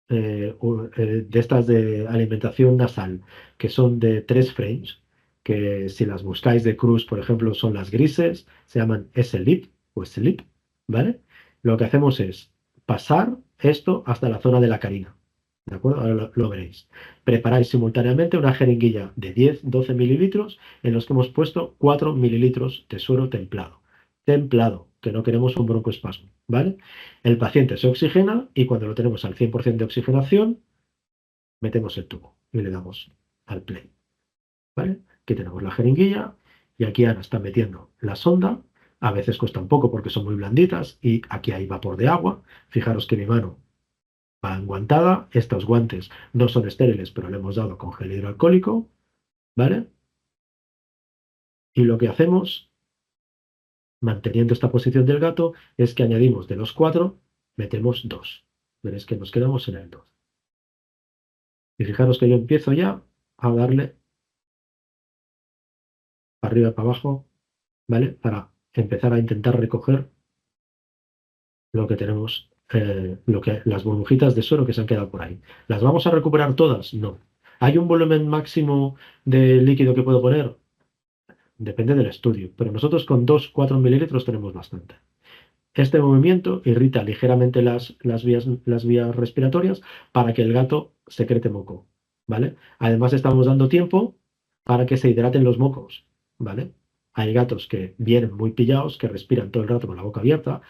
de estas de alimentación nasal, que son de 3 frames, que si las buscáis de Cruz, por ejemplo, son las grises, se llaman S-Lip o S-Lip, ¿vale? Lo que hacemos es pasar esto hasta la zona de la carina. ¿De acuerdo? Ahora lo veréis. Preparáis simultáneamente una jeringuilla de 10-12 mililitros en los que hemos puesto 4 mililitros de suero templado. Templado, que no queremos un broncoespasmo, ¿vale? El paciente se oxigena y cuando lo tenemos al 100% de oxigenación, metemos el tubo y le damos al play, ¿vale? Aquí tenemos la jeringuilla y aquí Ana está metiendo la sonda. A veces cuesta un poco porque son muy blanditas y aquí hay vapor de agua. Fijaros que mi mano va enguantada. Estos guantes no son estériles, pero le hemos dado con gel hidroalcohólico, ¿vale? Y lo que hacemos, manteniendo esta posición del gato, es que añadimos de los 4, metemos 2. Veréis que nos quedamos en el 2. Y fijaros que yo empiezo ya a darle para arriba y para abajo, ¿vale? Para empezar a intentar recoger lo que tenemos las burbujitas de suero que se han quedado por ahí. ¿Las vamos a recuperar todas? No. ¿Hay un volumen máximo de líquido que puedo poner? Depende del estudio, pero nosotros con 2-4 mililitros tenemos bastante. Este movimiento irrita ligeramente las vías respiratorias para que el gato secrete moco, ¿vale? Además estamos dando tiempo para que se hidraten los mocos, ¿vale? Hay gatos que vienen muy pillados, que respiran todo el rato con la boca abierta,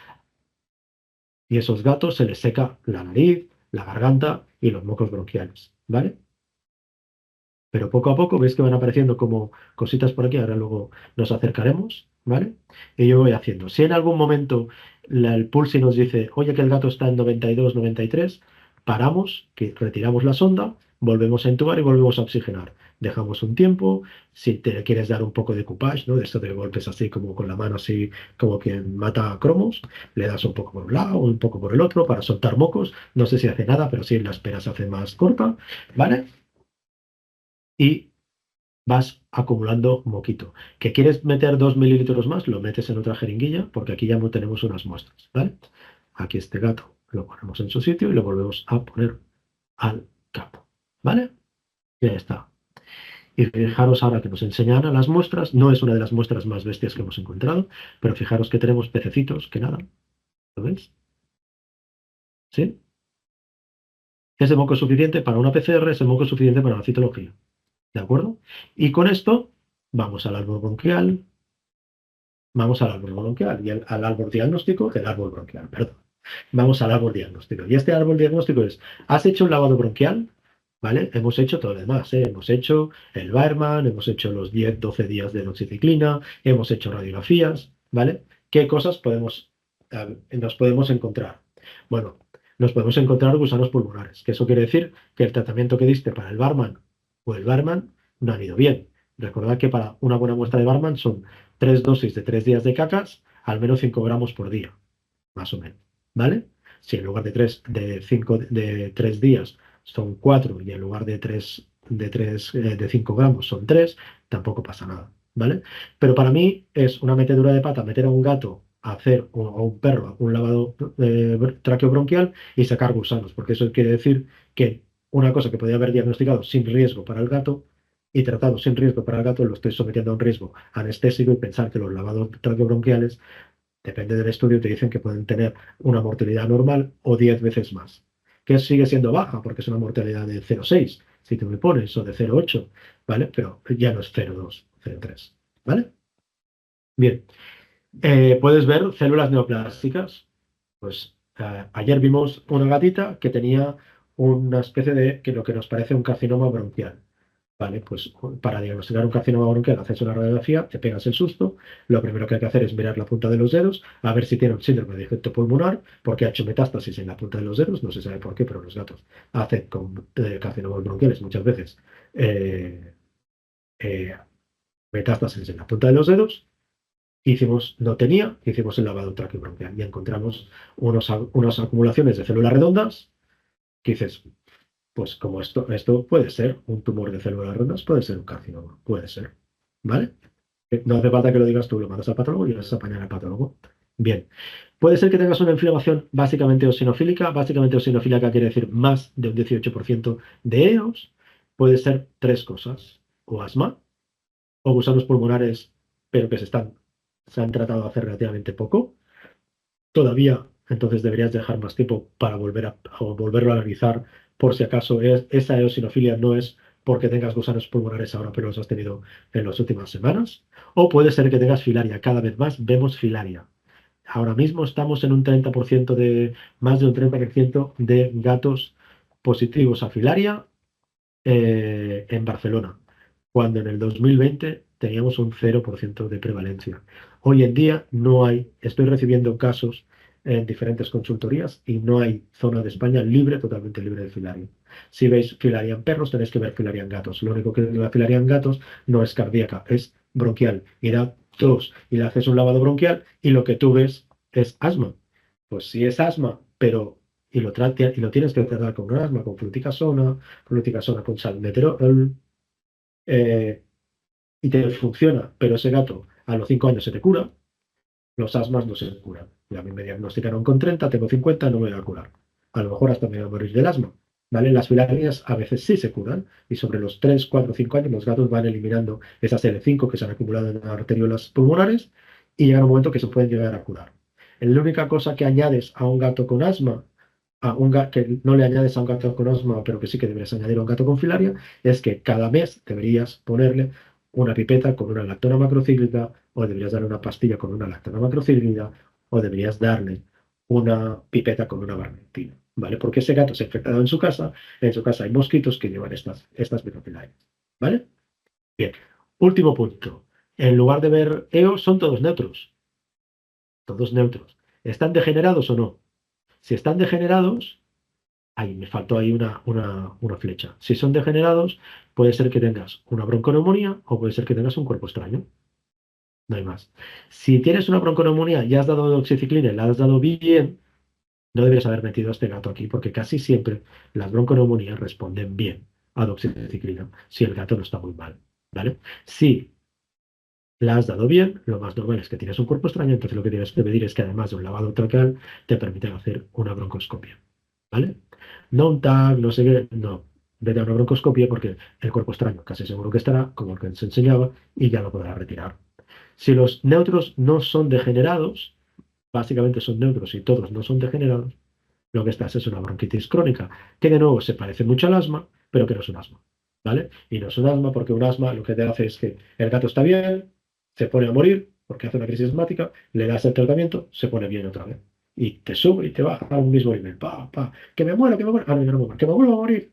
y esos gatos se les seca la nariz, la garganta y los mocos bronquiales, ¿vale? Pero poco a poco veis que van apareciendo como cositas por aquí, ahora luego nos acercaremos, ¿vale? Y yo voy haciendo. Si en algún momento el Pulsi nos dice, oye, que el gato está en 92, 93, paramos, que retiramos la sonda, volvemos a intubar y volvemos a oxigenar. Dejamos un tiempo, si te quieres dar un poco de coupage, ¿no? De esto de golpes así como con la mano, así como quien mata cromos, le das un poco por un lado, un poco por el otro para soltar mocos. No sé si hace nada, pero sí la espera se hace más corta, ¿vale? Y vas acumulando moquito. ¿Que quieres meter 2 mililitros más? Lo metes en otra jeringuilla, porque aquí ya no tenemos unas muestras, ¿vale? Aquí este gato lo ponemos en su sitio y lo volvemos a poner al campo, ¿vale? Ya está. Y fijaros ahora que nos enseñan a las muestras, no es una de las muestras más bestias que hemos encontrado, pero fijaros que tenemos pececitos que nadan, ¿lo veis? ¿Sí? Ese moco es suficiente para una PCR, ese moco es suficiente para una citología, ¿de acuerdo? Y con esto vamos al árbol bronquial, vamos al árbol bronquial y al árbol diagnóstico, el árbol bronquial, perdón. Vamos al árbol diagnóstico. Y este árbol diagnóstico es, ¿has hecho un lavado bronquial? ¿Vale? Hemos hecho todo lo demás, ¿eh? Hemos hecho el Wehrmann, hemos hecho los 10-12 días de doxiciclina, hemos hecho radiografías, ¿vale? ¿Qué cosas nos podemos encontrar? Bueno, nos podemos encontrar gusanos pulmonares, que eso quiere decir que el tratamiento que diste para el Wehrmann o el Wehrmann no han ido bien. Recordad que para una buena muestra de Wehrmann son 3 dosis de 3 días de cacas, al menos 5 gramos por día, más o menos, ¿vale? Si en lugar de 3 días son 4 y en lugar de 5 gramos son 3, tampoco pasa nada, ¿vale? Pero para mí es una metedura de pata meter a un gato a hacer, o a un perro, un lavado traqueobronquial y sacar gusanos, porque eso quiere decir que una cosa que podía haber diagnosticado sin riesgo para el gato y tratado sin riesgo para el gato, lo estoy sometiendo a un riesgo anestésico y pensar que los lavados traqueobronquiales, depende del estudio, te dicen que pueden tener una mortalidad normal o 10 veces más, que sigue siendo baja porque es una mortalidad de 0,6, si te me pones, o de 0,8, ¿vale? Pero ya no es 0,2, 0,3, ¿vale? Bien, puedes ver células neoplásticas. Pues ayer vimos una gatita que tenía una especie de, que lo que nos parece un carcinoma bronquial. Vale, pues para diagnosticar un carcinoma bronquial haces una radiografía, te pegas el susto, lo primero que hay que hacer es mirar la punta de los dedos, a ver si tiene un síndrome de defecto pulmonar, porque ha hecho metástasis en la punta de los dedos, no se sabe por qué, pero los gatos hacen con carcinomas bronquiales muchas veces eh, eh, metástasis en la punta de los dedos. No tenía, hicimos el lavado traqueobronquial y encontramos unas acumulaciones de células redondas que dices, pues como esto puede ser un tumor de células redondas, puede ser un carcinoma, puede ser, ¿vale? No hace falta que lo digas tú, lo mandas al patólogo y vas a apañar al patólogo. Bien, puede ser que tengas una inflamación básicamente eosinofílica. Básicamente eosinofílica quiere decir más de un 18% de EOS. Puede ser tres cosas, o asma, o gusanos pulmonares, pero que se han tratado de hacer relativamente poco. Todavía, entonces deberías dejar más tiempo para volverlo a analizar por si acaso esa eosinofilia no es porque tengas gusanos pulmonares ahora, pero los has tenido en las últimas semanas. O puede ser que tengas filaria. Cada vez más vemos filaria. Ahora mismo estamos en un 30% más de un 30% de gatos positivos a filaria en Barcelona, cuando en el 2020 teníamos un 0% de prevalencia. Hoy en día no hay, estoy recibiendo casos en diferentes consultorías y no hay zona de España libre, totalmente libre de filaria. Si veis filaria en perros, tenéis que ver filaria en gatos. Lo único que la filaria en gatos no es cardíaca, es bronquial. Y da tos y le haces un lavado bronquial y lo que tú ves es asma. Pues si es asma, pero y lo tienes que tratar con un asma, con fluticasona con salmeterol, y te funciona, pero ese gato a los 5 años se te cura, los asmas no se curan. Y a mí me diagnosticaron con 30, tengo 50, no me voy a curar. A lo mejor hasta me voy a morir del asma. ¿Vale? Las filarias a veces sí se curan y sobre los 3, 4, 5 años los gatos van eliminando esas L5 que se han acumulado en las arteriolas pulmonares y llega un momento que se pueden llegar a curar. La única cosa que añades a un gato con asma, que no le añades a un gato con asma, pero que sí que deberías añadir a un gato con filaria, es que cada mes deberías ponerle una pipeta con una lactona macrocíclica, o deberías darle una pastilla con una lactona macrocíclica, o deberías darle una pipeta con una barmentina, ¿vale? Porque ese gato se ha infectado en su casa hay mosquitos que llevan estas microfilarias, ¿vale? Bien, último punto. En lugar de ver EO, son todos neutros. Todos neutros. ¿Están degenerados o no? Si están degenerados, ahí me faltó ahí una flecha. Si son degenerados, puede ser que tengas una bronconeumonía o puede ser que tengas un cuerpo extraño. No hay más. Si tienes una bronconeumonía y has dado doxiciclina y la has dado bien, no deberías haber metido a este gato aquí porque casi siempre las bronconeumonías responden bien a doxiciclina si el gato no está muy mal. ¿Vale? Si la has dado bien, lo más normal es que tienes un cuerpo extraño, entonces lo que tienes que pedir es que además de un lavado tracal te permitan hacer una broncoscopia. ¿Vale? No un TAC, no sé qué, no. Vete a una broncoscopia porque el cuerpo extraño casi seguro que estará, como el que se enseñaba, y ya lo podrá retirar. Si los neutros no son degenerados, básicamente son neutros y todos no son degenerados, lo que estás es una bronquitis crónica, que de nuevo se parece mucho al asma, pero que no es un asma. ¿Vale? Y no es un asma porque un asma lo que te hace es que el gato está bien, se pone a morir porque hace una crisis asmática, le das el tratamiento, se pone bien otra vez. Y te sube y te baja a un mismo nivel. Pa, pa, que me muero, que me muero. Ah, no, yo no me muero. Que me vuelvo a morir.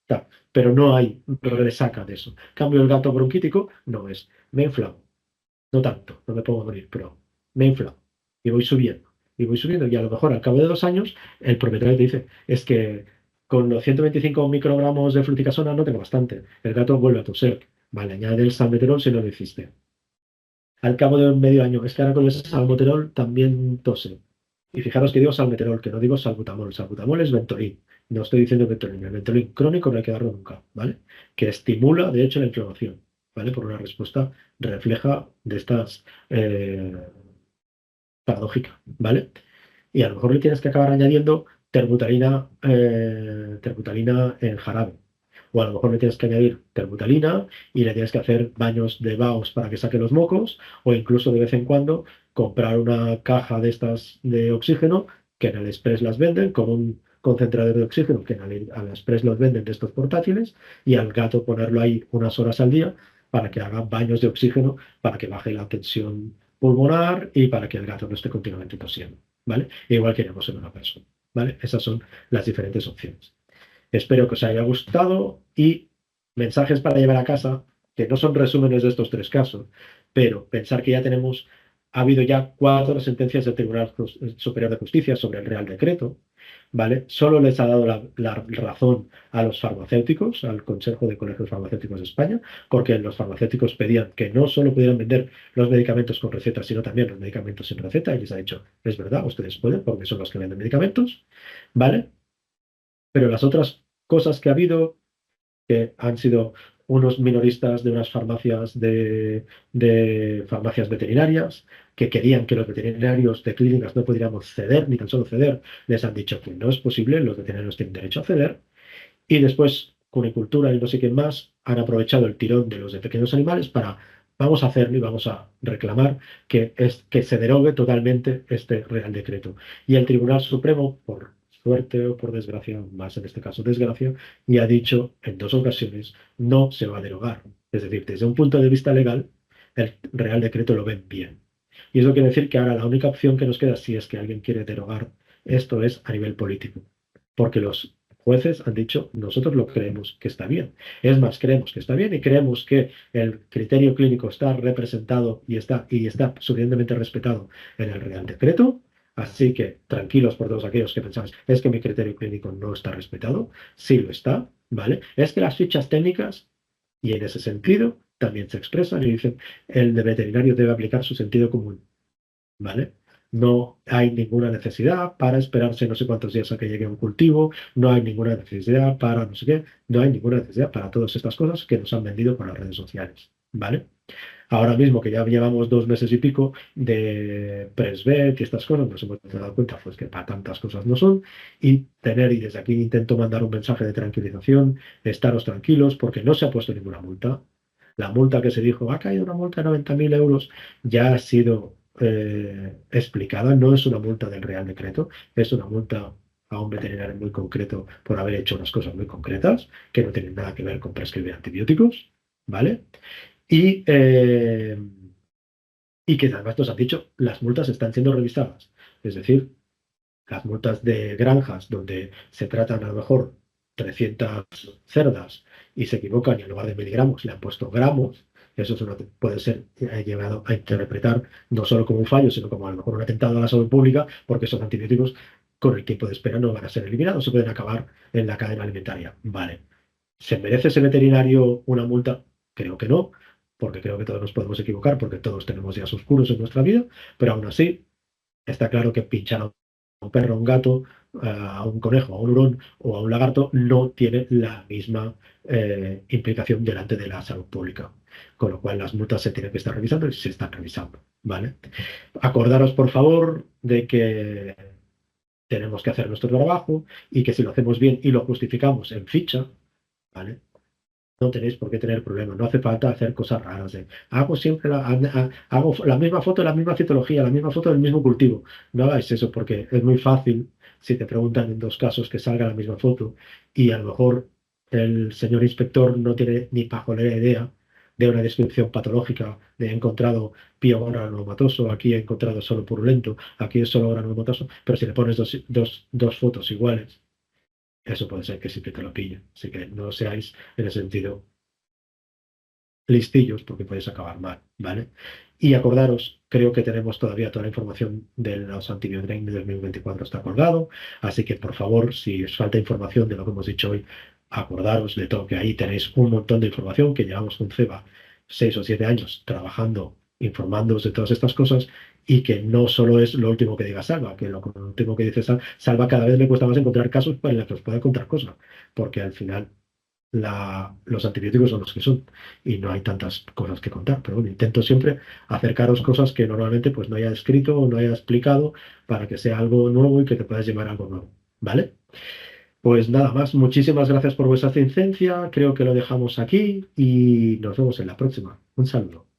Ta. Pero no hay resaca de eso. En cambio, el gato bronquítico no es. Me inflamo. No tanto, no me puedo morir, pero me infla y voy subiendo. Y voy subiendo y a lo mejor al cabo de 2 años el propietario te dice, es que con los 125 microgramos de fluticasona no tengo bastante. El gato vuelve a toser. Vale, añade el salmeterol si no lo hiciste. Al cabo de medio año, es que ahora con el salmeterol también tose. Y fijaros que digo salmeterol, que no digo salbutamol. Salbutamol es Ventolin. No estoy diciendo Ventolin. El Ventolin crónico no hay que darlo nunca, ¿vale? Que estimula, de hecho, la inflamación, ¿vale? Por una respuesta refleja de estas paradójica, ¿vale? Y a lo mejor le tienes que acabar añadiendo terbutalina en jarabe. O a lo mejor le tienes que añadir terbutalina y le tienes que hacer baños de Baos para que saque los mocos, o incluso de vez en cuando comprar una caja de estas de oxígeno, que en el Express las venden, con un concentrador de oxígeno, que en el Express los venden de estos portátiles, y al gato ponerlo ahí unas horas al día para que haga baños de oxígeno, para que baje la tensión pulmonar y para que el gato no esté continuamente tosiendo, ¿vale? Igual que haríamos en una persona, ¿vale? Esas son las diferentes opciones. Espero que os haya gustado y mensajes para llevar a casa, que no son resúmenes de estos 3 casos, pero pensar que ya tenemos, ha habido ya 4 sentencias del Tribunal Superior de Justicia sobre el Real Decreto, ¿vale? Solo les ha dado la razón a los farmacéuticos, al Consejo de Colegios Farmacéuticos de España, porque los farmacéuticos pedían que no solo pudieran vender los medicamentos con receta, sino también los medicamentos sin receta, y les ha dicho, es verdad, ustedes pueden, porque son los que venden medicamentos, ¿vale? Pero las otras cosas que ha habido, que han sido unos minoristas de unas farmacias de farmacias veterinarias, que querían que los veterinarios de clínicas no pudiéramos ceder, ni tan solo ceder, les han dicho que no es posible, los veterinarios tienen derecho a ceder, y después Cunicultura y no sé quién más han aprovechado el tirón de los de pequeños animales para, vamos a hacerlo y vamos a reclamar que se derogue totalmente este Real Decreto. Y el Tribunal Supremo, por suerte o por desgracia, más en este caso desgracia, y ha dicho en 2 ocasiones no se va a derogar. Es decir, desde un punto de vista legal, el Real Decreto lo ven bien. Y eso quiere decir que ahora la única opción que nos queda, si es que alguien quiere derogar esto, es a nivel político. Porque los jueces han dicho, nosotros lo creemos que está bien. Es más, creemos que está bien y creemos que el criterio clínico está representado y está suficientemente respetado en el Real Decreto. Así que tranquilos por todos aquellos que pensáis, es que mi criterio clínico no está respetado. Sí lo está, ¿vale? Es que las fichas técnicas, y en ese sentido, también se expresan y dicen, el de veterinario debe aplicar su sentido común, ¿vale? No hay ninguna necesidad para esperarse no sé cuántos días a que llegue un cultivo, no hay ninguna necesidad para no sé qué, no hay ninguna necesidad para todas estas cosas que nos han vendido por las redes sociales. ¿vale? Ahora mismo que ya llevamos 2 meses y pico de Presvet y estas cosas, nos hemos dado cuenta pues, que para tantas cosas no son. Y desde aquí intento mandar un mensaje de tranquilización, estaros tranquilos, porque no se ha puesto ninguna multa. La multa que se dijo, ha caído una multa de 90.000 euros, ya ha sido explicada, no es una multa del Real Decreto, es una multa a un veterinario muy concreto por haber hecho unas cosas muy concretas, que no tienen nada que ver con prescribir antibióticos, ¿vale? Y, eh, y que además nos han dicho, las multas están siendo revisadas. Es decir, las multas de granjas donde se tratan a lo mejor 300 cerdas y se equivocan y en lugar de miligramos le han puesto gramos, eso puede ser llevado a interpretar no solo como un fallo, sino como a lo mejor un atentado a la salud pública, porque esos antibióticos con el tiempo de espera no van a ser eliminados, se pueden acabar en la cadena alimentaria. Vale. ¿Se merece ese veterinario una multa? Creo que no, porque creo que todos nos podemos equivocar, porque todos tenemos días oscuros en nuestra vida, pero aún así está claro que pinchar a un perro, a un gato, a un conejo, a un hurón o a un lagarto no tiene la misma implicación delante de la salud pública. Con lo cual las multas se tienen que estar revisando y se están revisando, ¿vale? Acordaros, por favor, de que tenemos que hacer nuestro trabajo y que si lo hacemos bien y lo justificamos en ficha, ¿vale? No tenéis por qué tener problemas, no hace falta hacer cosas raras. Hago siempre hago la misma foto, la misma citología, la misma foto del mismo cultivo. No hagáis eso porque es muy fácil, si te preguntan en 2 casos, que salga la misma foto y a lo mejor el señor inspector no tiene ni pajolera idea de una descripción patológica de he encontrado pío granulomatoso, aquí he encontrado solo purulento, aquí es solo granulomatoso, pero si le pones dos fotos iguales, eso puede ser que siempre te lo pille. Así que no seáis en ese sentido listillos porque podéis acabar mal, ¿vale? Y acordaros, creo que tenemos todavía toda la información de los antibiodrain de 2024 está colgado, así que por favor, si os falta información de lo que hemos dicho hoy, acordaros de todo, que ahí tenéis un montón de información que llevamos con CEBA 6 o 7 años trabajando, informándoos de todas estas cosas y que no solo es lo último que diga Salva, que lo último que dice Salva cada vez le cuesta más encontrar casos para los que os pueda contar cosas, porque al final los antibióticos son los que son y no hay tantas cosas que contar. Pero bueno, intento siempre acercaros cosas que normalmente pues no haya escrito o no haya explicado para que sea algo nuevo y que te puedas llevar algo nuevo. ¿Vale? Pues nada más, muchísimas gracias por vuestra asistencia. Creo que lo dejamos aquí y nos vemos en la próxima. Un saludo.